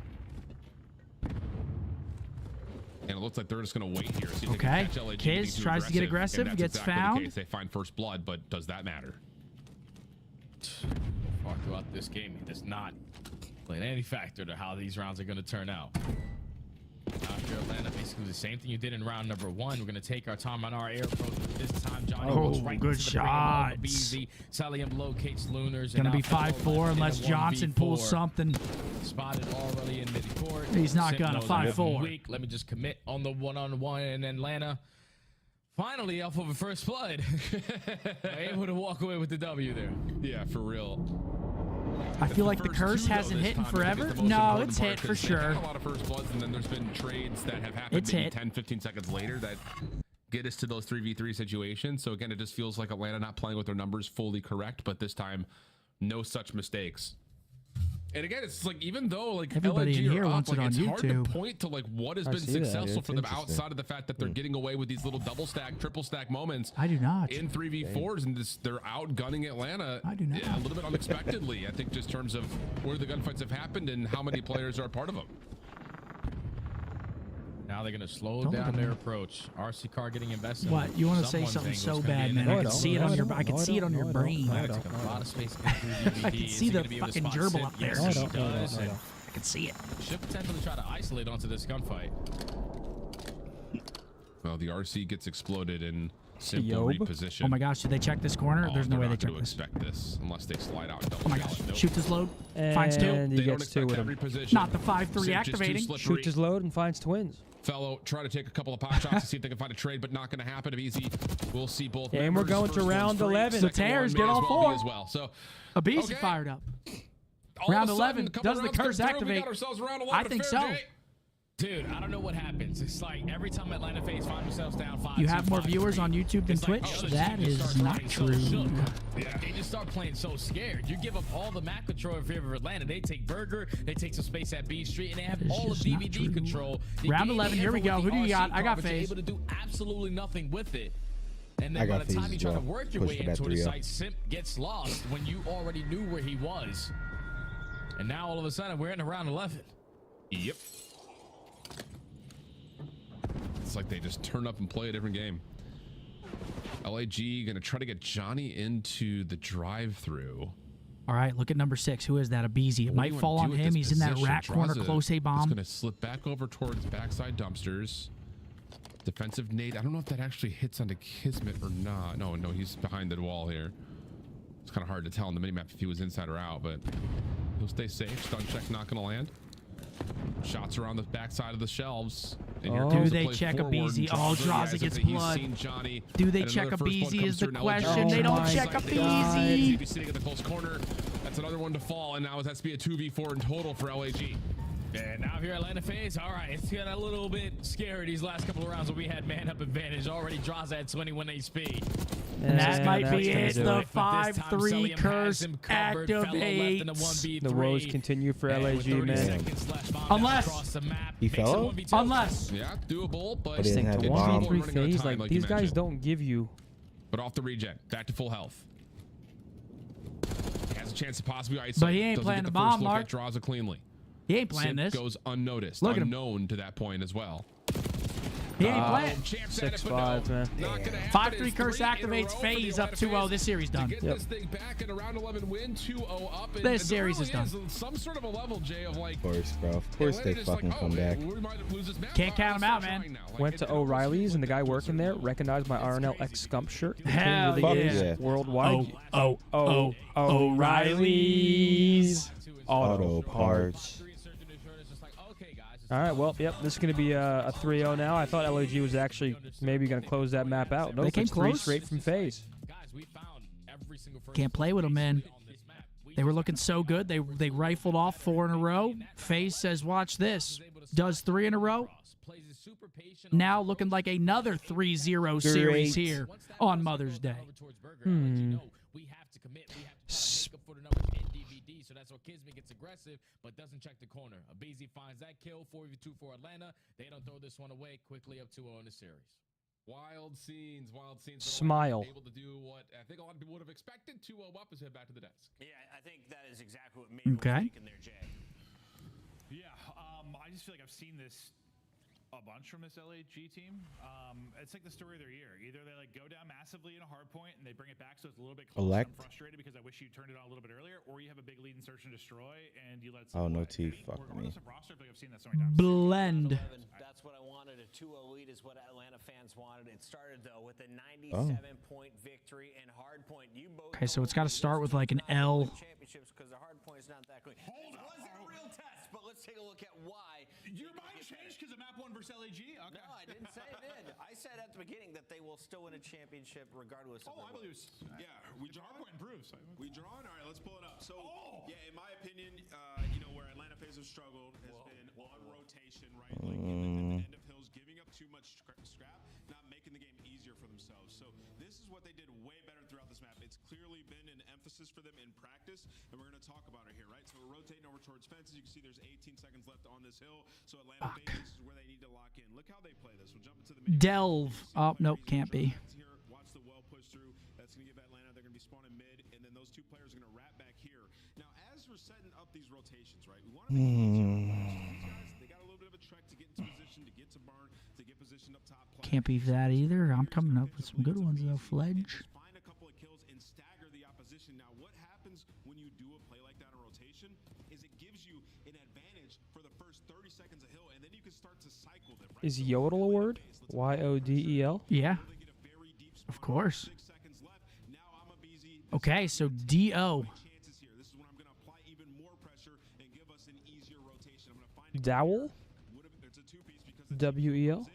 And it looks like they're just going to wait here. See if they Okay. can catch LAG Kiz getting too tries to get and aggressive, that's gets exactly the found. case. They find first blood, but does that matter? Far throughout this game, he does not play any factor to how these rounds are going to turn out. After Atlanta, basically the same thing you did in round number 1. We're going to take our time on our air approach. This time, Johnny goes right good into the bring him home of shots. BZ. Salium locates Lunars. Gonna and be now 5-4 unless in a Johnson 1v4. pulls something. Spotted already in midcourt. He's not Simp gonna. knows I'm 5-4. weak. Let me just commit on the one-on-one, and Atlanta finally off of a first blood, able to walk away with the W there. Yeah, for real. I feel like the First curse two, though, hasn't this hit in time, I think, forever. is the most No, important it's part, hit for 'cause they've sure. had a lot of first bloods, and then there's been trades that have happened It's maybe hit. 10, 15 seconds later that get us to those 3v3 situations. So again, it just feels like Atlanta not playing with their numbers fully correct, but this time, no such mistakes. And again, it's like even though like Everybody LNG in here are wants up, it like, on it's hard to YouTube. point to like what has I been see that. successful It's for them interesting. outside of the fact that they're getting away with these little double stack, triple stack moments. I do not. In 3v4s, and they're outgunning Atlanta. I do not. A little bit unexpectedly, I think, just in terms of where the gunfights have happened and how many players are a part of them. Now they're gonna slow down their approach. RC car getting invested. What? You want to say something so bad, man? I can see it on your. I can see it on your brain. A lot of space. I can see the fucking gerbil up there. Yes, he does. And I can see it. should potentially try to isolate onto this gunfight. Well, the RC gets exploded and simple reposition. Oh my gosh! Did they check this corner? There's no way they check to this. expect this unless they slide out. And double Oh my down. gosh! Nope. Shoot this load. Finds two. And he gets two with him. Reposition. Not the 5-3 Just too activating. slippery. Shoots his load and finds twins. Fellow try to take a couple of pot shots to see if they can find a trade, but not going to happen. Easy, we'll see both. And we're members. going to First round one's free, 11. The second one Tears may get as all well four. be as well. So Abizi okay. fired up. All Round of a sudden, 11. a couple Does the rounds come curse through, we activate? got ourselves round 11 I think affair, so. Jay. Dude, I don't know what happens. It's like every time Atlanta FaZe find themselves down 5-2, You have more 5-3, viewers on YouTube than it's like, Twitch? oh, That the team just is starts not playing so true. shook. Like, they just start playing so scared. You give up all the map control in favor of Atlanta. They take Burger, they take some space at B Street, and they have all of just not DVD true. control. The Round game 11, here we ever go. with Who the do you got? RC I got car, but you're FaZe. able to do absolutely nothing with it. And I then by got the time FaZe you as try to well. work your Push way for that into the 3-0. site, Simp gets lost when you already knew where he was. And now all of a sudden we're in round 11. Yep. It's like they just turn up and play a different game. LAG gonna try to get Johnny into the drive-through. All right, look at number 6. Who is that? Abizi. It What do might you fall wanna on do at him. this He's in that position? rat corner, Draza close A is bomb. gonna slip back over towards backside dumpsters. Defensive nade. I don't know if that actually hits onto Kismet or not. No, he's behind the wall here. It's kind of hard to tell on the minimap if he was inside or out, but he'll stay safe. Stun check not gonna land. Shots around the backside of the shelves. And here Do comes the they play check forward, Abizi? and Oh, Draza, Draza he's gets seen blood. Johnny, Do they and check another first blood Abizi comes is the through, and LAG question. They don't on check site. Abizi. He's sitting in the close corner. That's another one to fall, and now it has to be a 2v4 in total for LAG. And now here Atlanta FaZe, all right, it's getting a little bit scary these last couple of rounds where we had man-up advantage. Already Draza at 21 HP. And that might be that's it. gonna The do 5-3 curse The woes continue for LAG, man. Unless He fell? Unless. Yeah, doable, but But he doesn't have The a bomb. 1v3 running out of phase, time, like you these guys mentioned. don't give you. But off the regen, back to full health. He has a chance to possibly isolate. But he ain't Doesn't playing get the first bomb, look Mark. at Draza cleanly. He ain't playing Simp this. goes unnoticed, Look at him. unknown to that point as well. He ain't playing. 6-5, man. 5-3 curse activates FaZe up 2-0. This series done. Get this thing back in a round 11 win, 2-0 up. And This there series is really done. Some sort of a level, Jay, of like. Of course, bro. Of course they fucking come back. We might lose this match. Can't All count right, him out, let's start man. trying now. Like, Went to O'Reilly's, and the guy working there recognized my RNL X Scump shirt. The Hell king really yeah. is Yeah. worldwide. O'Reilly's. Auto Parts. All right, well, yep, this is going to be a 3-0 now. I thought LAG was actually maybe going to close that map out. Nope, They came it's 3 close. straight from FaZe. Can't play with them, man. They were looking so good. They rifled off 4 in a row. FaZe says, watch this. Does 3 in a row. Now looking like another 3-0 series here on Mother's Day. So that's why Kismet gets aggressive, but doesn't check the corner. Abizi finds that kill, 4v2 for Atlanta. They don't throw this one away quickly up 2-0 in the series. Wild scenes. Smile. Able to do what I think a lot of people would have expected. 2-0 up is head back to the desk. Yeah, I think that is exactly what made me thinking there, Jay. Yeah, I just feel like I've seen this a bunch from this LAG team. It's like the story of their year. Either they like go down massively in a hard point and they bring it back so it's a little bit close. I'm frustrated because I wish you turned it on a little bit earlier, or you have a big lead in search and destroy and you let. Oh, no T. Fuck me. Roster, I feel like I've seen that so many times. Blend. That's what I wanted. A 2-0 lead is what Atlanta fans wanted. It started though with a 97-point victory and hard point. You both. Okay, so it's got to start with like an L. Championships because the hard point is not that clean. Hold on. It wasn't a real test, but let's take a look at why. Your mind changed because of map 1 versus LAG? Okay. No, I didn't say it did. I said at the beginning that they will still win a championship regardless of. I believe. Yeah, we drawn. Hard point improves. We drawn. All right, let's pull it up. So, yeah, in my opinion, where Atlanta FaZe have struggled has been on rotation, right? Like at the end of hills, giving up too much scrap, not making the game easier for themselves. So this is what they did way better throughout this map. It's clearly been an emphasis for them in practice, and we're going to talk about it here, right? So we're rotating over towards fences. You can see there's 18 seconds left on this hill. So Atlanta Base, this is where they need to lock in. Look how they play this. We'll jump into the Delve. Oh, nope, can't be. Watch the well push through. That's going to give Atlanta. They're going to be spawning mid, and then those two players are going to wrap back here. Now, as we're setting up these rotations, right? We want to make these guys. They got a little bit of a trek to get into position, to get to burn, to get positioned up top. Can't be that either. I'm coming up with some good ones though, Fledge. Find a couple of kills and stagger the opposition. Now, what happens when you do a play like that in rotation is it gives you an advantage for the first 30 seconds of hill, and then you can start to cycle them. Right? Is yodel a word? Y-O-D-E-L? Yeah. Of course. Okay, so D-O. Dowel? W-E-L?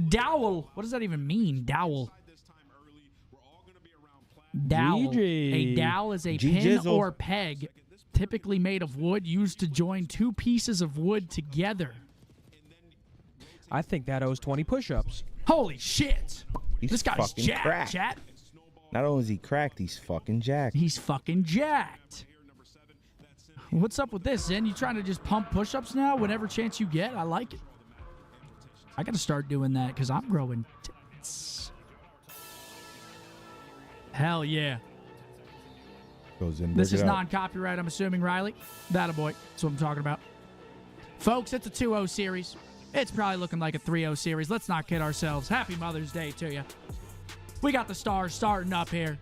Dowel. What does that even mean? Dowel. Dowel. A dowel is a pin or peg, typically made of wood, used to join two pieces of wood together. I think that owes 20 push-ups. Holy shit. He's This guy's fucking jacked, cracked. chat. Not only is he cracked, he's fucking jacked. He's fucking jacked. What's up with this, Zen? You trying to just pump push-ups now whenever chance you get? I like it. I got to start doing that because I'm growing tits. Hell yeah. Goes in, This bring is it up. non-copyright, I'm assuming, Riley. That a boy. That's what I'm talking about. Folks, it's a 2-0 series. It's probably looking like a 3-0 series. Let's not kid ourselves. Happy Mother's Day to you. We got the stars starting up here.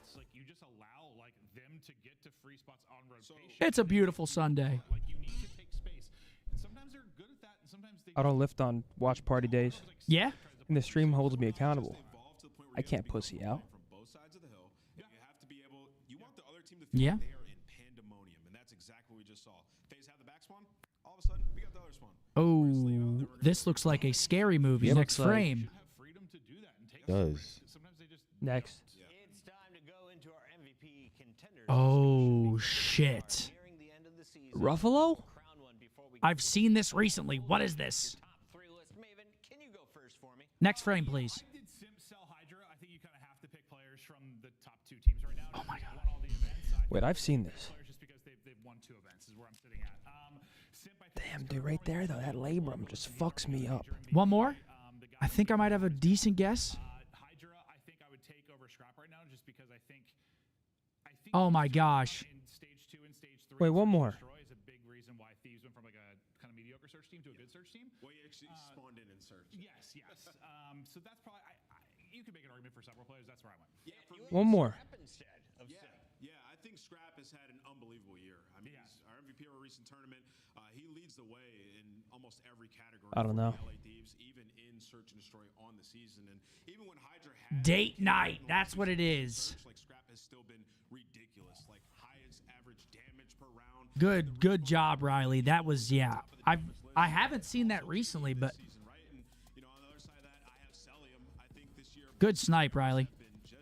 It's like you just allow like them to get to free spots on rotation. It's a beautiful Sunday. Like you need to take space. And sometimes they're good at that, and sometimes they I don't lift on watch party days. Yeah? And the stream holds me accountable. I can't pussy out. Yeah. They are in pandemonium, and that's exactly what we just saw. FaZe have the back spawn. All of a sudden, we got the other spawn. Oh, this looks like a scary movie. Yep. Next Looks like- frame. Does. Next. It's time to go into our MVP contenders. Oh, shit. Ruffalo? I've seen this recently. What is this? Can you go first for me? Next frame, please. did Simp sell Hydra? I think you kind of have to pick players from the top two teams right now. Oh my God. Won all the events. Wait, I've seen this. Players just because they've won 2 events is where I'm sitting at. Simp, I think Damn, dude, right there, though. That labrum just fucks me up. One more? I think I might have a decent guess. Hydra, I think I would take over Scrap right now just because I think Oh my gosh. in stage 2 and stage 3. Wait, one more. Destroy is a big reason why Thieves went from like a kind of mediocre search team to a good search team. Well, he actually spawned in search. Yes. So that's probably you could make an argument for several players. That's where I went. Yeah, for One more. Yeah, I think Scrap has had an unbelievable year. I mean, he's our MVP of a recent tournament. He leads the way in almost every category. I don't know. for LA Thieves, even in Search and Destroy on the season, and even when Hydra had Date night. That's what it is. Search, like Scrap has still been ridiculous, like highest average damage per round. Good job, Riley. That was, yeah. I haven't seen that recently, but Season, right? And you know, on the other side of that, I have Celium. I think this year good snipe, Riley.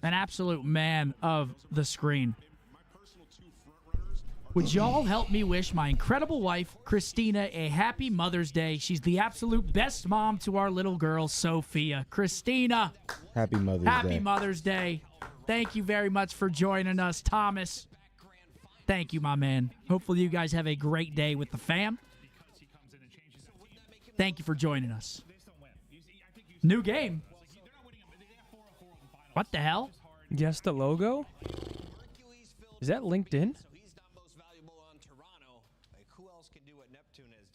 An absolute man of the screen. my personal 2 front runners are Would y'all help me wish my incredible wife, Christina, a happy Mother's Day? She's the absolute best mom to our little girl, Sophia. Christina, Happy Mother's Day. happy Mother's Day. Thank you very much for joining us, Thomas. Thank you, my man. Hopefully you guys have a great day with the fam. Thank you for joining us. New game. What the hell? Yes, the logo? Is that LinkedIn?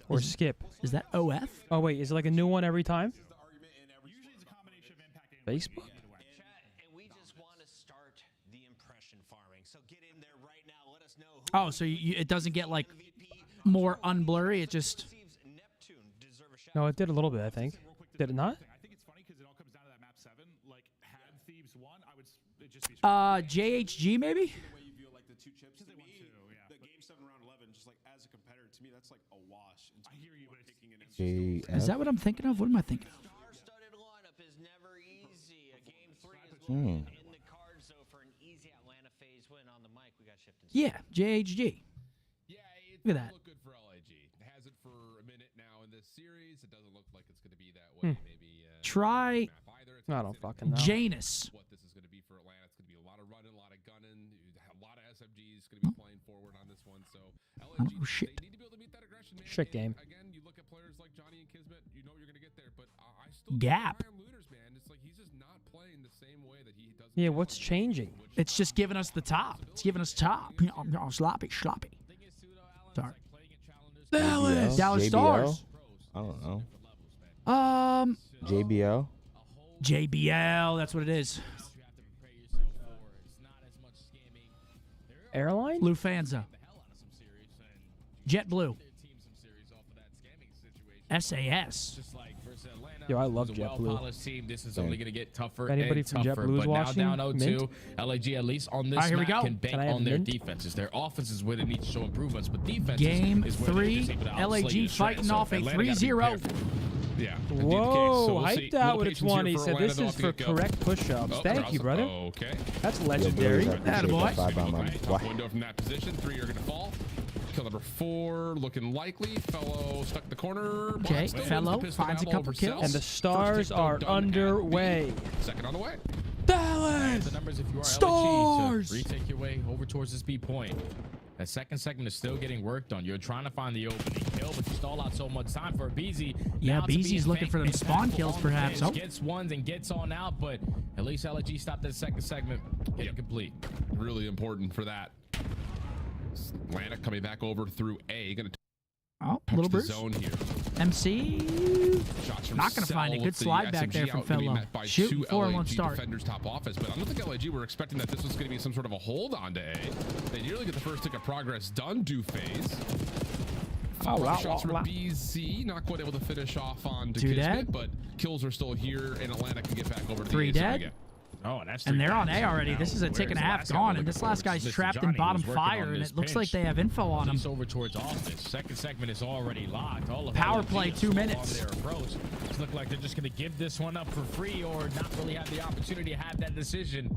Or Skip? Is that OF? Oh, wait, is it like a new one every time? Usually it's a combination of impact and Facebook? And we just want to start the impression farming. So get in there right now. Let us know who Oh, so it doesn't get like more unblurry. It just. No, it did a little bit, I think. Did it not? I think it's funny because it all comes down to that map 7. Like, had Thieves won, I would it just be JHG maybe. the way you view like the 2 chips. To me, the game 7 round 11, just like as a competitor, to me that's like a wash. I hear you, but it's Is that what I'm thinking of? What am I thinking of? star-studded lineup is never easy. A game 3 is Hmm. in the cards, though, for an easy Atlanta FaZe win on the mic. We got shipped in. Yeah, JHG. Yeah, it Look at doesn't that. look good for LIG. It has it for a minute now in this series. It doesn't look like it's going to be that way. Maybe Try map either. It's I gonna don't sit in fucking know. Janus. what this is going to be for Atlanta. It's going to be a lot of running, a lot of gunning, a lot of SMG is going to be playing forward on this one. So LNG, shit. they need to be able to meet that aggression. Shit game. Again, you look at players like Johnny and Kismet, you know you're going to get there. But I still Gap. Looters, man. It's like he's just not playing the same way that he does. Yeah, what's changing? It's just giving us the top. It's giving us top. Sloppy. Sorry. Dallas JBL? Stars. I don't know. JBL. That's what it is. Airline? Lufthansa. JetBlue. SAS. Yo, I love It's a JetBlue. well-polished team. This is only going to get tougher Anybody and from tougher. JetBlue's But watching? now down 0-2, Mint? LAG at least on this All right, here we map go. can bank Can I have on their mint? defenses. Their offense is where they need to show improvements, but defense Game is where they're 3, just able to LAG outslay the fighting strength. off So a Atlanta gotta be 3-0. prepared. Yeah. Whoa, hyped out with a 20. Said this is for correct correct push-ups. Thank you, brother. Okay. That's legendary. Attaboy. Window from that position. 3 are going to fall. Kill number 4 looking likely. Fellow stuck in the corner. Okay, Still wins Fellow the pistol finds a battle couple over kills. Cell. And the First stars hit are done at underway. B. Second on the way. Dallas. The numbers if you are Stars. LG to retake your way over towards this B point. That second segment is still getting worked on. You're trying to find the opening kill, but you stall out so much time for BZ. Yeah, Now to be BZ's looking for them impactful spawn kills, on the perhaps. bench, Oh. Gets ones and gets on out, but at least LG stopped that second segment. Getting complete. Really important for that. Atlanta coming back over through A. Going to Oh, touch little the burst. zone here. MC. Shots from Not going to find a Cell good with the slide back SMG there from out, gonna be Fellow. met by Shooting two 4-1 LAG start. defenders top office, but I don't think LAG were expecting that this was going to be some sort of a hold on to A. They nearly get the first tick of progress done. Do phase. Shots from BZ, not quite able to finish off on to 2 Kismet, dead. but kills are still here, and Atlanta can get back over to 3 the A zone dead. again. Oh, that's And they're on guys A already. now. This is a tick and a half gone, and this last guy's trapped in bottom fire, and it looks like they have info on him. He's over towards office. Second segment is already locked. All of Power LG play, is 2 slow minutes. On their approach. It's look like they're just going to give this one up for free or not really have the opportunity to have that decision.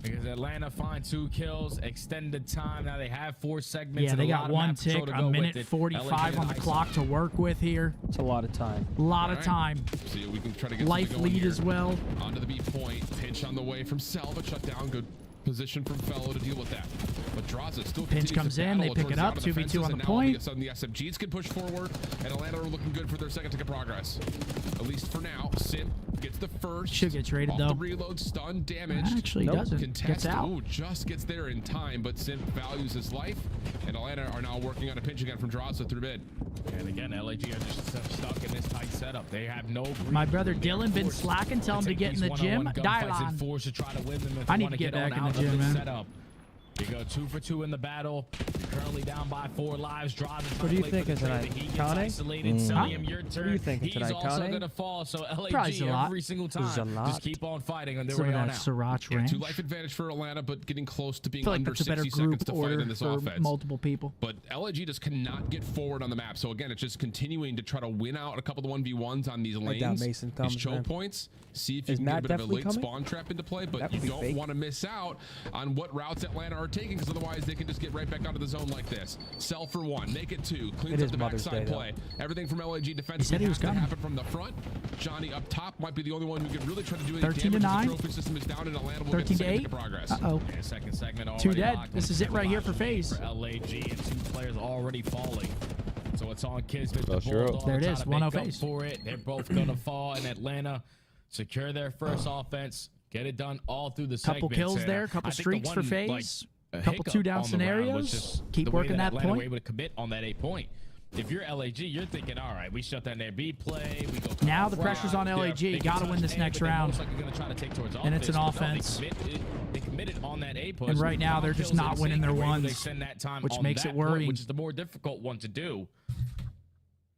Because Atlanta find 2 kills, extended time. Now they have 4 segments. Yeah, and they a got lot of 1 map control tick, to a go with minute it. 45 on the clock to work with here. It's a lot of time. A lot of All right. time. See if we can try to get Life something going lead here. as well. Onto the B point. Pinch on the way from Selva. Shut down. Good position from Fellow to deal with that. But Draza still Pinch continues to comes in, they battle pick towards it the up, outer 2v2 defenses, on the and now all of point. a sudden the SMGs can push forward, and Atlanta are looking good for their second tick of progress. At least for now. Simp gets the first. Should get traded, off though. The reload, stun, damaged. Actually doesn't. Contest. Gets out. Ooh, just gets there in time, but Simp values his life, and Atlanta are now working on a pinch again from Draza through mid. And again, LAG are just stuck in this tight setup. They have no. My brother Dylan been slacking. Tell him to get in the gym. Dial on. To try to win them if I they need wanna to get back on in the out of gym, this man. setup. You go 2 for 2 in the battle. You're currently down by 4 lives. What are you thinking tonight, Kane? Your What turn. are you thinking He's tonight, also Kane? going to fall. So LAG Probably a lot. every single This is a time. lot. Just keep on fighting on their Some way of on that out. Sriracha Yeah, ranch. 2 life advantage for Atlanta, but getting close to being I feel like under that's a better 60 group seconds to fight order in this for offense. multiple people. But LAG just cannot get forward on the map. So again, it's just continuing to try to win out a couple of 1v1s on these I doubt lanes, Mason these comes, choke man. points. See if you Is can get a Matt bit of a definitely late coming? spawn trap into play, but That you would be don't fake. want to miss out on what routes Atlanta are taking, because otherwise they can just get right back out of the zone like this. Sell for 1, make it 2, cleans It up is the Mother's backside Day, though. play. Everything from LAG He defensively said he was has to coming. happen from the front. Johnny up top might be the only one who can really try to do any 13 to damage. 9. The trophy system is down, and Atlanta will 13 get the to second 8. tick of progress. Uh-oh. And second segment 2 already dead. locked. This is it right here for For FaZe. LAG and 2 players already falling. So it's on Kismet. Oh, The sure. Bulldogs There it trying is, to 1-0 make up FaZe. for it. They're both going to fall, and Atlanta secure their first offense. Get it done all through the Couple segments. kills And there, I couple think the streaks for one, FaZe. a Couple hiccup 2 down on the round was scenarios. just Keep the way working that Atlanta point. were able to commit on that 8 point. If you're LAG, you're thinking, all right, we shut down their B play. We go Now the pressure's on LAG. Got to win this next round. And it's an offense. They committed on that A push. And right now, they're just not winning their ones, which makes it worrying. Which is the more difficult one to do.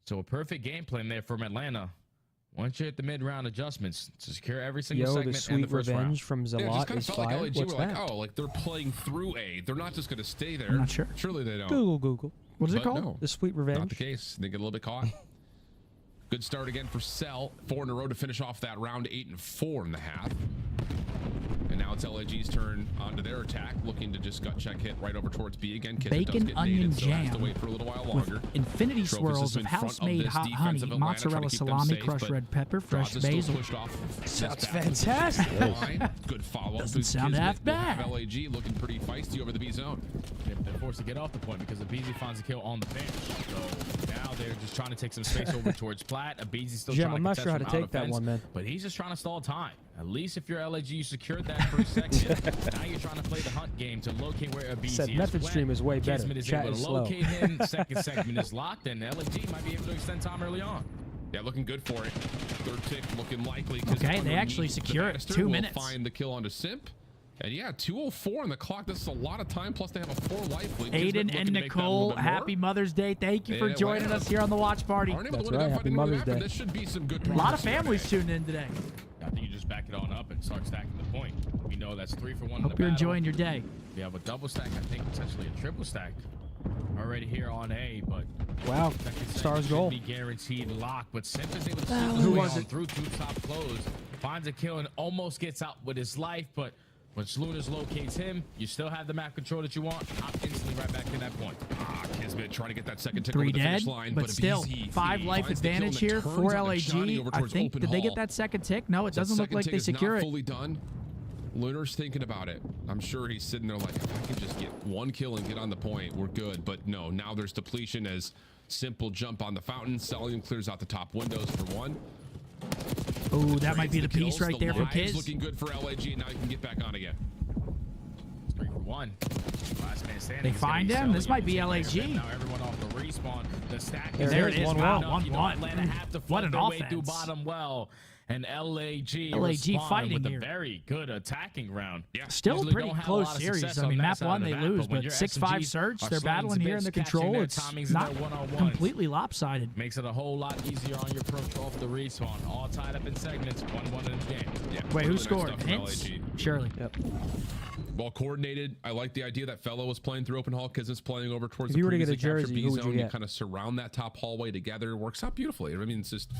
So a perfect game plan there from Atlanta. Once you hit the mid-round adjustments to secure every single Yo, the segment and sweet the first revenge round. from Yeah, it just Zalat kind of is felt like fire. LAG What's were like, that? oh, like they're playing through A. They're not just going to stay there. I'm not sure. Surely they don't. Google. What is it But called? no, The sweet not revenge. the case. They get a little bit caught. Good start again for Cell. 4 in a row to finish off that round. 8 and 4 in the half. And now it's LAG's turn onto their attack, looking to just gut check hit right over towards B again. Kismet does Bacon get onion naded, so has to jam wait for a little while with longer. infinity Trophy swirls system of in front house-made this hot defense honey, of Atlanta, trying mozzarella to keep them salami, safe, crushed but red pepper, fresh Draza's still basil. pushed off. Sounds This back. fantastic. Line. Good follow-up. Doesn't sound half bad. LAG looking pretty feisty over the B zone. They're forced to get off the point because Abeezy finds a kill on the bench. So now they're just trying to take some space over towards Plat. Abeezy's still Jim, trying to I'm not sure how to contest from take out that of one, fence, man. But he's just trying to stall time. At least if you're LAG, you secured that for a second. Now you're trying to play the hunt game to locate where Abeezy Said is. Methodz stream is way better. Kismet is Chat able is to slow. locate him. Second segment is locked, and LAG might be able to extend time early on. Yeah, looking good for it. Third tick looking likely. Okay, they actually secure it. 2 minutes. Find the kill onto Simp. And yeah, 2:04 on the clock. This is a lot of time. Plus, they have a 4 life lead. Aiden and Nicole, happy Mother's Day. Thank you for joining us here on the watch party. That's right. Happy Mother's Day. This should be some good. A lot of families tuned in today. I think you just back it on up and start stacking the point. We know that's 3 for 1. Hope you're enjoying your day. We have a double stack, I think potentially a triple stack already here on A, but wow, Stars goal. Be guaranteed lock, but Simp is able to see Who was it? through 2 top close, finds a kill and almost gets out with his life, but once Lunas locates him, you still have the map control that you want. Hop instantly right back to that point. Kismet trying to get that second tick 3 over the dead, finish line, but still Abeezy 5 life finds the kill advantage and here turns for on LAG. Johnny over I towards think open did they get hall. that second tick? No, it That doesn't look second like tick they is secure not it. fully done. Lunar's thinking about it. I'm sure he's sitting there like, if I can just get 1 kill and get on the point, we're good. But no, now there's depletion as Simple jump on the fountain. Cellium clears out the top windows for 1. Oh, that might be the piece right there for Lives Kids. looking good for LAG, and now you can get back on again. 3 for 1. Last man standing. They is gonna find be him. This Cellium. might be Take care of LAG. him. Now everyone off the respawn. The stack There it is. Wow, enough. You know 1-1. Atlanta have to What fight an their way through offense. bottom well. And LAG fighting with here. a very good attacking round. Yeah. Still Usually pretty don't have a close lot of series. success I on mean, that map side 1 of the they map, lose, when but your 6-5 SMGs search. are They're slinging battling here in the bits, catching control. their It's timings and not their one-on-ones. completely lopsided. Makes it a whole lot easier on your approach off the respawn. All tied up in segments. 1-1 in the game. Yeah. Wait, who really nice scored? stuff from Hints? LAG. Shirley. Yep. Well coordinated. I like the idea that Fellow was playing through open hall. Kismet's playing over towards If the you were to get a previously captured jersey, B who would you zone. You get? kind of surround that top hallway together. It works out beautifully. I mean, it's just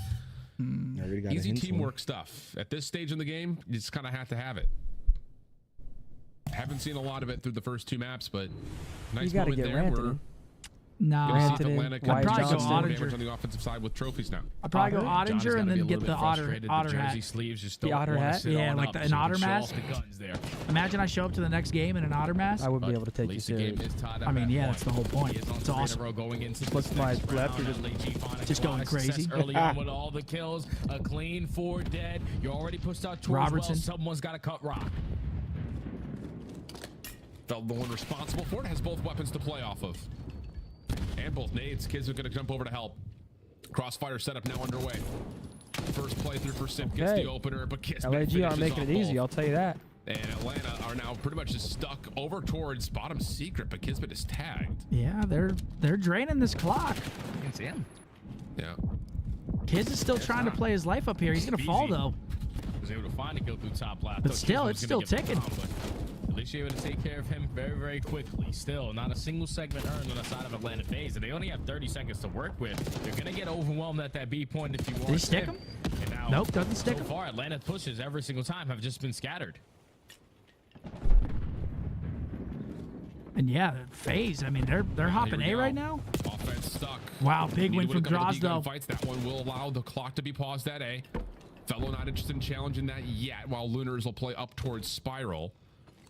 I already got a easy hint one. teamwork stuff. At this stage in the game, you just kind of have to have it. Haven't seen a lot of it through the first 2 maps, but nice gotta moment get there. Rantanen. We're No. gonna see if Rantanen, Atlanta I'd can probably do go some Ottinger. damage on the offensive side with trophies now. I'd probably go John's Ottinger gotta and be a then get little the bit otter frustrated. otter The hat. jersey sleeves just The don't otter wanna hat? sit Yeah, on like up, an so you otter can show mask. off the guns there. Imagine I show up to the next game in an otter mask. I wouldn't be But able to at take you least the game serious. is tied up I mean, at yeah, one. that's the whole point. He is on It's 3 in a awesome. row going into Look this at my next left, round. you're LAG finding just a lot going of success crazy. early on with all the kills. A clean 4 dead. You're already pushed out towards Robertson. well. Someone's got to cut rock. Felt the one responsible for it has both weapons to play off of. And both nades. Kids are going to jump over to help. Crossfire setup now underway. First playthrough for Simp gets Okay. the opener, but Kismet LAG aren't finishes making off it easy, both. I'll tell you that. And Atlanta are now pretty much just stuck over towards bottom secret, but Kismet is tagged. Yeah, they're draining this clock. You can see him. Yeah. Kids is still trying to play his life up here. He's gonna fall though. Was able to find a kill through top left. But Thought still, Kismet it's was gonna still get ticking. bombed, but at least you're able to take care of him very, very quickly. Still, not a single segment earned on the side of Atlanta FaZe, and they only have 30 seconds to work with. They're gonna get overwhelmed at that B point if you want. Did he stick him? And now, Nope, doesn't stick so him. far, Atlanta pushes every single time have just been scattered. And yeah, FaZe. I mean, they're hopping Here we A go. right now. Offense stuck. Wow, big Needed win would've from come to the Droz B-gun though. Fights. That one will allow the clock to be paused at A. Fellow not interested in challenging that yet, while Lunars will play up towards Spiral.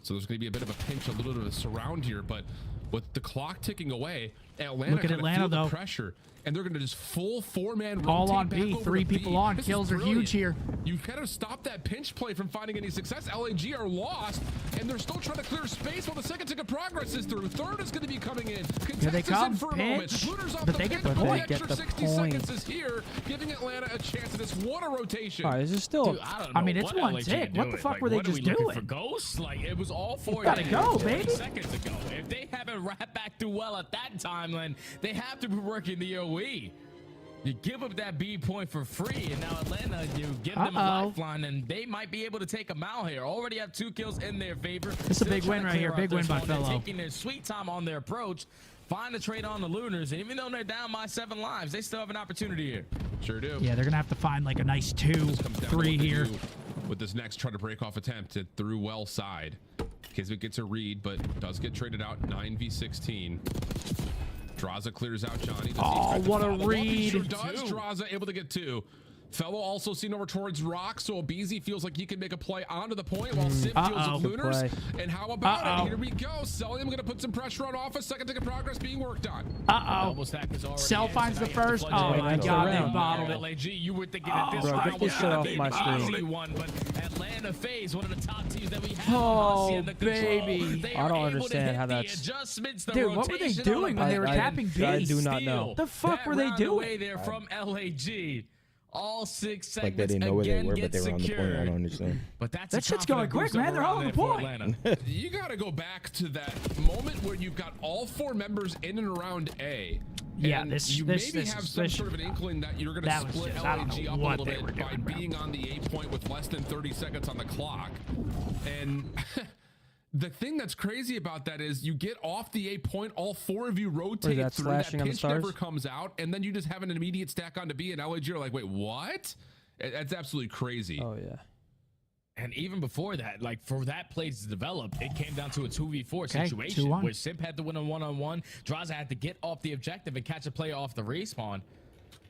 So there's going to be a bit of a pinch, a little bit of a surround here, but with the clock ticking away, Atlanta Look at kind of Atlanta, feel the though. pressure, and they're going to just full 4-man All rotate on back B, over 3 to B. people on. This is Kills are brilliant. huge here. You kind of stop that pinch play from finding any success. LAG are lost, and they're still trying to clear space while the second tick of progress is through. Third is going to be coming in. Here they Contest is come. in for a moment. Pinch. Lunars off But the they get pinch, the but point. extra Get the 60 point. seconds is here, giving Atlanta a chance at this water rotation. All right, this is still. Dude, I don't know I mean, it's what one LAG tick. are What the doing. fuck Like, were they what are just we looking doing? for ghosts? Like, it was all 4 gotta days go, 30 baby. seconds ago. If they haven't wrapped back too well at that time, then they have to be working the OE. You give up that B point for free, and now Atlanta, you give them a lifeline, and they might be able to take them out here. Already have 2 kills in their favor. It's a Still big trying win to right clear here. out Big this win by one. They're Fellow. taking their sweet time on their approach. Find the trade on the Lunars, and even though they're down by 7 lives, they still have an opportunity here. Sure do. Yeah, they're gonna have to find like a nice 2, Comes down to 3 what they here. do with this next try to break off attempt through well side. Kismet gets a read, but does get traded out 9v16. Draza clears out Johnny. Does he Oh, try to what a follow up? He read. sure does. Draza able to get 2. Fellow also seen over towards Rock, so Abizi feels like he can make a play onto the point while Sip deals with Lunars. And how about it? Here we go. Sellium going to put some pressure on Office. Second ticket progress being worked on. Cell finds the first. Oh my God, they bottled it. LAG, you were thinking that this round get this shit off my screen. one, but Atlanta FaZe, one of the top teams that we have. Oh, baby. I don't understand how that's... Dude, what were they doing when they were capping B? I do not know. The fuck were they doing? There from LAG. All 6 segments like they didn't know where they were, but they were on the point. I don't understand. But that's that shit's going quick, man. They're all on the point. You got to go back to that moment where you've got all 4 members in and around A. Yeah, and this you this maybe this have is some sort of an inkling that you're going to split LAG up a little bit by being on the A point with less than 30 seconds on the clock. And the thing that's crazy about that is you get off the A point, all 4 of you rotate that through, that slashing on the pinch stars? never comes out, and then you just have an immediate stack onto B, and LAG are like, wait, what? That's absolutely crazy. Oh, yeah. And even before that, like for that play to develop, it came down to a 2v4 Okay, situation 2-1. where Simp had to win a 1-on-1. Draza had to get off the objective and catch a player off the respawn.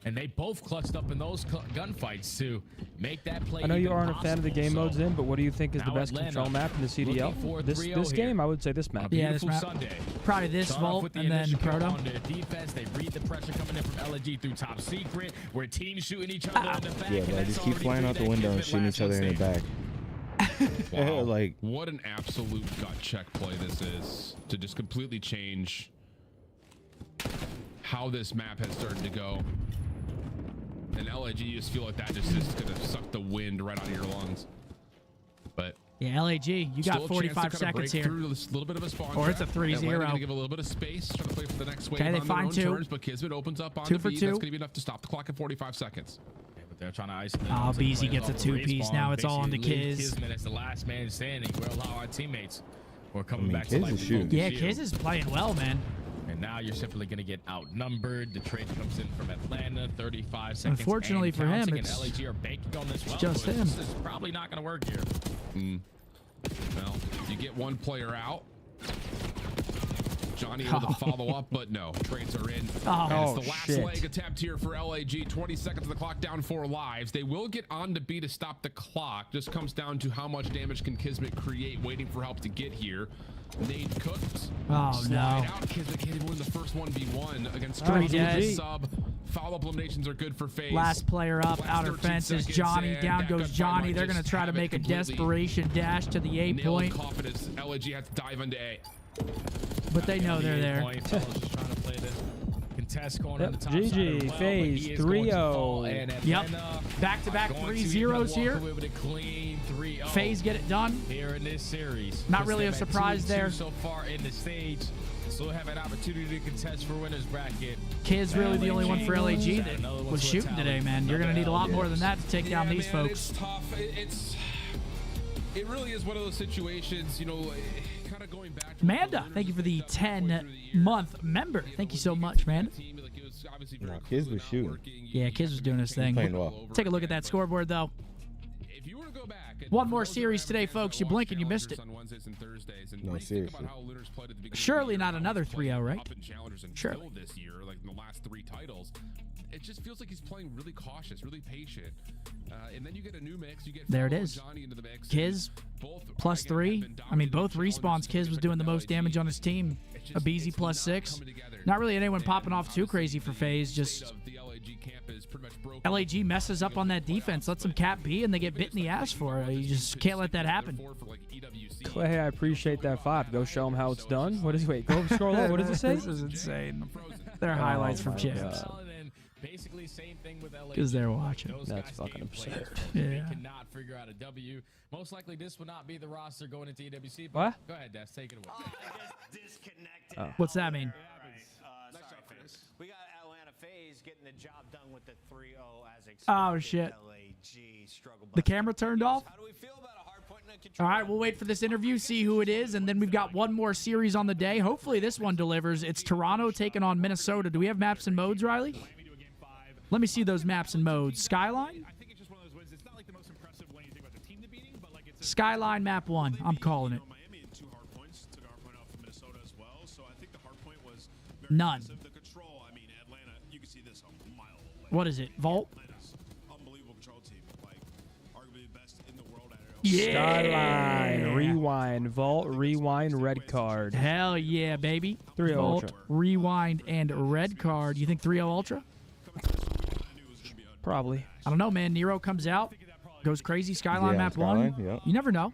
And they both clutched up in those gunfights to make that play. I know you even aren't a fan of the game modes in, but what do you think is the now best Atlanta control map in the CDL? This game, I would say this map. Yeah, this map. Sunday. Probably this Start off Vault with the and then initiative Proto. on their defense. They read the pressure coming in from LG through top secret, where teams shooting each other in the back. Yeah, and bro, that's just keep already flying out the window and shooting each other in the back. Wow. Like, what an absolute gut check play this is to just completely change how this map has started to go. And LAG, you just feel like that just is going to suck the wind right out of your lungs. But yeah, LAG, you got 45 seconds here. Through this little bit of a spawn Or it's a trap. 3-0. Atlanta gonna give a little bit of space, trying to play for the next wave Okay, they on their find own 2. terms, but Kismet opens up on 2 the for B. 2. That's going to be enough to stop the clock at 45 seconds. But they're trying to isolate. Oh, BZ gets a 2-piece. Now it's all on to Kiz. Kismet as the last man standing. We'll allow our teammates. We're coming back Kiz to life. is shooting. Yeah, Kiz is playing well, man. And now you're simply going to get outnumbered. The trade comes in from Atlanta, 35 seconds. Unfortunately for him, it's LAG are banking on this well. just him. This is probably not going to work here. Well, you get one player out. Johnny able to follow up, but no. Trades are in. And it's the last leg attempt here for LAG. 20 seconds of the clock, down 4 lives. They will get on to B to stop the clock. Just comes down to how much damage can Kismet create, waiting for help to get here. Nade cooked. Oh, no. Out. Kismet can't even win the first 1v1 against sub. Follow-up eliminations are good for FaZe. Last player up, outer fence is Johnny. Down goes Johnny. They're going to try to make a desperation dash to the A point. Confidence. LAG has to dive into A. But they know they're there. Just trying to play the contest corner on the top side GG, of the FaZe 3-0. Yep. Back-to-back 3-0s here. FaZe get it done. Here in this series. Not really a surprise there. So far in the stage. Still have an opportunity to contest for winners bracket. Kid's really the only one for LAG that was shooting today, man. You're going to need a lot more than that to take down these folks. It's tough. It really is one of those situations, you know, kind of going back to Manda, thank you for the 10-month member. Thank you so much, man. No, Kiz was shooting. Yeah, Kiz was doing his thing. Playing well. Take a look at that scoreboard, though. One more series today, folks. You blink and you missed it. No, seriously. Surely not another 3-0, right? Sure. This year, like in the last 3 titles, it just feels like he's playing really cautious, really patient. And then you get a new mix. You get there it is. Kiz +3. I mean, both respawns. Kiz was doing the most damage on his team. Abizi +6. Not really anyone popping off too crazy for FaZe. Just LAG messes up on that defense, lets them cap B, and they get bit in the ass for it. You just can't let that happen. Clay, I appreciate that 5. Go show them how it's done. What is wait? Go scroll up. What does it say? This is insane. They're highlights from Chips. Basically, same thing with LA. Because they're watching. That's fucking absurd. Yeah. Yeah. They cannot figure out a W. Most likely, this will not be the roster going into EWC. But What? Go ahead, Des. Take it away. What's that mean? We got Atlanta FaZe getting the job done with the 3-0 as expected. Oh, shit. The camera turned off? All right, we'll wait for this interview, see who it is, and then we've got one more series on the day. Hopefully this one delivers. It's Toronto taking on Minnesota. Do we have maps and modes, Riley? Let me see those maps and modes. Skyline? Skyline map 1. I'm calling it. None. What is it? Vault? Yeah. Skyline, rewind, vault, rewind, red card. Hell yeah, baby. 3-0 Vault, Ultra. rewind, and red card. You think 3-0 Ultra? Probably. I don't know, man. Nero comes out, goes crazy. Skyline Yeah, map Skyline, 1. yeah. You never know.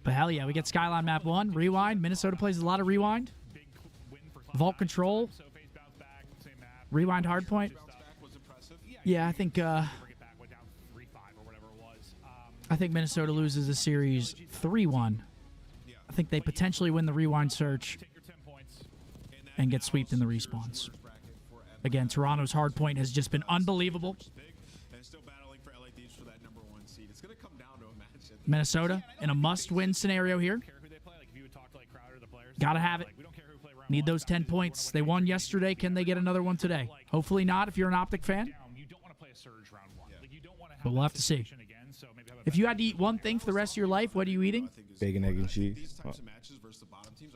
But hell yeah, we get Skyline map 1, rewind. Minnesota plays a lot of rewind. Vault control. Rewind hardpoint. Yeah, I think Minnesota loses the series 3-1. I think they potentially win the rewind search and get swept in the respawns. Again, Toronto's hardpoint has just been unbelievable. Minnesota in a must-win scenario here. Gotta have it. Need those 10 points. They won yesterday. Can they get another one today? Hopefully not if you're an Optic fan. But we'll have to see. If you had to eat one thing for the rest of your life, what are you eating? Bacon, egg, and cheese.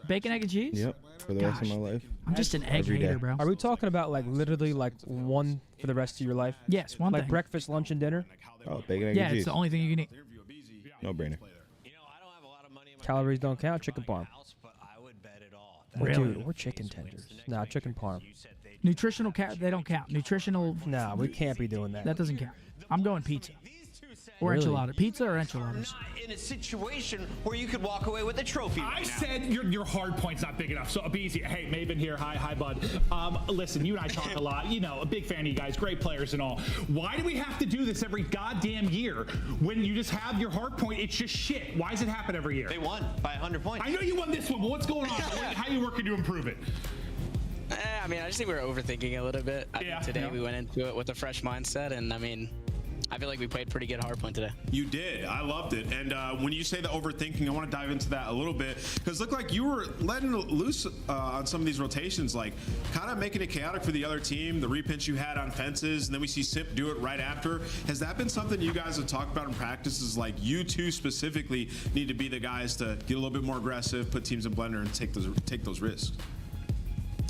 Bacon, egg, and cheese? Yep, for the rest of my life. I'm just an egg Every hater, day. bro. Are we talking about like literally like one for the rest of your life? Yes, one like thing. breakfast, lunch, and dinner? Oh, bacon, egg, Yeah, and cheese. it's the only thing you can eat. No brainer. Calories don't count. Chicken parm. Really? Dude, we're chicken tenders. Nah, chicken parm. Nutritional they don't count. Nutritional. Nah, we can't be doing that. That doesn't count. I'm going pizza. Or Really? enchilada. Pizza or enchiladas. In a situation where you could walk away with a trophy. I right now. said your hard point's not big enough, so it'll be easy. Hey, Maven here. Hi, bud. Listen, you and I talk a lot. You know, a big fan of you guys, great players and all. Why do we have to do this every goddamn year? When you just have your hard point, it's just shit. Why does it happen every year? They won by 100 points. I know you won this one, but what's going on? How are you working to improve it? I mean, I just think we were overthinking it a little bit. I think today we went into it with a fresh mindset, and I mean, I feel like we played pretty good hardpoint today. You did. I loved it. And when you say the overthinking, I want to dive into that a little bit because it looked like you were letting loose on some of these rotations, like kind of making it chaotic for the other team. The repinch you had on fences, and then we see Simp do it right after. Has that been something you guys have talked about in practices? Like you two specifically need to be the guys to get a little bit more aggressive, put teams in blender, and take those risks.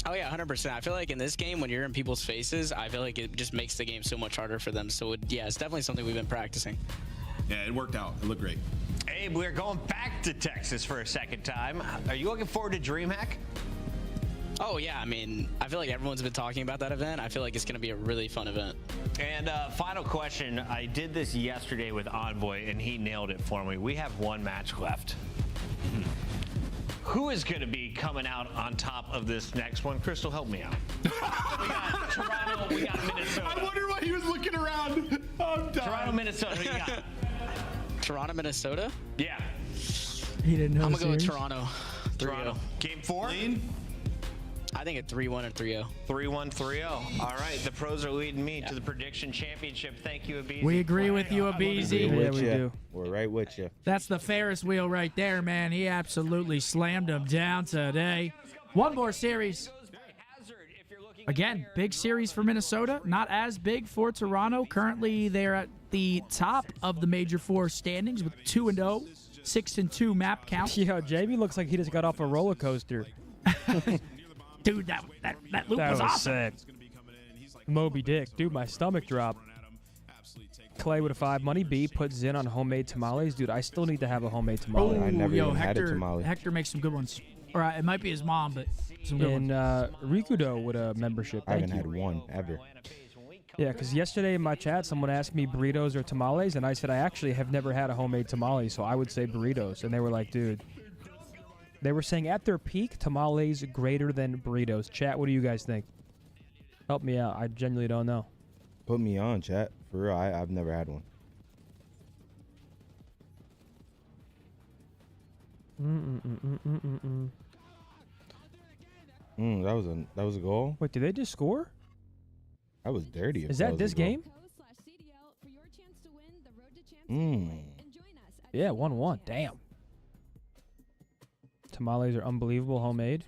Oh yeah, 100%. I feel like in this game, when you're in people's faces, I feel like it just makes the game so much harder for them. So yeah, it's definitely something we've been practicing. Yeah, it worked out. It looked great. Abe, we're going back to Texas for a second time. Are you looking forward to DreamHack? Oh yeah, I mean, I feel like everyone's been talking about that event. I feel like it's going to be a really fun event. And final question. I did this yesterday with Envoy, and he nailed it for me. We have one match left. Who is going to be coming out on top of this next one? Crystal, help me out. We got Toronto, we got Minnesota. I wonder why he was looking around. I'm done. Toronto, Minnesota, who you got? Toronto, Minnesota? Yeah. He didn't know. I'm going to go with series. Toronto. 3-0. Game 4? I think a 3-1 or 3-0. 3-1, 3-0. All right, the pros are leading me to the prediction championship. Thank you, Abizi. We agree with you, Abizi. We're with you. We're right with you. That's the Ferris wheel right there, man. He absolutely slammed him down today. One more series. Again, big series for Minnesota. Not as big for Toronto. Currently, they're at the top of the Major Four standings with 2-0, 6-2 map count. Yo, Jamie looks like he just got off a roller coaster. Dude, that loop That was was awesome. sick. Moby Dick. Dude, my stomach dropped. Clay with a 5 money. B puts in on homemade tamales. Dude, I still need to have a homemade tamale. I never even had a Hector, tamale. Hector makes some good ones. Or it might be his mom, but some good And ones. Rikudo with a membership. I Thank haven't you. had one ever. Yeah, because yesterday in my chat, someone asked me burritos or tamales, and I said I actually have never had a homemade tamale, so I would say burritos. And they were like, dude. They were saying at their peak, tamales greater than burritos. Chat, what do you guys think? Help me out. I genuinely don't know. Put me on, chat. For real, I've never had one. That was a goal. Wait, did they just score? That was dirty. if Is that was this a goal. game? Yeah, 1-1. Damn. Tamales are unbelievable, homemade.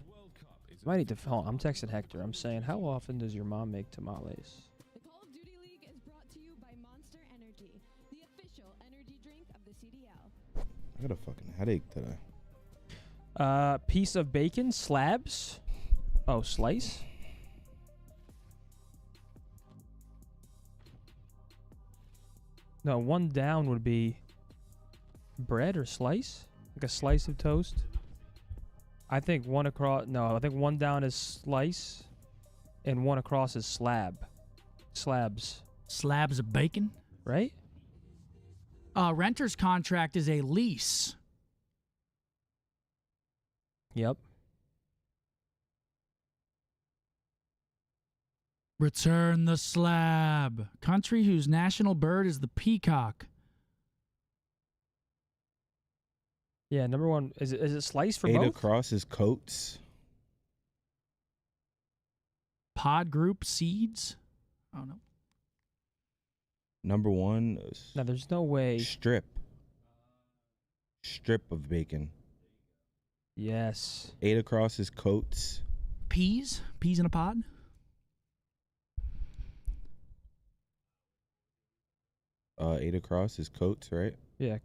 Might need to. Hold on, I'm texting Hector. I'm saying, how often does your mom make tamales? The Call of Duty League is brought to you by Monster Energy, the official energy drink of the CDL. I got a fucking headache today. Piece of bacon, slabs. Oh, slice. No, one down would be bread or slice? Like a slice of toast? I think one across... No, I think one down is slice, and one across is slab. Slabs. Slabs of bacon? Right? Renter's contract is a lease. Yep. Return the slab. Country whose national bird is the peacock. Yeah, number one. Is it slice for 8 both? across is coats. Pod group seeds? Oh, no. Number 1 is No, there's no way. strip. Strip of bacon. Yes. 8 across is coats. Peas? Peas in a pod? Eight across is coats, right? Yeah.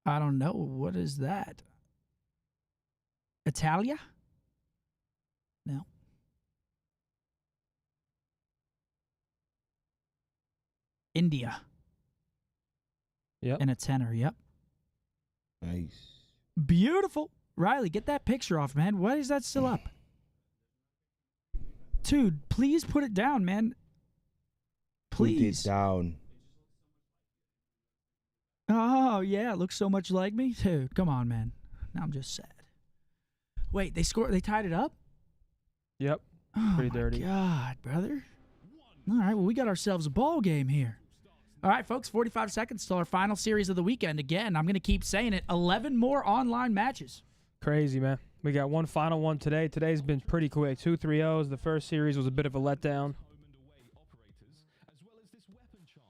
I don't know. What is that? Italia? No. India. Yep. And a tenor. Yep. Nice. Beautiful. Riley, get that picture off, man. Why is that still up? Dude, please put it down, man. Please. Put it down. Oh, yeah, it looks so much like me. Dude, come on, man. Now I'm just sad. Wait, they tied it up? Yep. Oh, Pretty my dirty. God, brother. All right, well, we got ourselves a ball game here. All right, folks, 45 seconds till our final series of the weekend. Again, I'm going to keep saying it, 11 more online matches. Crazy, man. We got one final one today. Today's been pretty quick. 2 3-0s. The first series was a bit of a letdown.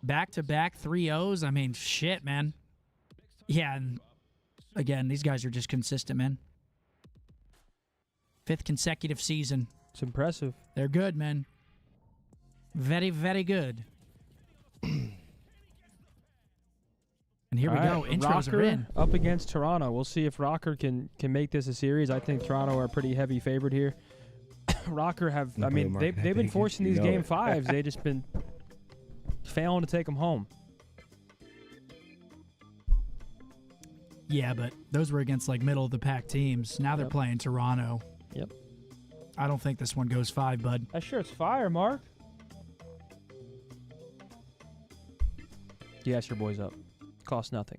Back-to-back 3-0s. I mean, shit, man. Yeah, and again, these guys are just consistent, man. 5th consecutive season. It's impressive. They're good, man. Very, very good. And here we go. Intros Rocker are in. up against Toronto. We'll see if Rocker can make this a series. I think Toronto are a pretty heavy favorite here. Rocker have, I mean, they've been forcing these game 5s. They just been failing to take them home. Yeah, but those were against like middle of the pack teams. Now they're playing Toronto. Yep. I don't think this one goes 5, bud. That shirt's fire, Mark. Yes, your boy's up. Costs nothing.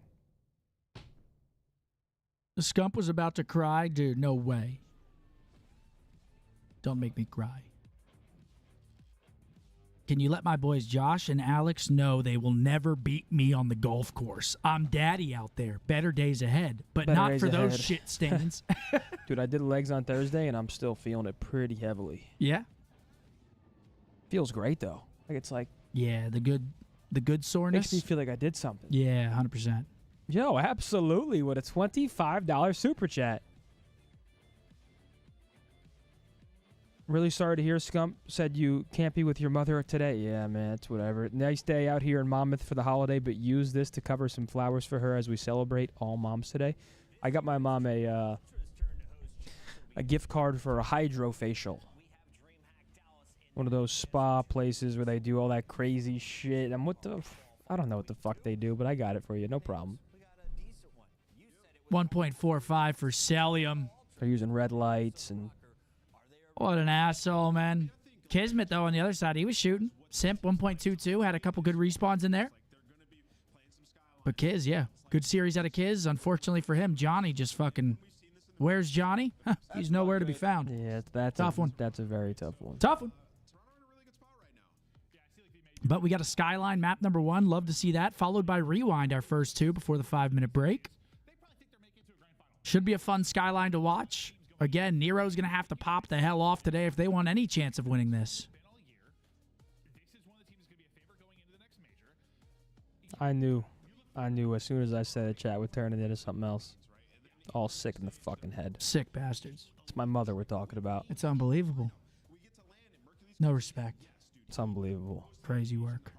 The Scump was about to cry. Dude, no way. Don't make me cry. Can you let my boys Josh and Alex know they will never beat me on the golf course? I'm daddy out there. Better days ahead. But Better not days for those ahead. shit stains. Dude, I did legs on Thursday, and I'm still feeling it pretty heavily. Yeah? Feels great, though. Like, it's like... Yeah, the good soreness. Makes me feel like I did something. Yeah, 100%. Yo, absolutely. With a $25 super chat. Really sorry to hear Scump said you can't be with your mother today. Yeah, man, it's whatever. Nice day out here in Monmouth for the holiday, but use this to cover some flowers for her as we celebrate all moms today. I got my mom a gift card for a hydrofacial. One of those spa places where they do all that crazy shit. And I don't know what the fuck they do, but I got it for you. No problem. 1.45 for Celium. They're using red lights and... What an asshole, man. Kismet, though, on the other side, he was shooting. Simp, 1.22, had a couple good respawns in there. But Kiz, yeah, good series out of Kiz. Unfortunately for him, Johnny just fucking... Where's Johnny? He's nowhere to be found. Yeah, that's tough one. That's a very tough one. Tough one. But we got a Skyline map number 1. Love to see that. Followed by Rewind, our first 2 before the 5-minute break. Should be a fun Skyline to watch. Again, Nero's going to have to pop the hell off today if they want any chance of winning this. I knew as soon as I said a chat would turn it into something else. All sick in the fucking head. Sick bastards. It's my mother we're talking about. It's unbelievable. No respect. It's unbelievable. Crazy work.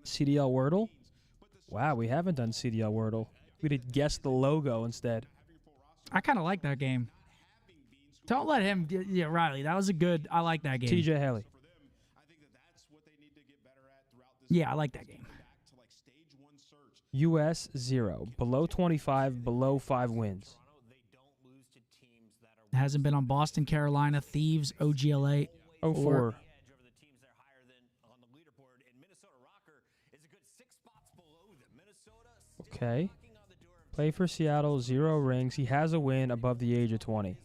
CDL Wordle? Wow, we haven't done CDL Wordle. We did guess the logo instead. I kind of like that game. Don't let him get, yeah, Riley. That was a good, I like that game. TJ Haley. Yeah, I like that game. US 0. Below 25, below 5 wins. Hasn't been on Boston, Carolina, Thieves, OGLA. 04. Okay. Play for Seattle, 0 rings. He has a win above the age of 20.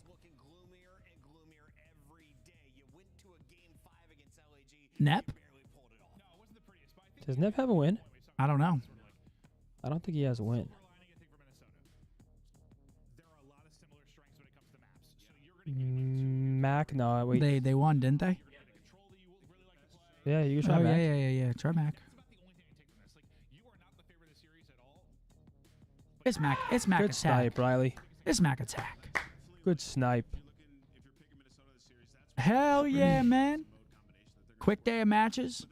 Nep? Does Nep have a win? I don't know. I don't think he has a win. Mac, no, wait. They won, didn't they? Yeah, you can try Mac. Yeah. Try Mac. It's Mac. It's Mac Good attack. snipe, Riley. It's Mac attack. Good snipe. Hell yeah, man. Quick day of matches.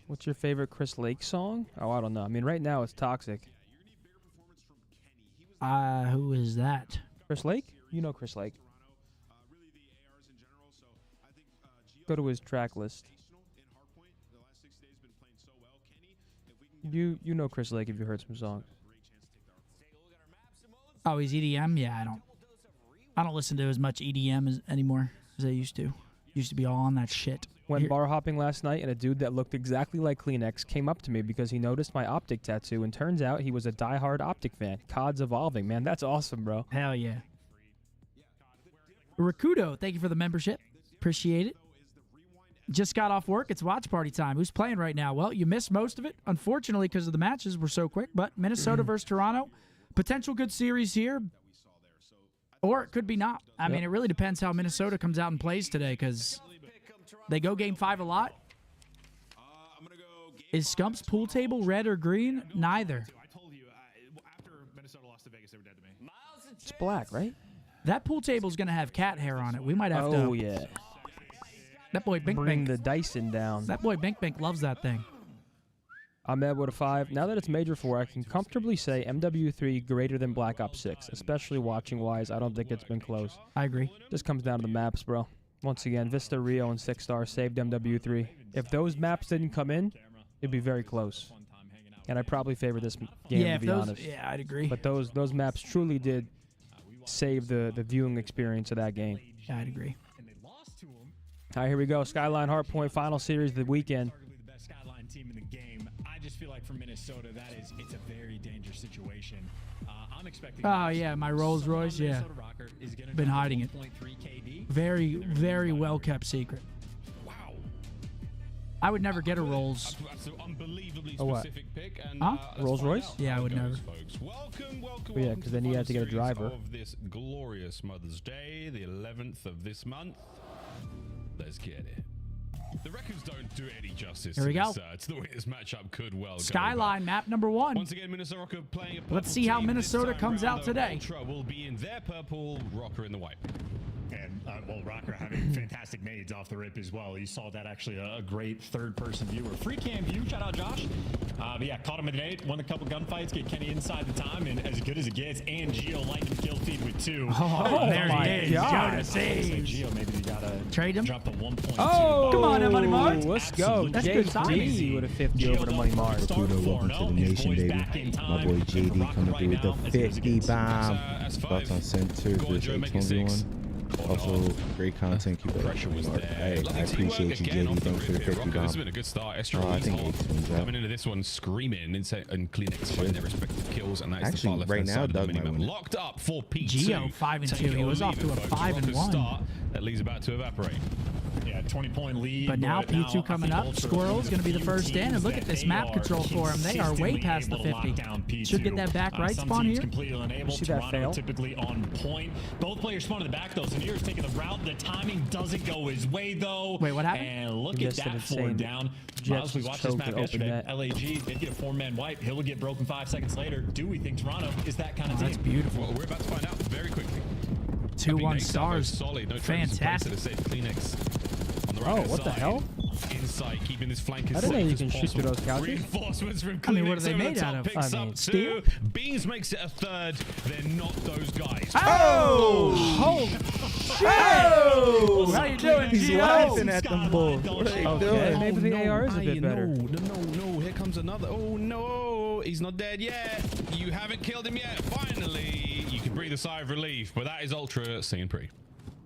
What's your favorite Chris Lake song? Oh, I don't know. I mean, right now it's Toxic. Who is that? Chris Lake? You know Chris Lake. Go to his track list. You know Chris Lake if you heard some songs. Oh, he's EDM? Yeah, I don't listen to as much EDM anymore as I used to. Used to be all on that shit. Went bar hopping last night, and a dude that looked exactly like Kleenex came up to me because he noticed my Optic tattoo, and turns out he was a diehard Optic fan. COD's evolving, man. That's awesome, bro. Hell yeah. Rakudo, thank you for the membership. Appreciate it. Just got off work. It's watch party time. Who's playing right now? Well, you missed most of it, unfortunately, because of the matches were so quick. But Minnesota versus Toronto, potential good series here, or it could be not. I mean, it really depends how Minnesota comes out and plays today, because they go game 5 a lot. Is Scump's pool table red or green? Neither. It's black, right? That pool table's going to have cat hair on it. We might have to. Oh, yeah. That boy Bink Bring Bink. the Dyson down. That boy Bink Bink loves that thing. I'm Ed with a 5. Now that it's Major 4, I can comfortably say MW3 greater than Black Ops 6, especially watching-wise. I don't think it's been close. I agree. Just comes down to the maps, bro. Once again, Vista, Rio, and 6 Star saved MW3. If those maps didn't come in, it'd be very close. And I'd probably favor this game, to be honest. Yeah, I'd agree. But those maps truly did save the viewing experience of that game. Yeah, I'd agree. All right, here we go. Skyline Hardpoint final series of the weekend. The best Skyline team in the game. I just feel like for Minnesota, it's a very dangerous situation. I'm expecting. Oh yeah, my Rolls Royce. Yeah, been hiding it. Very, very well kept secret. Wow. I would never get a Rolls. That's an unbelievably Oh, what? specific pick. And, Huh? Rolls Royce? Yeah, I would never. Welcome, Oh, yeah, because then you have to get a driver. Of this glorious Mother's Day, the 11th of this month. Let's get it. The records don't do it any justice. Here we go. It's the way this matchup could well go. Skyline map number 1. Once again, Minnesota playing a purple Let's see how team. Minnesota This time comes out round, today. Ultra will be in their purple, Rocker in the white. And, well, Rocker having fantastic nades off the rip as well. You saw that actually a great third-person view or free cam view. Shout out Josh. But yeah, caught him in the nade, won a couple gunfights, get Kenny inside the time, and as good as it gets. And Gio lightning kill feed with 2. Oh, there he is. God. Gio saves. Gio, maybe you gotta trade him. Drop the 1.2. Oh, come on, Money Mars. Let's go. That's good timing. JD with a 50 over to Money Mars. Rakudo, welcome to the nation, baby. My boy JD coming through with the 50 bomb. Thoughts on center versus H1v1. Also, great content. Keep it up. Hey, I appreciate you, JD. Thanks for the 50 bomb. This has been a good start. Estro I think H wins out. coming into this one screaming and Kleenex fighting their respective kills, and that is Actually, the far right left-hand now, side of the Doug might minimap. win it. Locked up for P2. Gio 5 and Take 2. it He or was off leave to it, a folks. 5 and Rockers 1. start. That leads about to evaporate. Yeah, 20-point lead. But now P2 coming up. Squirrel's going to be the first in. And look at this map control for him. They are way past the 50. Should get that back right spawn here. Completely unable. See that Toronto fail? typically on point. Both players spawn in the back though. So Near's taking the route. The timing doesn't go his way though. Wait, what happened? And look He at missed an that 4 insane down. Jets Miles, we just watched this choked map and opened yesterday. that. LAG, they'd get a 4-man wipe. Hill would get broken 5 seconds later. Do we think Toronto is that kind of team? That's beautiful. Well, we're about to find out very quickly. 2-1 stars. Solid. No Fantastic. Kleenex on the right what the hell? Inside, keeping this flank as I didn't know safe you as can shoot through possible. those couches. Reinforcements from Kleenex. I mean, what are they over the made top, out of? picks I mean, up steel? 2. Beans makes it a 3rd. They're not those guys. Oh! Holy shit! Oh! How you doing, He's Gio? laughing at them bulls. What are they Okay, doing? maybe the AR is a bit better. No, here comes another. Oh, no, he's not dead yet. You haven't killed him yet. Finally, you can breathe a sigh of relief, but that is Ultra singing pre.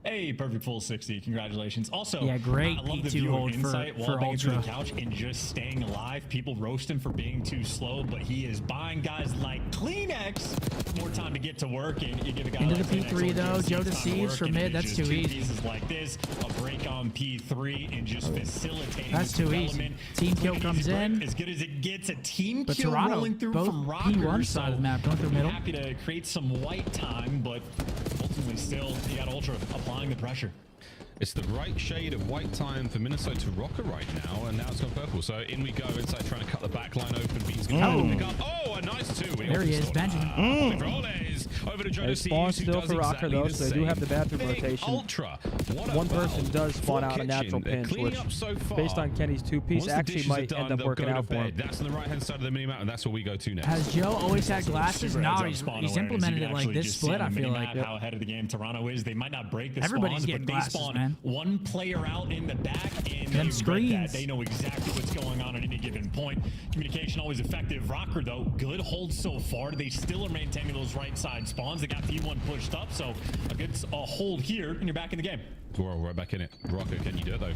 Hey, perfect full 60. Congratulations. Also, Yeah, great I love the P2 view of hold insight for while banging through the Ultra. couch and just staying alive. People roast him for being too slow, but he is buying guys like Kleenex more time to get to work. And you give a guy Into like the Kleenex P3 or though, just Joe time to deceives work, for and mid. it's That's just too two easy. pieces like this, a break on P3, and just facilitating. That's this too easy. development. Team kill Quick, comes easy break, in. as good as it gets. A team But kill Toronto, rolling through both from P1 Rockers, side of the so map, going through middle. happy to create some white time, but ultimately still, you got Ultra applying the pressure. It's the right shade of white time for Minnesota Rocker right now, and now it's gone purple. So in we go, inside trying to cut the back line open. Beans going to pick up. Oh, a nice 2. There he is, Benjamin. Over to Joe They spawn Steve, still for Rocker though, so they do have the bathroom Big rotation. Ultra. One person does spawn out a natural pinch, which, based on Kenny's 2-piece, actually might end up working out for him. That's on the right-hand side of the minimap, and that's where we go to next. Has Joe always had glasses? No, he's implemented it like this split, I feel like. How ahead of the game Toronto is. They might not break the Everybody's spawns, getting but glasses, they spawn man. one player out in the back, and Them they screens. read that. They know exactly what's going on at any given point. Communication always effective. Rocker, though, good hold so far. They still are maintaining those right side spawns. They got P1 pushed up, so a good hold here, and you're back in the game. We're right back in it. Rocker, can you do it, though?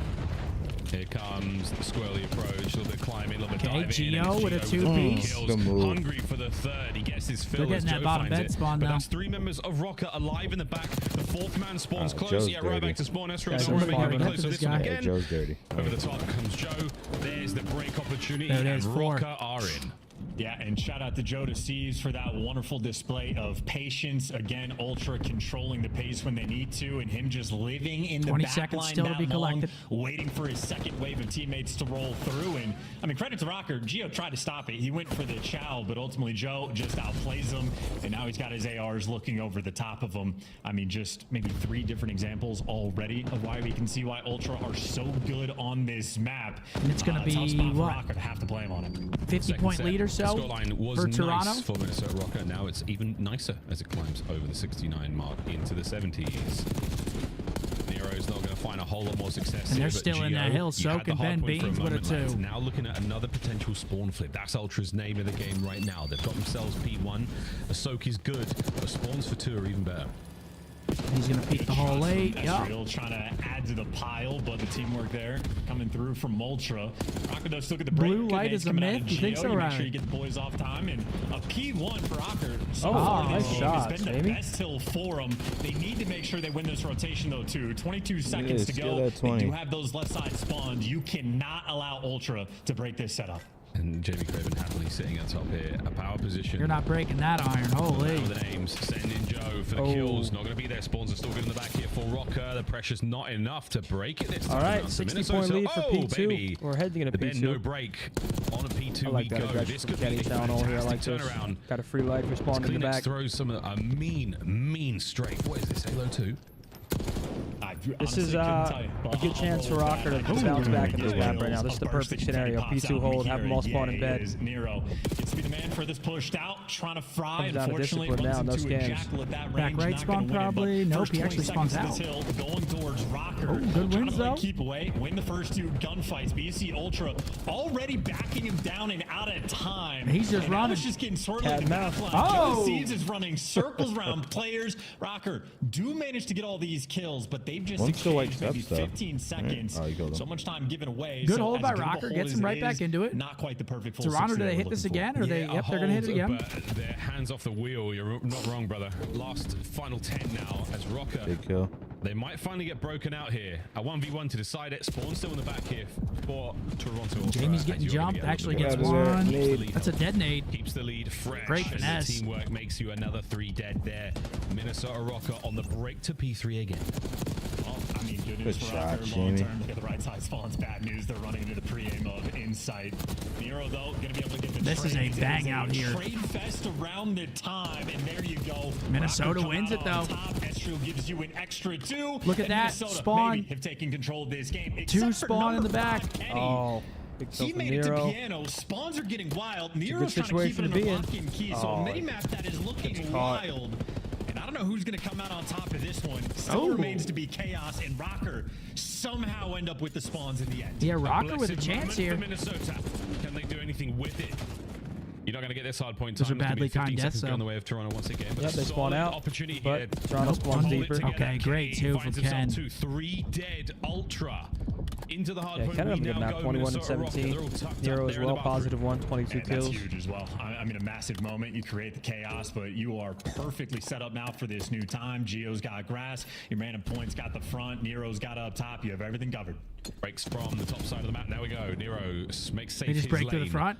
Here comes the squirrely approach, a little bit climbing, a little bit diving. Gio with a 2-piece. Hungry for the 3rd. He gets his fill. They're as getting Joe that bottom finds bed it. spawn But now. that's 3 members of Rocker alive in the back. The 4th man spawns close. Joe's Yeah, right dirty. back to spawn. Estro, Guys, don't we're remember farming getting up close to to this this one guy. again. Joe's dirty. Over the top comes Joe. There's the break opportunity, There it and is, 4. Rocker are in. Yeah, and shout out to Joe DeCeves for that wonderful display of patience. Again, Ultra controlling the pace when they need to, and him just living in the 20 back seconds line still to that be long, collected. waiting for his second wave of teammates to roll through. And I mean, credit to Rocker. Gio tried to stop it. He went for the chow, but ultimately Joe just outplays him, and now he's got his ARs looking over the top of him. I mean, just maybe 3 different examples already of why we can see why Ultra are so good on this map. And it's going to tough be, spot for what, Rocker to have to play him on it. 50-point lead or so Scoreline was for nice Toronto? for Minnesota Rocker. Now it's even nicer as it climbs over the 69 mark into the 70s. Nero's not going to find a whole lot more success And here, they're but still in that Gio, hill, you had the soaking hard Ben point for Beans with a moment, lads. 2. Now looking at another potential spawn flip. That's Ultra's name of the game right now. They've got themselves P1. A soak is good, but spawns for 2 are even better. He's going to peek the hole late. Yeah. Trying to add to the pile, but the teamwork there coming through from Ultra. Rocker does still get the break. Blue Good light nades is a coming out myth? of You think Gio. so, Make Ryan? sure you get the boys off time, and a P1 for Rocker. So Oh, far nice this game shots, has been baby. the best hill for them. They need to make sure they win this rotation though too. 22 seconds to still go. at They 20. do have those left side spawns. You cannot allow Ultra to break this setup. And Jamie Craven happily sitting at top here. A power position. You're not breaking that iron. Holy. Now the names. Sending Joe for the kills. Not going to be there. Spawns are still good in the back here for Rocker. The pressure's not enough to break it this time. All right, around. So 60-point lead for P2. Baby. We're heading into Then P2. no break. On a P2 I like we that go. aggression This from could be Kenny a down all here. I like fantastic this. turnaround. Got a free life respawn in the Kleenex back. throws some a mean strafe. What is this? Halo 2? This is a good chance for Rocker to bounce back in this map right now. This is the perfect scenario. P2 hold, have them all spawn in bed. Nero gets to be the man for this pushed out, trying to fry. Comes down to Unfortunately, discipline runs now, no into a scams. jackal at that Back range, right not spawn gonna win it, probably. but Nope, first he actually 20 spawns seconds this out. hill, going towards Rocker. Oh, good Trying wins to play though. keep away, win the first 2 gunfights. But you see Ultra already backing him down and out of time. He's just and now running. it's just getting swirled Cat like the mouse. back line. Oh! Joe Seeds is running circles around players. Rocker do manage to get all these kills, but they've just One still exchanged wakes up maybe stuff. 15 seconds. Oh, you killed him. So much time given away. Good so hold as by good of a Rocker. hold Gets as him right it back is, into it. Not quite the perfect full Toronto, 60 do they we're hit this looking for. again? Or they? Yeah, Yep, they're going to hit it again. But their hands off the wheel. You're not wrong, brother. Last final 10 now as Rocker. Big kill. They might finally get broken out here. A 1v1 to decide it. Spawn still in the back here for Toronto. Jamie's getting jumped. Actually gets one. That's a dead nade. Keeps the lead fresh. Great and finesse. the teamwork makes you another 3 dead there. Minnesota Rocker on the break to P3 again. Well, I mean, good Good news for shot, Rocker. Jamie. Long term, look at the right right side spawns bad news. They're running into the pre-aim of Insight. Nero, though, going to be able to get the This is a bang out here. Trade fest around the time, and there you go. Minnesota wins it, though. Estro gives you an extra 2. Look at that. Minnesota Spawn. maybe have taken control of this game. 2 spawn in the back. Oh. He made it to piano. Spawns are getting wild. Nero's trying to keep it in a lock and key. So a mini-map that is looking wild. And I don't know who's going to come out on top of this one. Still remains to be Chaos, and Rocker somehow end up with the spawns in the end. Yeah, Rocker with a chance here. Minnesota. Can they do anything with it? You're not going to get this hard point Those time. are badly timed deaths, on the way of Toronto once again. Yep, they spawn out. Opportunity but here. Toronto spawns deeper. Okay, great 2 from Ken. 3 dead Ultra. Into the hard point. Ken had a good map, 21 and 17. Nero as well, positive 1, 22 kills. That's huge as well. I mean, a massive moment. You create the chaos, but you are perfectly set up now for this new time. Gio's got grass. Your random points got the front. Nero's got up top. You have everything covered. Breaks from the top side of the map. There we go. Nero makes safe. They just break through the front.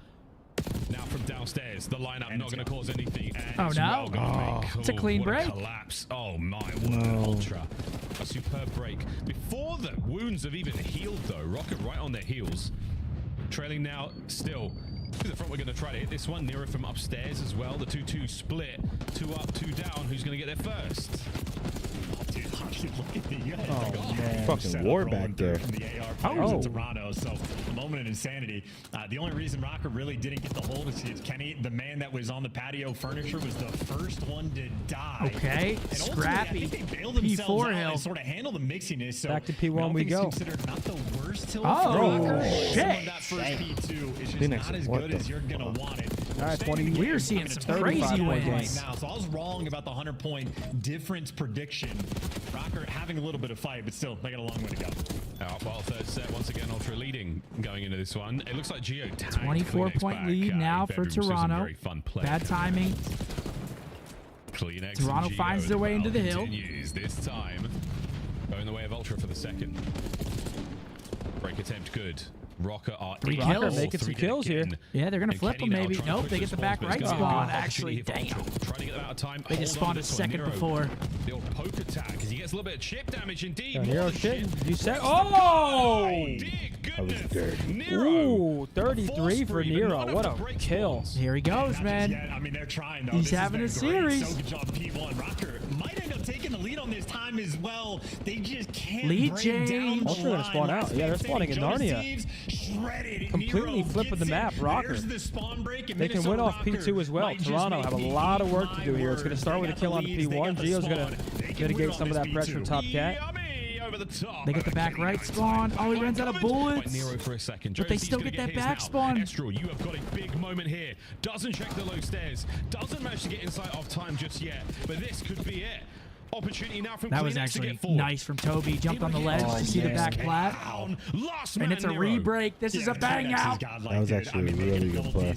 Now from downstairs, the lineup not going to cause anything. And oh no! It's a clean break. Collapse. Oh my word! Ultra, a superb break. Before the wounds have even healed, though, Rocket right on their heels, trailing now. Still to the front. We're going to try to hit this one. Nero from upstairs as well. The 2-2 split. 2 up, 2 down. Who's going to get there first? Look at the man. Fucking war back there. From the AR players in Toronto. So a moment of insanity. The only reason Rocker really didn't get the hold is Kenny, the man that was on the patio furniture, was the first one to die. Okay, and scrappy. I think they bailed themselves P4 out hill. and sort of handle the mixiness. So back to P1 we go. Considered not the worst hill for Rocker. shit. That first P2 is just not as good as you're gonna want it. All right, 20. We're seeing some crazy wins right now. So I was wrong about the 100-point difference prediction. Rocker having a little bit of fight, but still, they got a long way to go. Well, third set once again, Ultra leading going into this one. It looks like Gio 24-point lead now for Toronto. Bad timing. Toronto finds their way into the hill. This time, going the way of Ultra for the second. Break attempt good. Rocker are 3 kills. Making some kills here. Yeah, they're gonna flip them maybe. Nope, they get the back right spawn. Actually, damn. Trying to get them out of time. They just spawned a second before. The old poke attack because he gets a little bit of chip damage indeed. Nero shit. You said, oh! That was dirty. Ooh, 33 for Nero. What a kill. Here he goes, man. I mean, they're trying though. He's having a series. So good job, P1. Rocker might end up taking the lead on this time as well. They just can't lead break down. Ultra gonna spawn out. Yeah, they're spawning in Narnia. Completely flipping the map, Rocker. They can win off P2 as well. Toronto have a lot of work to do here. It's going to start with a kill on P1. Gio's going to mitigate some of that pressure from Top Cat. They get the back right spawn. Oh, he runs out of bullets. Nero for a second. But they still get that back spawn. Estrel, you have got a big moment here. Doesn't check the low stairs. Doesn't manage to get inside off time just yet. But this could be it. Opportunity now from that was actually nice from Toby. Jumped on the ledge to see the back flat. And it's a re-break. This is a bang out. That was actually a really good play.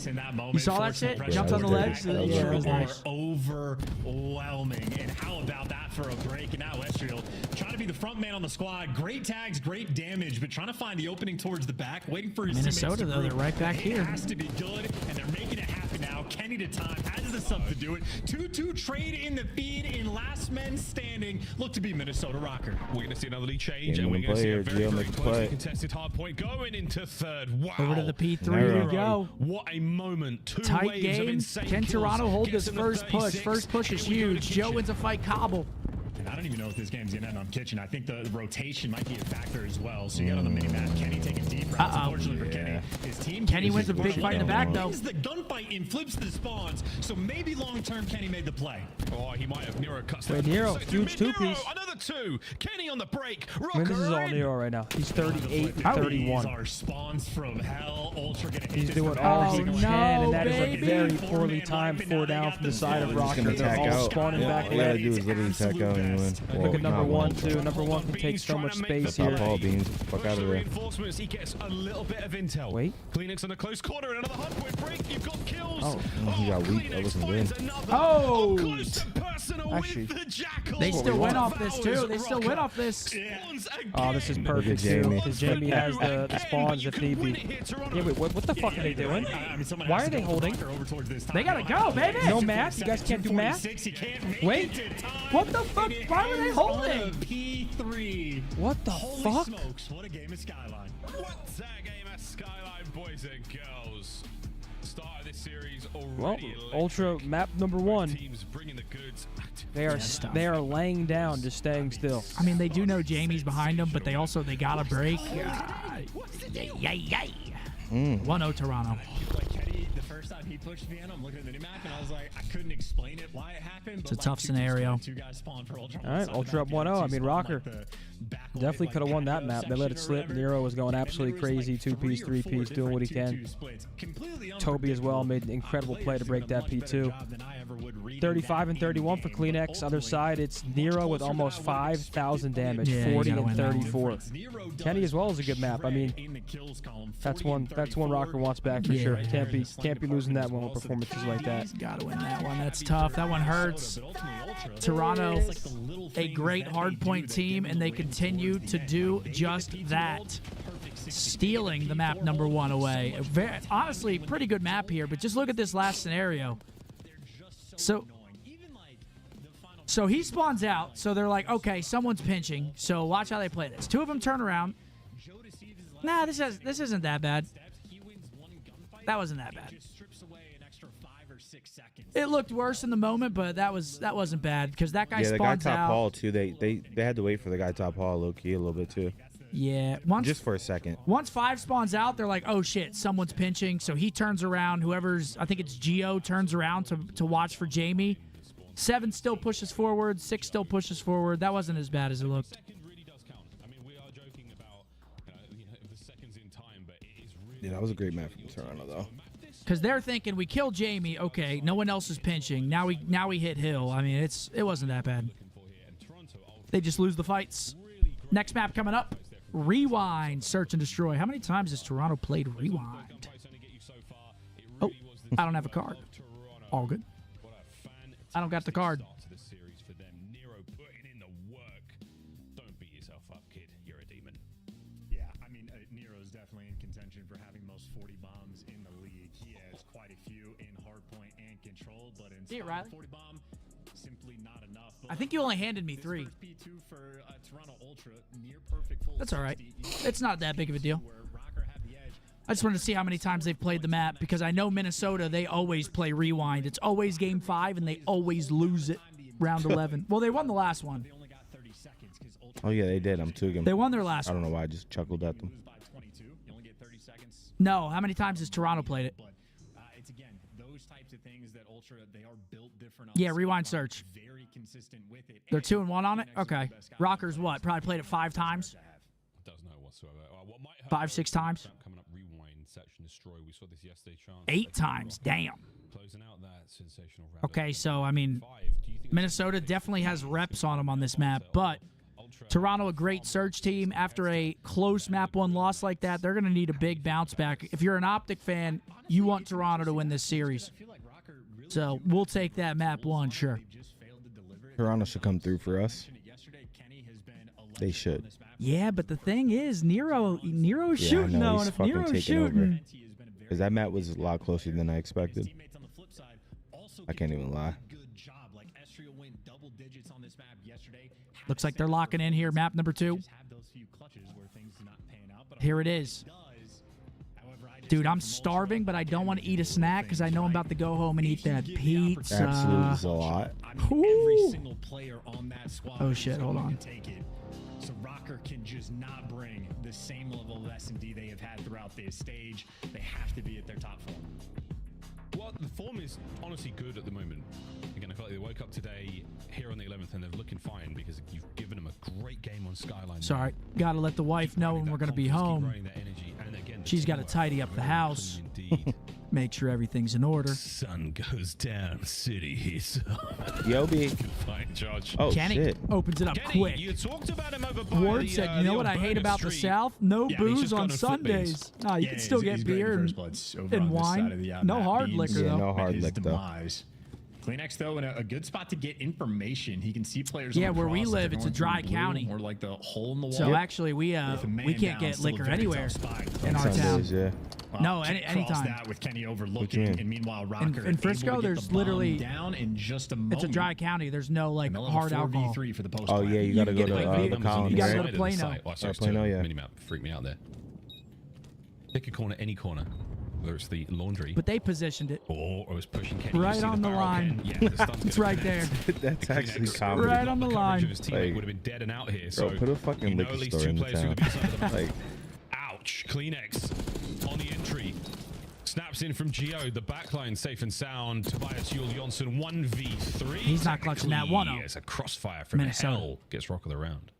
You saw that shit? Jumped on the ledge. Yeah, it was nice. Overwhelming. And how about that for a break? And now Estriel trying to be the front man on the squad. Great tags, great damage, but trying to find the opening towards the back. Waiting for his Minnesota, though, they're right back here. It has to be good, and they're making it happen now. Kenny to time has the sub to do it. 2-2 trade in the feed in last men standing. Look to be Minnesota Rocker. We're going to see another lead change, and we're going to see a very, very closely contested hard point going into third. Wow. Over to the P3 we go. What a moment. Tight game. Can Toronto hold this first push? First push is huge. Joe wins a fight Cobble. And I don't even know if this game's going to end on Kitchen. I think the rotation might be a factor as well. So you got on the mini-map, Kenny taking deep routes. Unfortunately for Kenny, his team... Kenny wins a big fight in the back, though. The gunfight and flips the spawns. So maybe long-term Kenny made the play. Oh, he might have Nero cut. Wait, Nero, huge two-piece. Another 2. Kenny on the break. I mean, this is all Nero right now. He's 38 and 31. These are spawns from hell. Ultra getting He's doing all he can, and that is a very poorly timed 4 down from the side of Rocker. They're all spawning back All you gotta do is literally tag out and win. Look at number 1, too. Number 1 can take so much space here. Ball beans. Fuck out of there. Reinforcements. He gets a little bit of intel. Wait. Kleenex on a close corner and another hardpoint break. You've got kills. Oh, he got weak. That wasn't good. Oh! Actually, They still win off this too. They still win off this. oh, this is perfect too. Because Jamie has the spawns if need be. Yeah, wait, what the fuck are they doing? Why are they holding? They gotta go, baby. No math? You guys can't do math? Wait. What the fuck? Why were they holding? P3. What the fuck? Smokes. What a game of Skyline. What's that game at Skyline, boys and girls? Start of this series Well, already. Ultra map number 1. Teams bringing the goods. They are laying down, just staying still. I mean, they do know Jamie's behind them, but they got a break. Yay. 1-0 Toronto. Like Kenny, the first time he pushed me in, I'm looking at the new map and I was like, I couldn't explain it why it happened. It's a tough scenario. Two guys spawned for Ultra. All right, Ultra up 1-0. I mean, Rocker definitely could have won that map. They let it slip. Nero was going absolutely crazy. 2-piece, 3-piece, doing what he can. Toby as well made an incredible play to break that P2. 35 and 31 for Kleenex. Other side, it's Nero with almost 5,000 damage. Yeah, 40 and 34. Kenny as well is a good map. I mean, that's one Rocker wants back for sure. Can't be losing that one with performances like that. Gotta win that one. That's tough. That one hurts. Toronto, a great hardpoint team, and they continue to do just that. Stealing the map number 1 away. Honestly, pretty good map here, but just look at this last scenario. So he spawns out, so they're like, okay, someone's pinching, so watch how they play this. 2 of them turn around. Nah, this isn't that bad. That wasn't that bad. It looked worse in the moment, but that wasn't bad because that guy spawns out. Yeah, the guy top hall too. They had to wait for the guy top hall low key a little bit too. Yeah, just for a second. Once 5 spawns out, they're like, oh shit, someone's pinching. So he turns around. I think it's Geo, turns around to watch for Jamie. 7 still pushes forward. 6 still pushes forward. That wasn't as bad as it looked. Yeah, that was a great match from Toronto though. Because they're thinking we killed Jamie. Okay, no one else is pinching. Now we hit Hill. I mean, it wasn't that bad. They just lose the fights. Next map coming up. Rewind, search and destroy. How many times has Toronto played Rewind? Oh, I don't have a card. All good. I don't got the card. Yeah, I mean, Nero's definitely in contention for having most 40 bombs in the league. He has quite a few in hardpoint and control, but in 40 bomb, simply not enough. I think you only handed me 3. That's all right. It's not that big of a deal. I just wanted to see how many times they've played the map because I know Minnesota, they always play Rewind. It's always game 5 and they always lose it round 11. Well, they won the last one. Oh yeah, they did. I'm too good. They won their last one. I don't know why I just chuckled at them. No, how many times has Toronto played it? It's again those types of things that Ultra they are built different. Yeah, Rewind search. Very consistent with it. They're 2-1 on it. Okay. Rockers what? Probably played it 5 times. Doesn't know whatsoever. 5-6 times. Coming up, Rewind, Search and Destroy. We saw this yesterday. 8 times. Damn. Closing out that sensational round. Okay, so I mean, Minnesota definitely has reps on them on this map, but Toronto, a great search team. After a close map 1 loss like that, they're going to need a big bounce back. If you're an Optic fan, you want Toronto to win this series. So we'll take that map 1, sure. Toronto should come through for us. They should. Yeah, but the thing is, Nero's shooting though, and if Nero's shooting, because that map was a lot closer than I expected. I can't even lie. Looks like they're locking in here. Map number 2. Here it is. Dude, I'm starving, but I don't want to eat a snack because I know I'm about to go home and eat that pizza. Absolutely is a lot. Oh shit, hold on. So Rocker can just not bring the same level of S&D they have had throughout this stage. They have to be at their top form. Well, the form is honestly good at the moment. Again, I feel like they woke up today here on the 11th and they're looking fine because you've given them a great game on Skyline. Sorry, gotta let the wife know when we're gonna be home. She's gotta tidy up the house, make sure everything's in order. Sun goes down, city heats up. Yobi. Fine, George. Oh, Kenny shit. opens it up Kenny, quick. You talked about him over by Ward the, said, you know what I hate about the South? No booze on Sundays. No, you can still get beer and wine. No hard liquor, though. No hard liquor, though. Kleenex, though, in a good spot to get information. He can see players. Yeah, on the where we cross, live, they're it's a going dry through blue county. or like the hole in the wall. So actually, we can't get liquor anywhere in our town. Well, No, cross anytime. that with Kenny overlooking, and meanwhile Rocker In Frisco, able to get there's the bomb literally down in just a moment. It's a dry county. There's no like And they'll have hard a 4v3 alcohol. for the post. Oh yeah, you gotta go to the Collins. You gotta go right? to Plano. Oh, sorry, Plano, yeah. Minimap freaked me out there. Pick a corner, any corner. Whether it's the laundry. But they positioned it. Or I was pushing Kenny. Right on the line. Yeah, the stun's It's gonna right connect. there. That's actually comedy. Right on the line. Of his teammate would have been dead and out here. Bro, So put a fucking you know liquor at least store two in the players who town. could be beside them. Like, Ouch. Kleenex on the entry. Snaps in from Geo. The backline safe and sound. Tobias Yul Johnson 1v3. He's not clutching that 1-0. It's a crossfire from Minnesota. hell. Gets Rock of the round.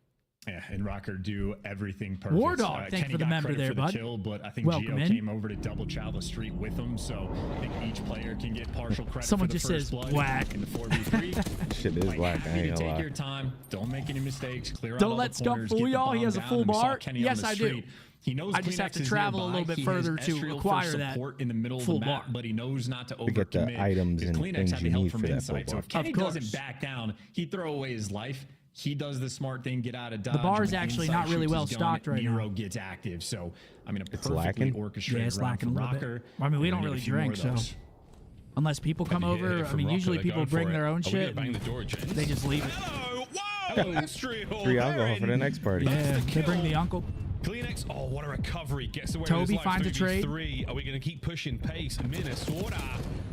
Yeah, and Rocker do everything perfect. War Dog, thanks Kenny for the got member credit there, for the bud. kill, but I think Welcome Gio in. came over to double chow the street with him, so I think each player can get partial credit Someone for the just first says, blood whack. in the 4v3. shit is Like, whack. I happy ain't to gonna take lie. your time. Don't make any mistakes. Clear out Don't all let the Scum corners, fool get the y'all. He bomb has a down, full and we saw bar. Kenny Yes, on the I do. street. He knows I just have Kleenex to is travel a nearby. little bit He further has to Ezreal acquire for that support in the middle full of the map, bar. but he knows not to To get the overcommit. items Because and Kleenex things had the you help need from for that Insight. So full if bar. Kenny Of course. doesn't back down, he'd throw away his life. He does the smart thing, get out of dodge. The bar is When actually Insight not really shoots well his gun, stocked right Nero now. gets active. So, I mean, a It's perfectly lacking? orchestrated Yeah, it's round lacking a from little bit. Rocker. I mean, we We're don't gonna really need a few more drink, of so those. unless people come Maybe hit over, it I from mean, Rocker. usually They're people going bring for their it. own Are we gonna shit. bang the door, gents? They just leave it. Hello! Whoa! Ezreal, Free alcohol they're for the in. next party. Yeah, they bring the uncle. Kleenex, oh, what a recovery. Gets away Toby with his life. finds a trade. 3v3. Are we going to keep pushing pace? Minnesota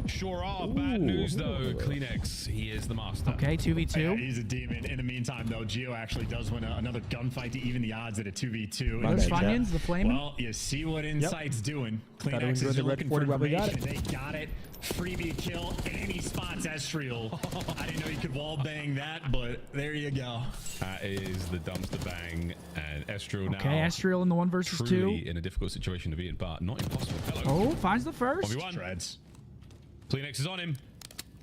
sure are. Bad news, though. Kleenex, he is the master. Okay, 2v2. Yeah, he's a demon. In the meantime, though, Gio actually does win another gunfight to even the odds at a 2v2. Those Funyuns, the flaming. Well, you see what Insight's doing. Gotta Kleenex enjoy is the red looking 40 for while we got information. They got it. Freebie kill, and he spots Ezreal. I didn't know you could wall bang that, but there you go. That is the dumpster bang. And Ezreal now. Okay, Ezreal in the 1 versus 2. Truly in a difficult situation to be in, but not impossible. Hello. Oh, finds the first. 1v1. Shreds. Kleenex is on him.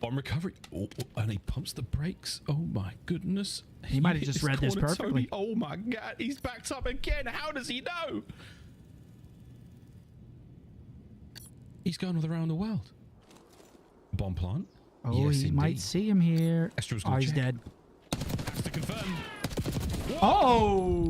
On recovery. Oh, and he pumps the brakes. Oh my goodness. He might have just read this cornered perfectly. Toby. Oh my god. He's backed up again. How does he know? He's going all around the world. Bomb plant. Oh, Yes, he indeed. might see him here. Ezreal's Oh, gonna he's check. dead. Has to confirm. Oh,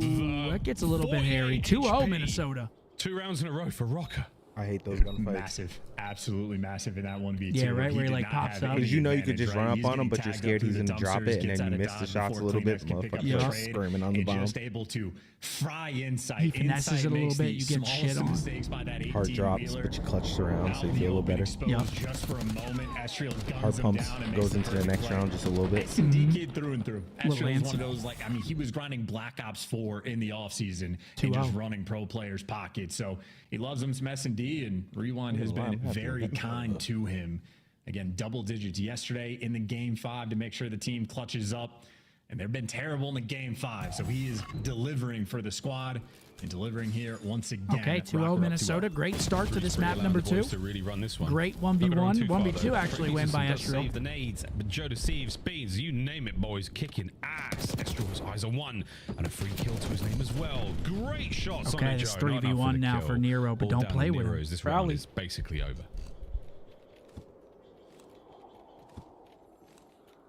that gets a little bit hairy. 48 2-0 HP. Minnesota. 2 rounds in a row for Rocker. I hate those gunfights. Massive. Absolutely massive in that 1v2. Yeah, right, He where he, did like, not pops have up. any Because you know you could advantage, just right? run He's up on him, getting but you're tagged scared up he's through gonna the drop dumpsters, it, and gets then out you of miss the dodge shots a before little bit. Kleenex can pick up Motherfuckers the start trade screaming on the and bomb. just able to fry Insight. He finesses Insight it a little makes bit, the you get shit smallest on. mistakes by that Heart 18 drops, wheeler. but you clutch around, Out so you in the feel a little open, better. exposed just for a moment. Ezreal guns Heart him pumps, down and goes makes into the next play. round just a little bit. S&D kid through and through. Little Ezreal is one antsy. of those, like, I mean, he was grinding Black Ops 4 in the offseason and 2-0. just running pro players' pockets. So he loves him some S&D, and Rewind has been very kind to him. Again, double digits yesterday in the game 5 to make sure the team clutches up. And they've been terrible in the game 5. So he is delivering for the squad and delivering here once again. Okay, Rocker 2-0 up Minnesota. 2-0. Great start to this map Allowing number the 2. boys to really run this one. Great Not gonna run 1v1. too far, 1v2 though. actually win by Does Ezreal. save the nades, but Joe deceives, beans, you name it, boys, kicking ass. Ezreal's eyes on 1 and a free kill to his name as well. Great shots on Okay, it, it's Joe. Not enough 3v1 the now kill. for Nero, but All don't down play to with him. Nero's. This round Rally. is basically over.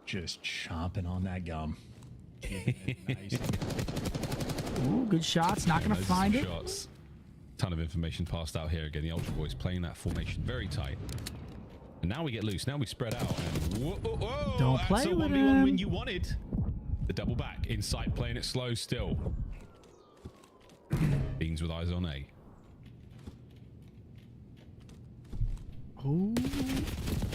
Just chomping on that gum. Nice. Ooh, good shots. Not going to Loads find of it. shots. Ton of information passed out here again. The Ultra Boys playing that formation very tight. And now we get loose. Now we spread out. And whoa, whoa, whoa, Don't that's play a with 1v1 him. win you wanted. The double back. Insight playing it slow still. Beans with eyes on A. Ooh,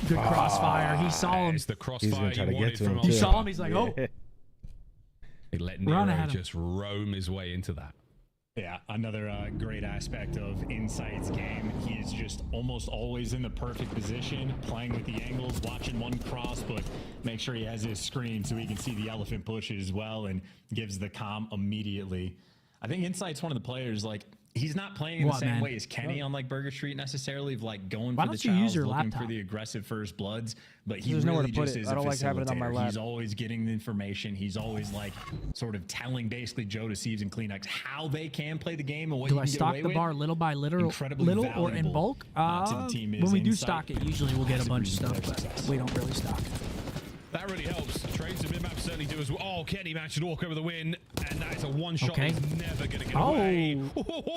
good crossfire. He saw him. It's the He's crossfire gonna try you to wanted get to from him, Ultra. He saw him. He's like, oh. He let Run Nero at him. just roam his way into that. Yeah, another great aspect of Insight's game. He is just almost always in the perfect position, playing with the angles, watching one cross, but make sure he has his screen so he can see the elephant push as well and gives the comm immediately. I think Insight's one of the players, like, he's not playing in the same way as Kenny on like Burger Street necessarily, of like going for the chows, looking for the aggressive first bloods. But he really just is a facilitator. He's always getting the information. He's always like sort of telling basically Joe Deceives and Kleenex how they can play the game and what Do you I can stock get the away bar with. little by little or in bulk? To the team is When we do insight. stock it, usually we'll get a bunch of stuff, but we don't really stock it. That really helps. Trades and mid-map certainly do as well. Oh, Kenny managed to walk over the win, and that is a one-shot he's never going to get away.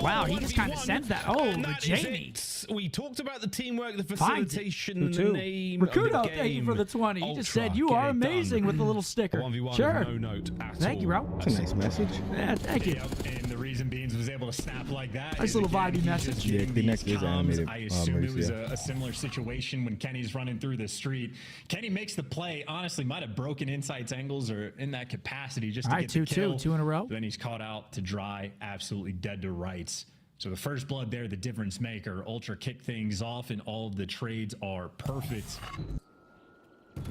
Wow, he just kind of sends that. Oh, the Jamie. We talked about the teamwork, the facilitation, the name Rakudo, of the thank you game. for the 20. He just said, Ultra, you get are it amazing done. with the little sticker. 1v1 Sure. no note at Thank you, all. bro. That's a nice message. Yeah, thank you. Yep, and the reason Beans was able to snap like that Nice is, little again, vibey he message. just Yeah, getting Kleenex these is comms. animated. I assume it was Yeah. a similar situation when Kenny's running through the street. Kenny makes the play. Honestly, might have broken Insight's angles or in that capacity just to get the kill. 2 in a row. But then he's caught out to dry, absolutely dead to rights. So the first blood there, the difference maker. Ultra kick things off, and all of the trades are perfect.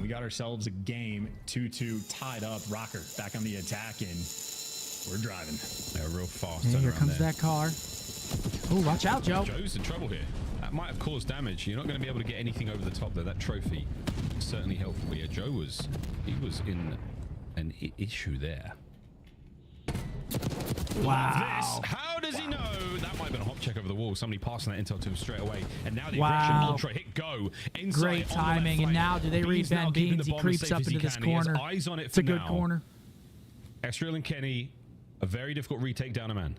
We got ourselves a game, 2-2 tied up. Rocker back on the attack, and we're driving. They're real fast. And here turnaround comes there. that car. Oh, watch out, Joe. Joe's in trouble here. That might have caused damage. You're not going to be able to get anything over the top there. That trophy certainly helpful. But yeah, Joe was in an issue there. Wow. This. How does he know? That might have been a hop check over the wall. Somebody passing that intel to him straight away. And now the aggression Ultra hit go. Inside Great timing. And now do they read Ben Beans? He creeps up into this corner. Eyes on it. It's a good corner. Esriel and Kenny, a very difficult retake down a man.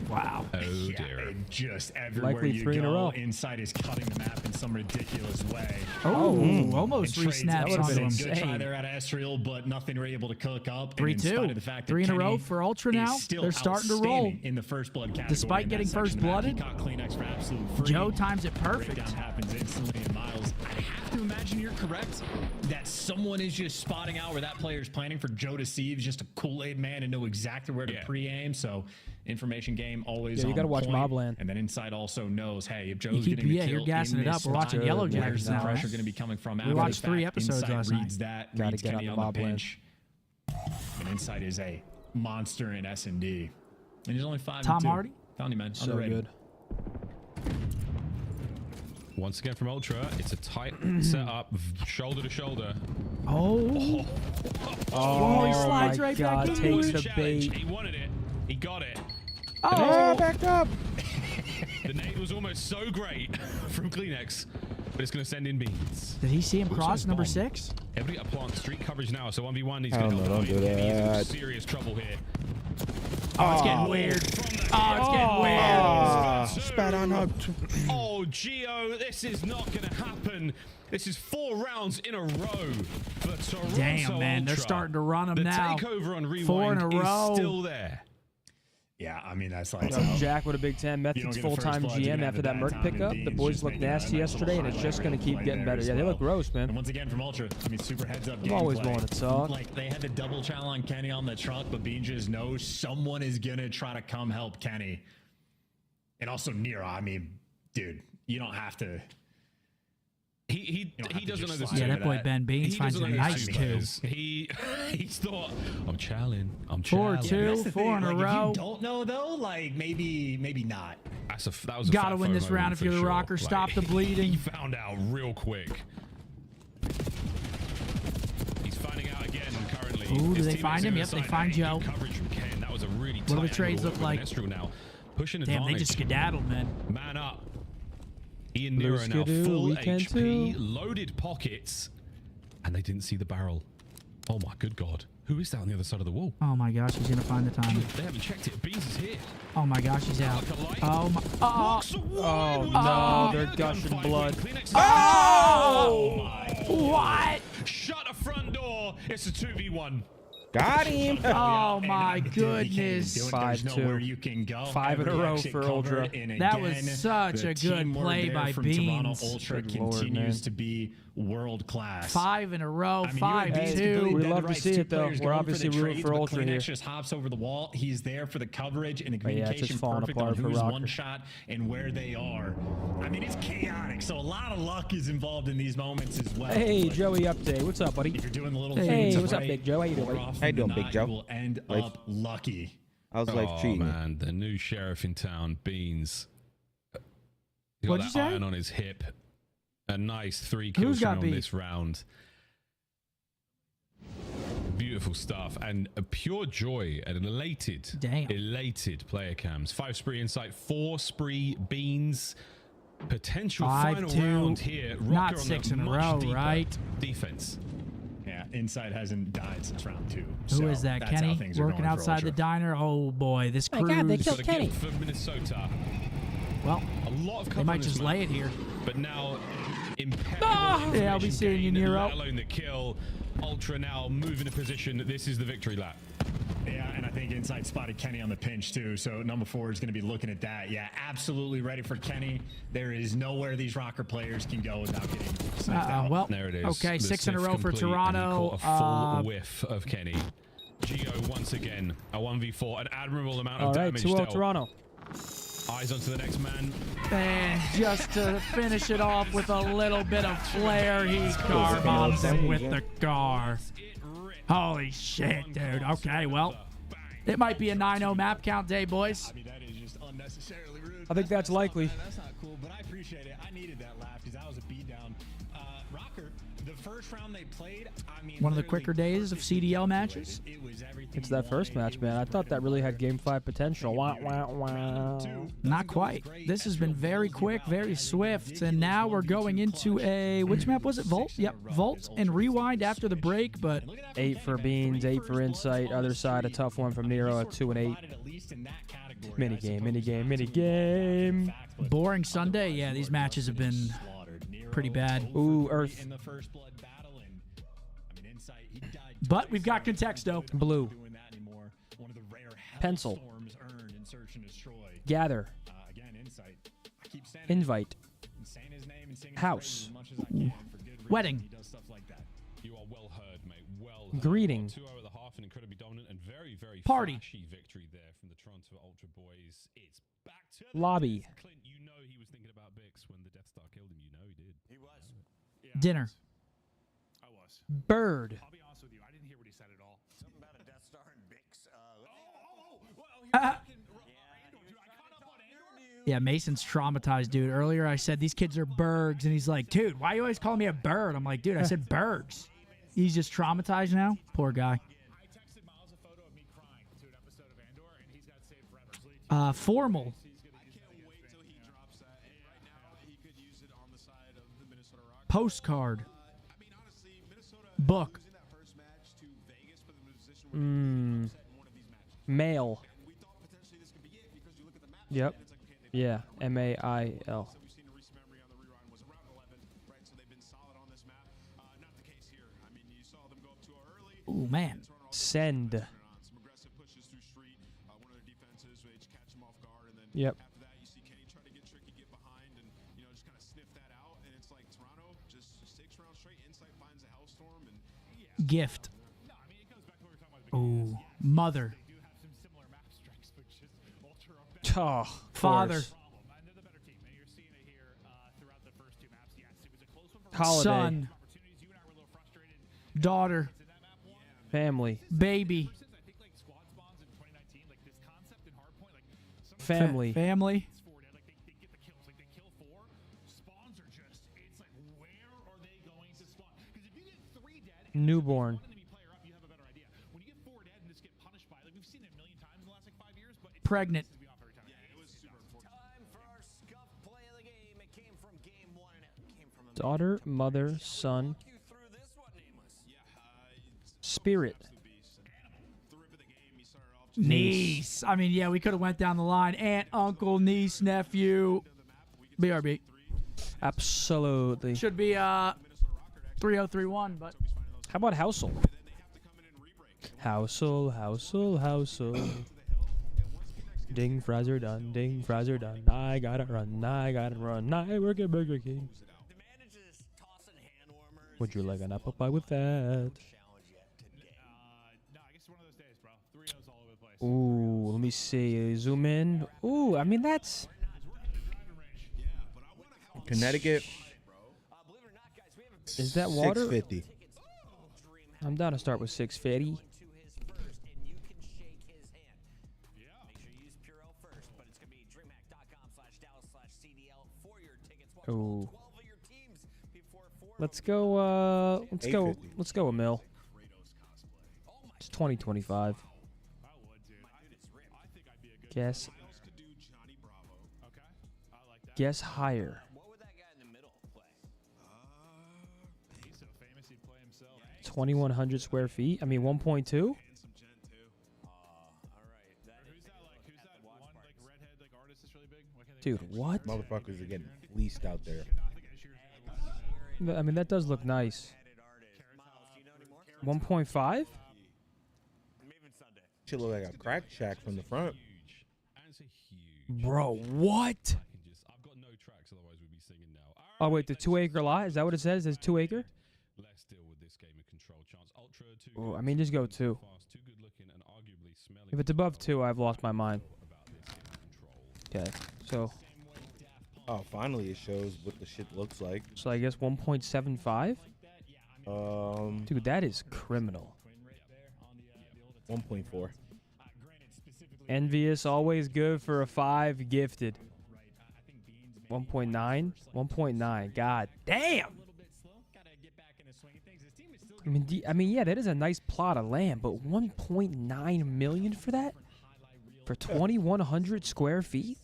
Wow. Oh dear. And just everywhere Likely you 3 in a go, row. Inside is cutting the map in some ridiculous way. Almost And 3 snaps trades onto him. Good try there out of Esriel, but nothing were able to cook up. 3-2. And in spite of the fact that 3 in a Kenny row for Ultra now. is still They're starting to roll. outstanding in the first blood category. Despite in that getting section first of the map. blooded, He caught Kleenex for absolute free. Joe times it perfect. Breakdown happens instantly, and Miles, I have to imagine you're correct that someone is just spotting out where that player is planning for Joe Deceives, just a Kool-Aid man and know exactly where to pre-aim. So information game always Yeah, you on gotta watch point. Mobland. And then Inside also knows, hey, if Joe's keep- getting the yeah, kill you're gassing in it this up. We're watching spot, Yellow where's Jackets the now, pressure right? going to be coming from? We after watched the 3 fact? episodes Inside last reads night. that, Gotta reads get Kenny on on the the Mobland. pinch. And Inside is a monster in S&D. And he's only 5-2. Tom Hardy? Found him, man. So Underrated. good. Once again from Ultra, it's a tight setup, shoulder to shoulder. Oh, he slides right back God, into takes it. the bait. He wanted it. He got it. Oh, back up. The nade was almost so great from Kleenex, but it's going to send in Beans. Did he see him Also cross number bomb. 6? Everybody got plant street coverage now, so 1v1 he's Hell going to no, help don't do Kenny is in that. serious trouble here. Oh, it's getting weird. Oh, it's getting weird. Spat on her. Oh, Gio, this is not going to happen. This is 4 rounds in a row for Toronto Damn, man, they're Ultra. starting to run him the now. takeover on Rewind 4 in a row. is still there. Yeah, I mean, that's like... Jack with a big 10. You don't Method's get a first full-time blood, you're GM gonna after have that a Merc bad time pickup. in The Beans boys just looked making a nasty nice little yesterday, and it's just going to keep play getting there better. as Yeah, they well. look gross, man. And once again from Ultra, I mean, super heads up I'm always gameplay. willing to talk. Like, they had the double challenge on Kenny on the truck, but Bean just knows someone is going to try to come help Kenny. And also Nero, I mean, dude, you don't have to... He doesn't know this. Yeah, that boy Ben Beans finds it nice, too. He's thought, I'm challenging. 4-2, 4 in a row. If you don't know, though, like, maybe not. That was a Gotta fat win this FOMO round if for you're the sure. rocker. Like, Stop the bleeding. He found out real quick. He's finding out again currently. Ooh, do His they teammates find him? are Yep, they inside. find Good Joe. coverage from Ken. That was a really What do the tight trades angle look with like? Esriel now. Pushing Damn, advantage. they just skedaddled, man. Man up. Ian Nero Blue now skidoo, full we can HP, too. loaded pockets, and they didn't see the barrel. Oh my good God. Who is that on the other side of the wall? Oh my gosh, he's gonna find the time. They haven't checked it. Beans is here. Oh my gosh, he's out. Oh my. Oh, no, they're gushing blood. Oh! What? Shut a front door. It's a 2v1. Got him. Oh my There's goodness. nowhere you can go. 5 in a Every row exit for covered, Ultra. and That was again, such the a good teamwork play there by from Toronto Beans. Ultra Good Lord, continues man. to be world class. 5 in a row, I mean, 5-2. you We dead love to right. see Two it, though. players We're going obviously the rooting trades, for but Ultra Kleenex here. just hops over the wall. He's there for the coverage and the But yeah, it's communication just falling perfect apart on for who's Rocker. one shot and where they are. I mean, it's chaotic, so a lot of luck is involved in these moments as well. Hey, But Joey update. What's up, buddy? if you're doing the little Hey, things what's up, right, Big Joe? How you more doing? often How you doing, than Big not, Joe? You will end Life. up lucky. How's life treating you? Oh man, the new sheriff in town, Beans. He's got What'd you that say? iron on his hip. A nice 3 Who's kills got on beef? this round. Beautiful stuff and a pure joy and an elated player cams. 5 spree insight, 4 spree Beans. Potential 5-2. final round here. Rocker Not on 6 the in a much row, deeper right? Defense. Yeah, Inside hasn't died since round 2. Who is that, that's how Kenny? things are Working going for outside the Ultra. diner? Oh, boy. This My cruise. God, they killed Got a Kenny. gift for Minnesota. Well, A lot of cover they might on this just map, lay it here. But now, impeccable Yeah, I'll be information seeing you, gain, Nero. let alone the kill. Ultra now moving a position. This is the victory lap. Yeah, and I think Inside spotted Kenny on the pinch too. So number 4 is going to be looking at that. Yeah, absolutely ready for Kenny. There is nowhere these Rocker players can go without getting sniped out. Well, There it is. okay, The 6 in a sniff row for complete, and he Toronto. caught a full whiff of Kenny. Geo once again, a 1v4, an admirable amount of All right, damage 2-0 still. Toronto. Eyes onto the next man. And just to finish it off with a little bit of flair, he car bombs him with the car. Holy shit, dude. Okay, well, it might be a 9-0 map count day, boys. I mean, that is just unnecessarily rude. I think that's likely. That's not cool, but I appreciate it. I needed that laugh because that was a beatdown. Rocker, the first round they played, I mean, One of the quicker days of CDL matches. it was everything. It's that first match, man. I thought that really had Game 5 potential. Wah, wah, wah. Not quite. This has been very quick, very swift, and now we're going into a, which map was it? Volt? Yep, Volt and Rewind after the break, but 8 for Beans, 8 for Insight. Other side, a tough one from Nero at 2 and 8. Minigame. boring Sunday. Yeah, these matches have been pretty bad. Ooh, Earth. But we've got Contexto. Blue. Pencil. Gather. Invite. House. Wedding. You are well heard, mate. Well Greeting. 2-0 at the half, an incredibly dominant and very, very Party. flashy victory there from the Toronto Ultra boys. It's back to the Lobby. Clint, you know he was thinking about Bix when the Death Star killed him. You know he did. He was. Dinner. I was. Bird. I'll be honest with you. I didn't hear what he said at all. Something about a Death Star and Bix. Yeah, Mason's traumatized, dude. Earlier I said these kids are Bergs, and he's like, dude, why you always calling me a bird? I'm like, dude, I said Bergs. He's just traumatized now? Poor guy. Formal. Postcard. Book. Mail. Yep. Yeah. M-A-I-L. Ooh, man. Send. Yep. Gift. Ooh, mother. Oh, of Father. course. Holiday. Son. Daughter. Family. Baby. Family. Family. Newborn. Pregnant. Daughter, mother, son. Spirit. Niece. I mean, yeah, we could have went down the line. Aunt, uncle, niece, nephew. BRB. Absolutely. Should be 3031, but how about Housel? Housel. Ding, fries are done. Ding, fries are done. I gotta run. I work at Burger King. Would you like an apple pie with that? Ooh, let me see. Zoom in. Ooh, I mean, that's... Connecticut. Is that water? 650. I'm down to start with 650. Ooh. Let's go. Let's go a mil. It's 2025. Guess higher. 2,100 square feet. I mean 1.2. Dude, what? Motherfuckers are getting fleeced out there. I mean, that does look nice. 1.5? Should look like a crack shack from the front. Bro, what? Oh, wait, the 2-acre lot? Is that what it says? It's 2 acre? Oh, I mean, just go 2. If it's above 2, I've lost my mind. Okay, so. Oh, finally it shows what the shit looks like. So I guess 1.75? Dude, that is criminal. 1.4. Envious, always good for a 5, gifted. 1.9? 1.9. God damn! I mean, yeah, that is a nice plot of land, but 1.9 million for that? For 2,100 square feet?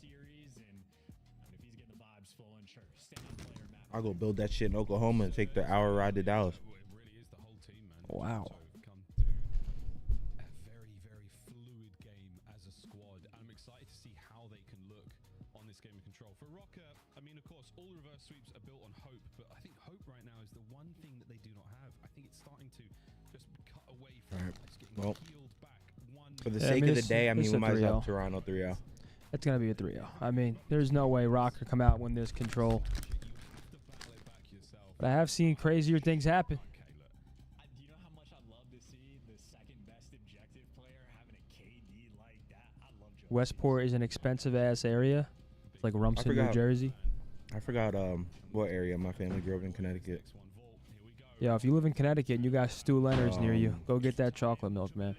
I'll go build that shit in Oklahoma and take the hour ride to Dallas. Wow. Well, for the sake of the day, I mean, we might as well have Toronto 3-0. It's going to be a 3-0. I mean, there's no way Rock could come out and win this control. But I have seen crazier things happen. Westport is an expensive-ass area. It's like Rumson, New Jersey. I forgot what area my family grew up in Connecticut. Yeah, if you live in Connecticut and you got Stu Leonard's near you, go get that chocolate milk, man.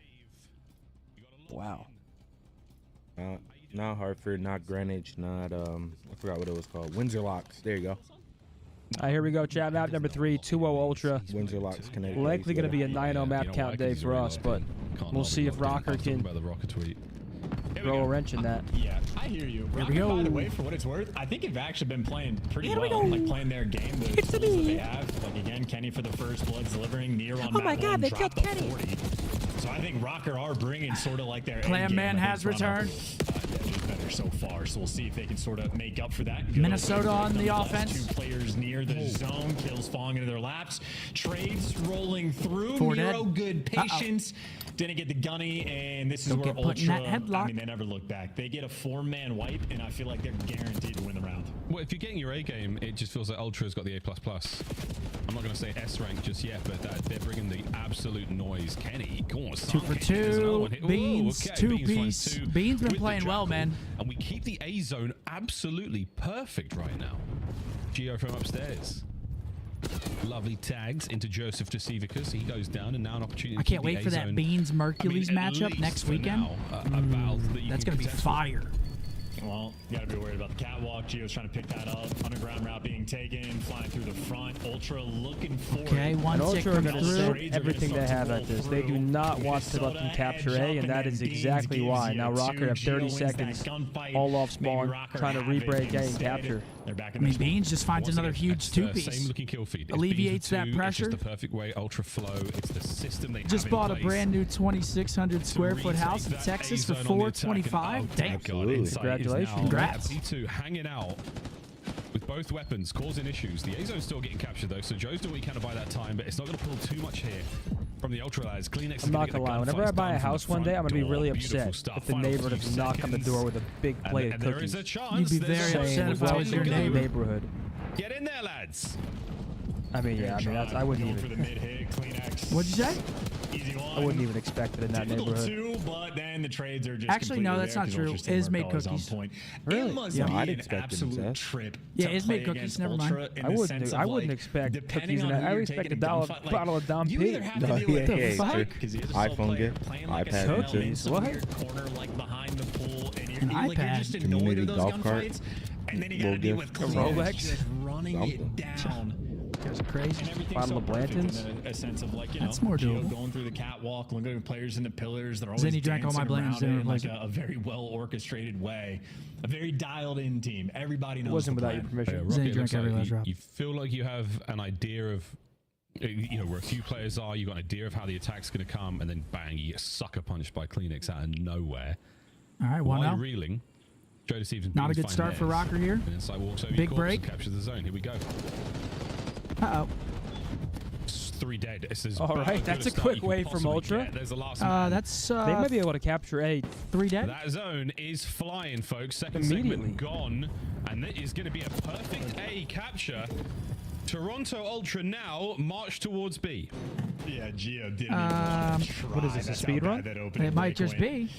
Wow. Not Hartford, not Greenwich, not I forgot what it was called. Windsor Locks. There you go. All right, here we go. Chat map number 3, 2-0 Ultra. Windsor Locks, Connecticut. Likely going to be a 9-0 map count day for us, but we'll see if Rocker can throw a wrench in that. Yeah, I hear you. Here we go. By the way, for what it's worth, I think they've actually been playing pretty well. Like playing their game, the tools that they have. Like again, Kenny for the first Bloods delivering. Near on map 1, they killed Kenny. 40. So I think Rocker are bringing sort of like their Clam Man has returned. Just better so far. So we'll see if they can sort of make up for that. Minnesota on the offense. 2 players near the zone. Kills falling into their laps. Trades rolling through. Nero, good patience. Didn't get the gunny, and this is where Ultra, I mean, they never look back. They get a 4-man wipe, and I feel like they're guaranteed to win the round. Well, if you're getting your A game, it just feels like Ultra's got the A++. I'm not going to say S rank just yet, but they're bringing the absolute noise. Kenny, go on, 2 for 2. Beans, 2-piece. Beans been playing well, man. And we keep the A zone absolutely perfect right now. Geo from upstairs. Lovely tags into Joseph Decivicus. He goes down, and now an opportunity. I can't wait for that Beans Mercules matchup next weekend. That's going to be fire. Well, you got to be worried about the catwalk. Gio's trying to pick that up. Underground route being taken, flying through the front. Ultra looking for it. Ultra are going to send everything they have at this. They do not want to let them capture A, and that is exactly why. Now Rocker have 30 seconds, all off spawn, trying to re-break A and capture. I mean, Beans just finds another huge 2-piece. Same looking kill feed. Alleviates that pressure. It's just the perfect way. Ultra flow. It's the system they just bought a brand new 2,600 square foot house in Texas for $425. Damn. Congratulations. Congrats. B2 hanging out with both weapons, causing issues. The A zone's still getting captured though, so Joe's doing what he can to buy that time, but it's not going to pull too much here from the Ultra lads. Kleenex. I'm not gonna lie. Whenever I buy a house one day, I'm gonna be really upset if the neighbor doesn't knock on the door with a big plate of cookies. There is a chance. You'd be very upset if I was your neighborhood. Get in there, lads. I mean, yeah. I mean, I wouldn't even. For the mid-hit, Kleenex. What'd you say? Easy one. I wouldn't even expect it in that neighborhood. 2, but then the trades are just actually no, that's not true. Is made cookies. Really? Yeah, I'd expect an trip. Yeah, is made cookies. Never mind. I wouldn't expect cookies in that. I would expect a bottle of Dom P. iPhone gift, iPad cookies. What? Corner like behind the pool, and an iPad. Community golf cart. And then you got to deal with Rolex. just running it down. There's a crazy. And everything's Bottle so of perfect Blanton's. in a sense of like, you That's know, more Gio doable. going through the catwalk, looking at players in the pillars. They're always Then he drank all my dancing Blanton's, around didn't it in like replace a very well orchestrated way. A very dialed in team. Everybody knows It wasn't the without your plan. permission. Rocket, Then he it drank looks every like last drop. you feel like you have an idea of, you know, where a few players are. You've got an idea of how the attack's going to come, and then bang, you get sucker punched by Kleenex out of nowhere. All right, While 1-0. you're reeling, Joe deceives and Not a Beans good find start for theirs. Rocker here. And Insight walks over Big your corpse break. and captures the zone. Here we go. Uh-oh. 3 dead. This is All about right, as good that's a a start quick you could way from possibly Ultra. get. There's the last man. That's They might be able to capture 8. 3 dead. That zone is flying, folks. Second Immediately. segment gone, and it is going to be a perfect A capture. Toronto Ultra now march towards B. Yeah, Gio didn't even want to try. What is this, a That's speed how run? bad that opening It might break just went. be.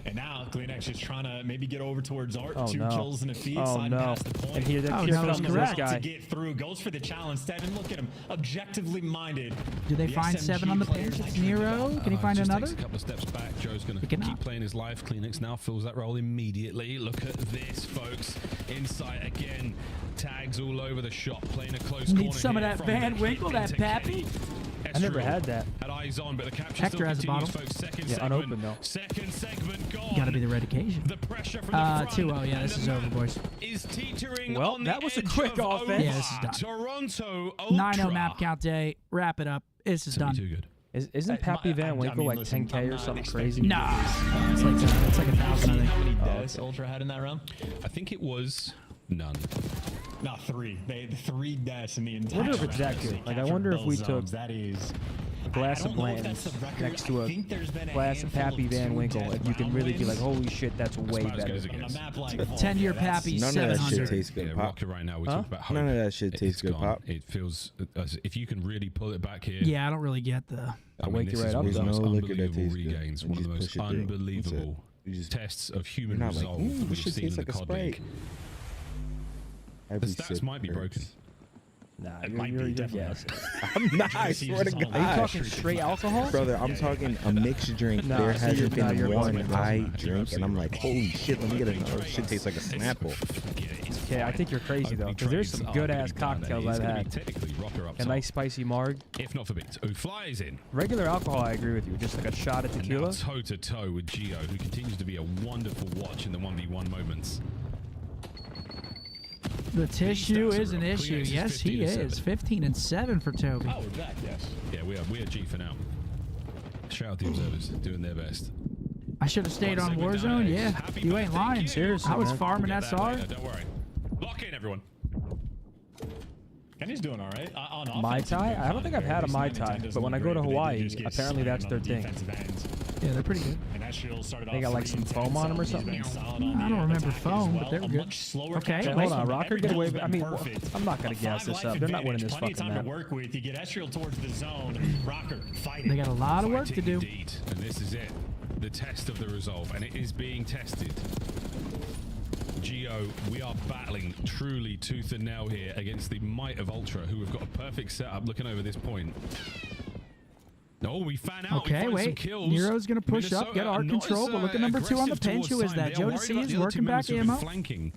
And now Kleenex just trying to maybe get over towards Art. Oh, 2 no. kills and a feed. Oh, sliding no. past the point. And here, Oh, here no, comes that's this correct. guy. To get through, goes for the challenge. 7, look at him, objectively minded. Do they The find SMG 7 on the players pinch? like It's Nero. Can he find just another? Takes a couple of steps back. Joe's going He to cannot. keep playing his life. Kleenex now fills that role immediately. Look at this, folks. Insight again. Tags all over the shop. Playing a close Need corner some of here that from Van the Winkle, hit that into Pappy. Kenny. I never Ezreal had that. Had eyes on, but the capture Hector still has a continues, bottle. folks. Second Yeah, segment. unopened, though. Second segment gone. Got to be the red occasion. The pressure from the front 2-0. Yeah, and this the is over, map boys. is teetering Well, on that the was a edge quick of offense. Yeah, this is done. Toronto Ultra. 9-0 map count day. Wrap it up. This is done. Too good. Isn't Pappy Van Winkle like 10K or something crazy? Nah, it's like 1,000. I think. How many deaths Ultra had in that round? I think it was none. Not 3. They had 3 deaths in the I entire wonder if it's that round. good. They Like, I captured wonder if both we zones. took That is a glass I of don't know if that's Blanton's the record. next to I a think there's been a glass of handful Pappy Van 2 Winkle, death and you can round really be like, wins. holy shit, that's way about as better. good as it On a gets. map like Vault, 10-year that's- Pappy, None of that shit 700. tastes good, Yeah, Pop. Rocket right now. We Huh? talk about hope. None of that shit tastes It's good, gone. Pop. It feels as if you can really pull it back here. Yeah, I don't really get the. I mean, wake you this right is up, one of the though. most No liquor that unbelievable tastes good. regains. You One of the just most push it through. unbelievable You just- tests of human You're not like, resolve ooh, that this we've shit seen in tastes the like a COD Sprite. League. The Every stats sip might be broken. hurts. Nah, It you're, might you're, be you're definitely. gassing. I'm not. I Jersey swear to is on God. the Are you Ah, talking street. straight alcohol? Brother, I'm talking a mixed drink. Nah, there see, hasn't you're- nah, been you're one bugging. I You're drink, and I'm like, absolutely holy shit, let me get another. Shit tastes like a Snapple. Okay, I think you're crazy, though, because there's some good-ass cocktails I've had. Technically, Rocker up A top, nice spicy marg. if not for Beats, who flies in. Regular alcohol, I agree with you. Just like a shot of And now tequila. toe to toe with Gio, who continues to be a wonderful watch in the 1v1 moments. The tissue stats are is an real. issue. Kleenex is Yes, he 15 and is. 7. 15 and 7 for Toby. Oh, we're back, yes. Yeah, we are G for now. Shout out the observers doing their best. I should have stayed on Segment Warzone. down, Yeah, Happy you ain't birthday, lying. Q. Seriously, I was man. farming We'll get that SR. later, don't worry. Lock in, everyone. Kenny's doing all right. On offense, Mai he's Tai? been I don't think I've had a fine. Mai His Tai, 9 and 10 but when I doesn't go to look great, but they Hawaii, just get apparently that's slammed their on thing. defensive ends. Yeah, they're pretty good. And Ezreal started They off got, like, 3 some and 10, foam on 'em or so he's something? been solid on I the don't remember attack as foam, but well. they're A good. much slower Okay, capture hold rate, on, but Rocker, every get away kill's with- been I mean, perfect. I'm not gonna A gas this 5 up. life They're not winning advantage, this plenty of fucking time to map. work with. You get Ezreal towards the zone. Rocker fighting. They got a lot of work to do. Indeed, and this is it. The test of the resolve, and it is being tested. Gio, we are battling truly tooth and nail here against the might of Ultra, who have got a perfect setup looking over this point. Oh, we fan out. Okay, we find some wait. kills. Nero's going to push Minnesota up, get are art not control, as, but look at number 2 on the aggressive pinch. Who towards is that? Simon. They are Joe worried C about is the other working two back members who've been ammo. flanking.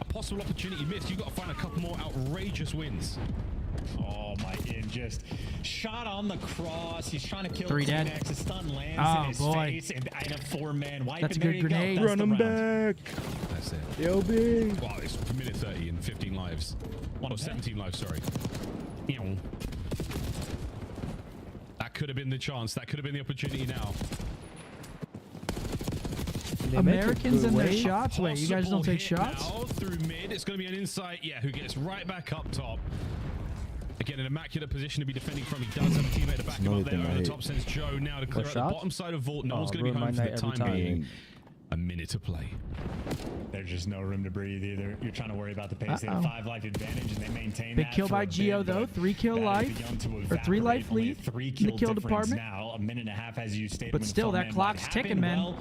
A possible opportunity missed. You've got to find a couple more outrageous wins. Oh my, and just shot on the cross. He's trying to kill 3 dead. Kleenex. A stun lands Oh, in his boy. face, and a 4-man wipe. That's and a there good you go. grenade. That's Run the him round. back. That's it. LB. Wow, it's a minute 30 and 15 lives. Oh, 17 lives, sorry. Ew. That could have been the chance. That could have been the opportunity now. They make a Americans good and their wave. shots. Wait, you guys don't Possible take hit shots? Now through mid. It's going to be an insight. Yeah, who gets right back up top. Again, an immaculate position to be defending from. He does have a teammate to back him Another up there. thing I Over the hate. top sends Joe now to clear out the shots? bottom side of Vault. No Oh, one's going to be ruin my home for the night every time time. being. A minute to play. There's just no room to breathe either. You're trying to worry about the pace. They have a 5 life advantage, and they maintain Big that kill for by a Gio, bit, though. but 3 kill that has life. begun to Or 3 life evaporate. Only lead a 3 in kill the kill difference department. now. A minute and a half, as you stated. But when still, that 4-man clock's wipe ticking, happened. man. Well,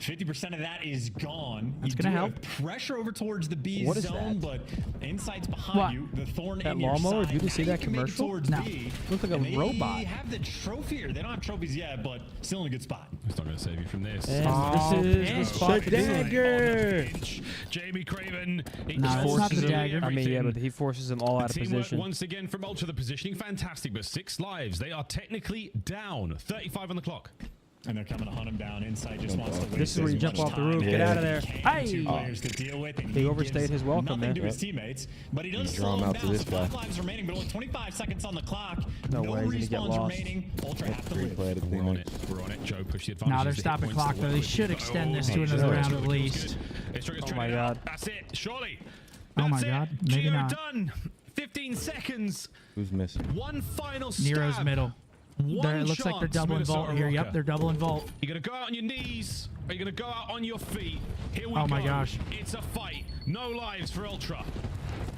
50% of that is gone. That's You gonna do help. have pressure over towards the B What is zone, that? but insight's behind What? you. The thorn That in your lawnmower? side. Did you see Now that can make it commercial? towards No. B. Looks like a And robot. They have the trophy here. They don't have trophies yet, but still in a good spot. It's not going to save you from this. And this is the spot to do it. dagger. Jamie Craven. No, it's not the Forces him- dagger. I mean, yeah, but he forces them all out of Teamwork position. once again from Ultra. The positioning fantastic, but 6 lives. They are technically down. 35 on the clock. And they're coming to hunt him down. Inside just wants to waste This is where you as jump much off the time roof. as Get out of he there. can. Hey! Two players to deal with, and He overstayed gives his welcome nothing there. to his teammates, but he does Draw slow him him out to down. this So guy. 5 lives remaining, but only 25 seconds on the clock. No way he's gonna get respawns lost. remaining. Ultra have to live. Replay to We're clean on it. it. We're on it. Joe, push the advantage. No, they're Use the hit stopping points clock to though. work They with. should extend this to It's another good. round It's at good. least. It's good. Oh my God. That's it. Surely. Oh my That's it. God. Maybe Geo not. done. 15 seconds. Who's missing? One final stab. Nero's middle. One It looks like they're chance, doubling Minnesota vault here. Yep, Rocker. they're doubling vault. You're going to go out on your knees, or you're going to go out on your feet. Here we Oh go. my gosh. It's a fight. No lives for Ultra.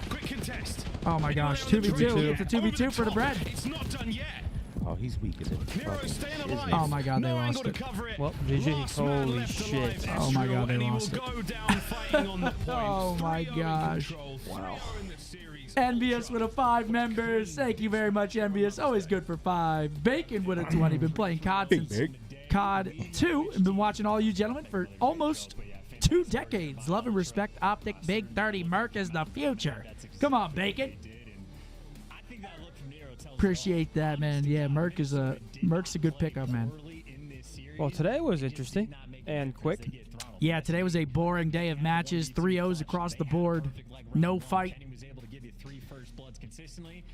Quick contest. Oh my Anyone gosh. else on the 2v2. tree? It's a 2v2 for the Top. bread. It's not done yet. Oh, he's weak as it. Nero's staying alive. Oh my God, they no lost angle it. to cover it. Well, GG. Last man Holy left shit. alive, Oh my Ezreal, God, they and he lost will it. go down fighting on the point. Oh my 3-0 in gosh. control. Wow. 3-0 in the series. Envious with a 5 members. Thank you very much, Envious. Always good for 5. Bacon with a 20. Been playing COD since COD 2 and been watching all you gentlemen for almost 2 decades. Love and respect Optic Big 30. Merc is the future. Come on, Bacon. Appreciate that, man. Yeah, Merc's a good pickup, man. Well, today was interesting and quick. Yeah, today was a boring day of matches. 3-0s across the board. No fight.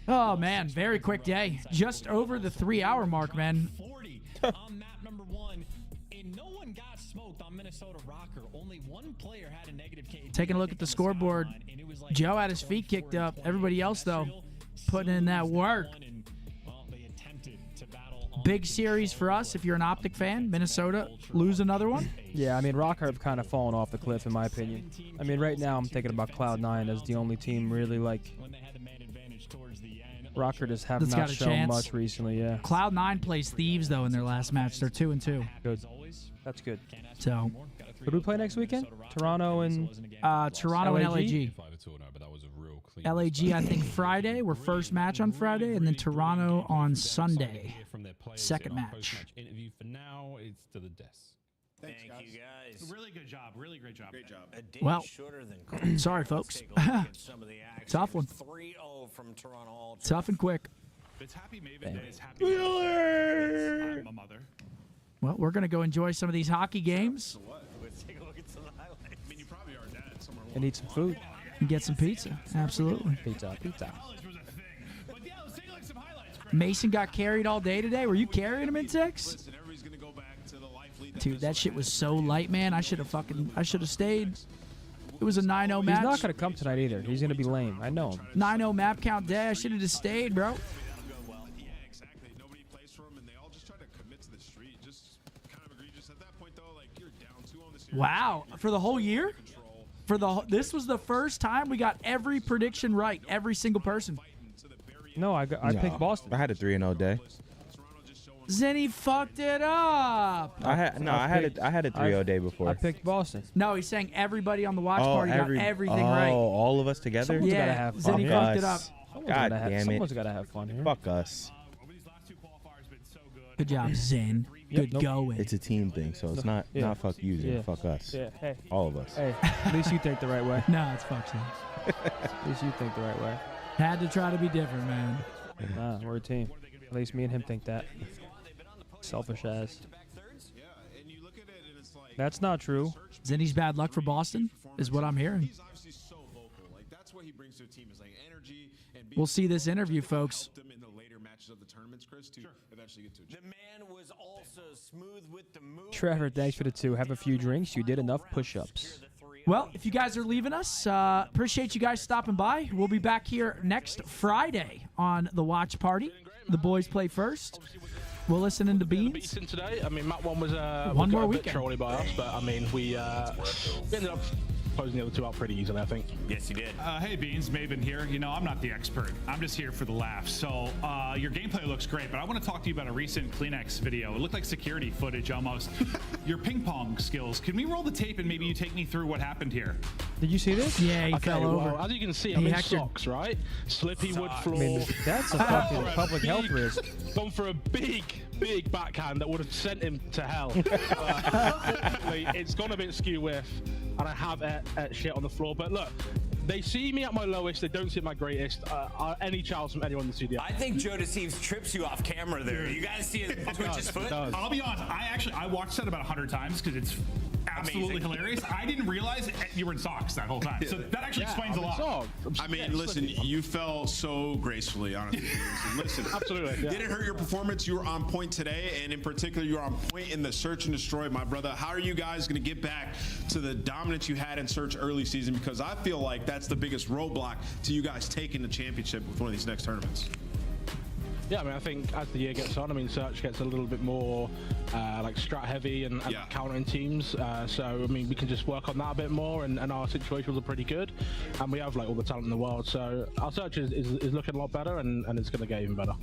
Oh, man. Very quick day. Just over the 3-hour mark, man. On map number 1, and no one got smoked on Minnesota Rocker. Only one player had a negative KD. Taking a look at the scoreboard. Joe had his feet kicked up. Everybody else, though, putting in that work. Big series for us if you're an Optic fan. Minnesota lose another one. Yeah, I mean, Rocker have kind of fallen off the cliff, in my opinion. I mean, right now I'm thinking about Cloud9 as the only team really, like... Rocker just have That's not got a shown chance. much recently, yeah. Cloud9 plays Thieves, though, in their last match. They're 2-2. Good. That's good. So, Who do we play next weekend? Toronto and... Toronto and LAG? LAG. LAG, I think, Friday. We're first match on Friday, and then Toronto on Sunday. Second match. Interview for now. It's to the desk. Thank you guys. Really good job. Really great job. Great job. A day Well, shorter than sorry, folks. Take a look at some of the action. Tough one. 3-0 from Toronto Ultra. Tough and quick. It's Happy Maven Day. It's Happy Maven Day. I'm a mother. Well, we're going to go enjoy some of these hockey games Let's take a look at some highlights. I mean, you probably are dad somewhere. And eat some food. and get some pizza. Absolutely. Pizza, pizza. Mason got carried all day today. Were you carrying him in Tex? Dude, that shit was so light, man. I should have stayed. It was a 9-0 match. He's not going to come tonight either. He's going to be lame. I know him. 9-0 map count day. I should have just stayed, bro. Wow. For the whole year? This was the first time we got every prediction right. Every single person. No, I picked Boston. I had a 3-0 day. Zenny fucked it up. I had a 3-0 day before. I picked Boston. No, he's saying everybody on the watch party got everything right. All of us together? Someone's gotta have fun. Zenny fucked it up. God damn it. Someone's got to have fun here. Fuck us. Good job, Zen. Good going. It's a team thing, so it's not fuck you, Zen. Fuck us. Yeah, hey. All of us. Hey, at least you think the right way. No, it's fuck Zen. At least you think the right way. Had to try to be different, man. Nah, we're a team. At least me and him think that. Selfish ass. That's not true. Zenny's bad luck for Boston is what I'm hearing. We'll see this interview, folks. The man was also smooth with the move. Trevor, thanks for the 2. Have a few drinks. You did enough push-ups. Well, if you guys are leaving us, appreciate you guys stopping by. We'll be back here next Friday on the Watch Party. The boys play first. We'll listen into Beans. Today, I mean, Map 1 was one more a bit weekend. trolly by us, but I mean, we ended up closing the other two out pretty easily, I think. Yes, you did. Hey, Beans, Maven here. You know, I'm not the expert. I'm just here for the laugh. So your gameplay looks great, but I want to talk to you about a recent Kleenex video. It looked like security footage almost. Your ping pong skills. Can we roll the tape and maybe you take me through what happened here? Did you see this? Yeah, he Okay, fell over. well, as you can see, I'm in socks, right? Slippy wood floor. I mean, that's a fucking public health risk. Gone for a big backhand that would have sent him to hell. It's gone a bit skew with, and I have shit on the floor. But look, they see me at my lowest. They don't see my greatest. Any chance from anyone in the studio. I think Joe Deceives trips you off camera there. You guys see it twitch his foot? I'll be honest. I watched that about 100 times because it's absolutely hilarious. I didn't realize you were in socks that whole time. So that actually explains a lot. I mean, listen, you fell so gracefully, honestly. Listen, absolutely. Didn't hurt your performance. You were on point today, and in particular, you were on point in the search and destroy, my brother. How are you guys going to get back to the dominance you had in search early season? Because I feel like that's the biggest roadblock to you guys taking the championship with one of these next tournaments. Yeah, I mean, I think as the year gets on, I mean, Search gets a little bit more like strat heavy and countering teams. So, I mean, we can just work on that a bit more, and our situations are pretty good. And we have like all the talent in the world. So our Search is looking a lot better, and it's going to get even better.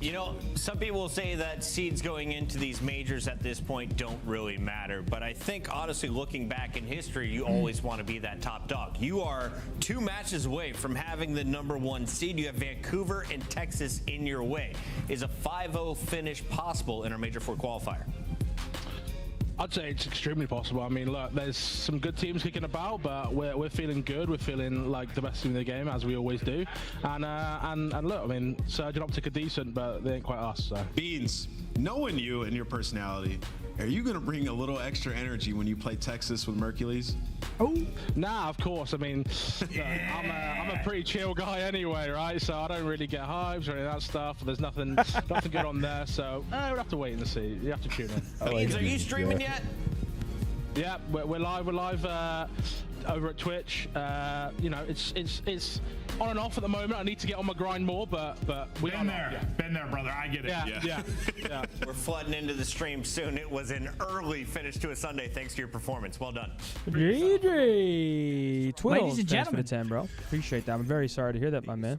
You know, some people will say that seeds going into these majors at this point don't really matter, but I think honestly looking back in history, you always want to be that top dog. You are 2 matches away from having the #1 seed. You have Vancouver and Texas in your way. Is a 5-0 finish possible in our Major 4 qualifier? I'd say it's extremely possible. I mean, look, there's some good teams kicking about, but we're feeling good. We're feeling like the best team in the game, as we always do. And look, I mean, Surge and Optic are decent, but they ain't quite us. So. Beans, knowing you and your personality, are you going to bring a little extra energy when you play Texas with Mercules? Oh, nah, of course. I mean, I'm a pretty chill guy anyway, right? So I don't really get hypes or any of that stuff. There's nothing good on there, so we'll have to wait and see. You have to tune in. Beans, are you streaming yet? Yeah, we're live. We're live over at Twitch. You know, it's on and off at the moment. I need to get on my grind more, but we been there, brother. I get it. Yeah. We're flooding into the stream soon. It was an early finish to a Sunday thanks to your performance. Well done. GG. Twiddles, Ladies and thanks for gentlemen. the 10, bro. Appreciate that. I'm very sorry to hear that, my man.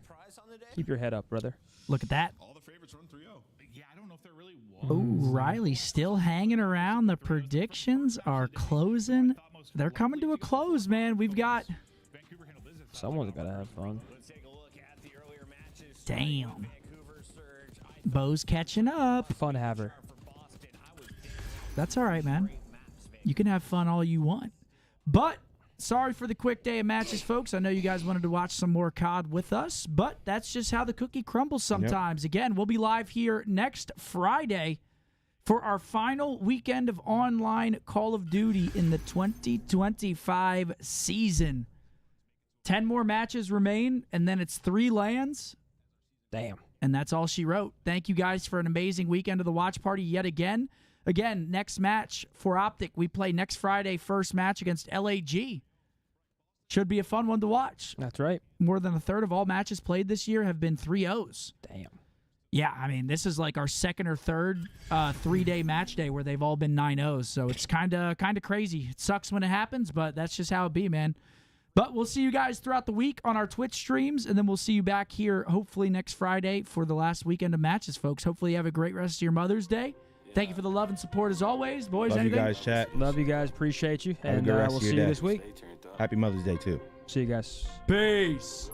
Keep your head up, brother. Look at that. All the favorites run 3-0. Yeah, I don't know if they're really Oh, Riley still hanging around. The predictions are closing. They're coming to a close, man. We've got... Someone's got to have fun. Damn. Bo's catching up. Fun haver. That's all right, man. You can have fun all you want. But sorry for the quick day of matches, folks. I know you guys wanted to watch some more COD with us, but that's just how the cookie crumbles sometimes. Yep. Again, we'll be live here next Friday for our final weekend of online Call of Duty in the 2025 season. 10 more matches remain, and then it's 3 LANs. Damn. And that's all she wrote. Thank you guys for an amazing weekend of the watch party yet again. Again, next match for Optic, we play next Friday, first match against LAG. Should be a fun one to watch. That's right. More than a third of all matches played this year have been 3-0s. Damn. Yeah, I mean, this is like our second or third 3-day match day where they've all been 9-0s. So it's kind of crazy. It sucks when it happens, but that's just how it be, man. But we'll see you guys throughout the week on our Twitch streams, and then we'll see you back here hopefully next Friday for the last weekend of matches, folks. Hopefully you have a great rest of your Mother's Day. Thank you for the love and support as always. Boys, Love anything? you guys, chat. Love you guys. Appreciate you. Have a And good rest we'll of your see day. you this week. Happy Mother's Day, too. See you guys. Peace.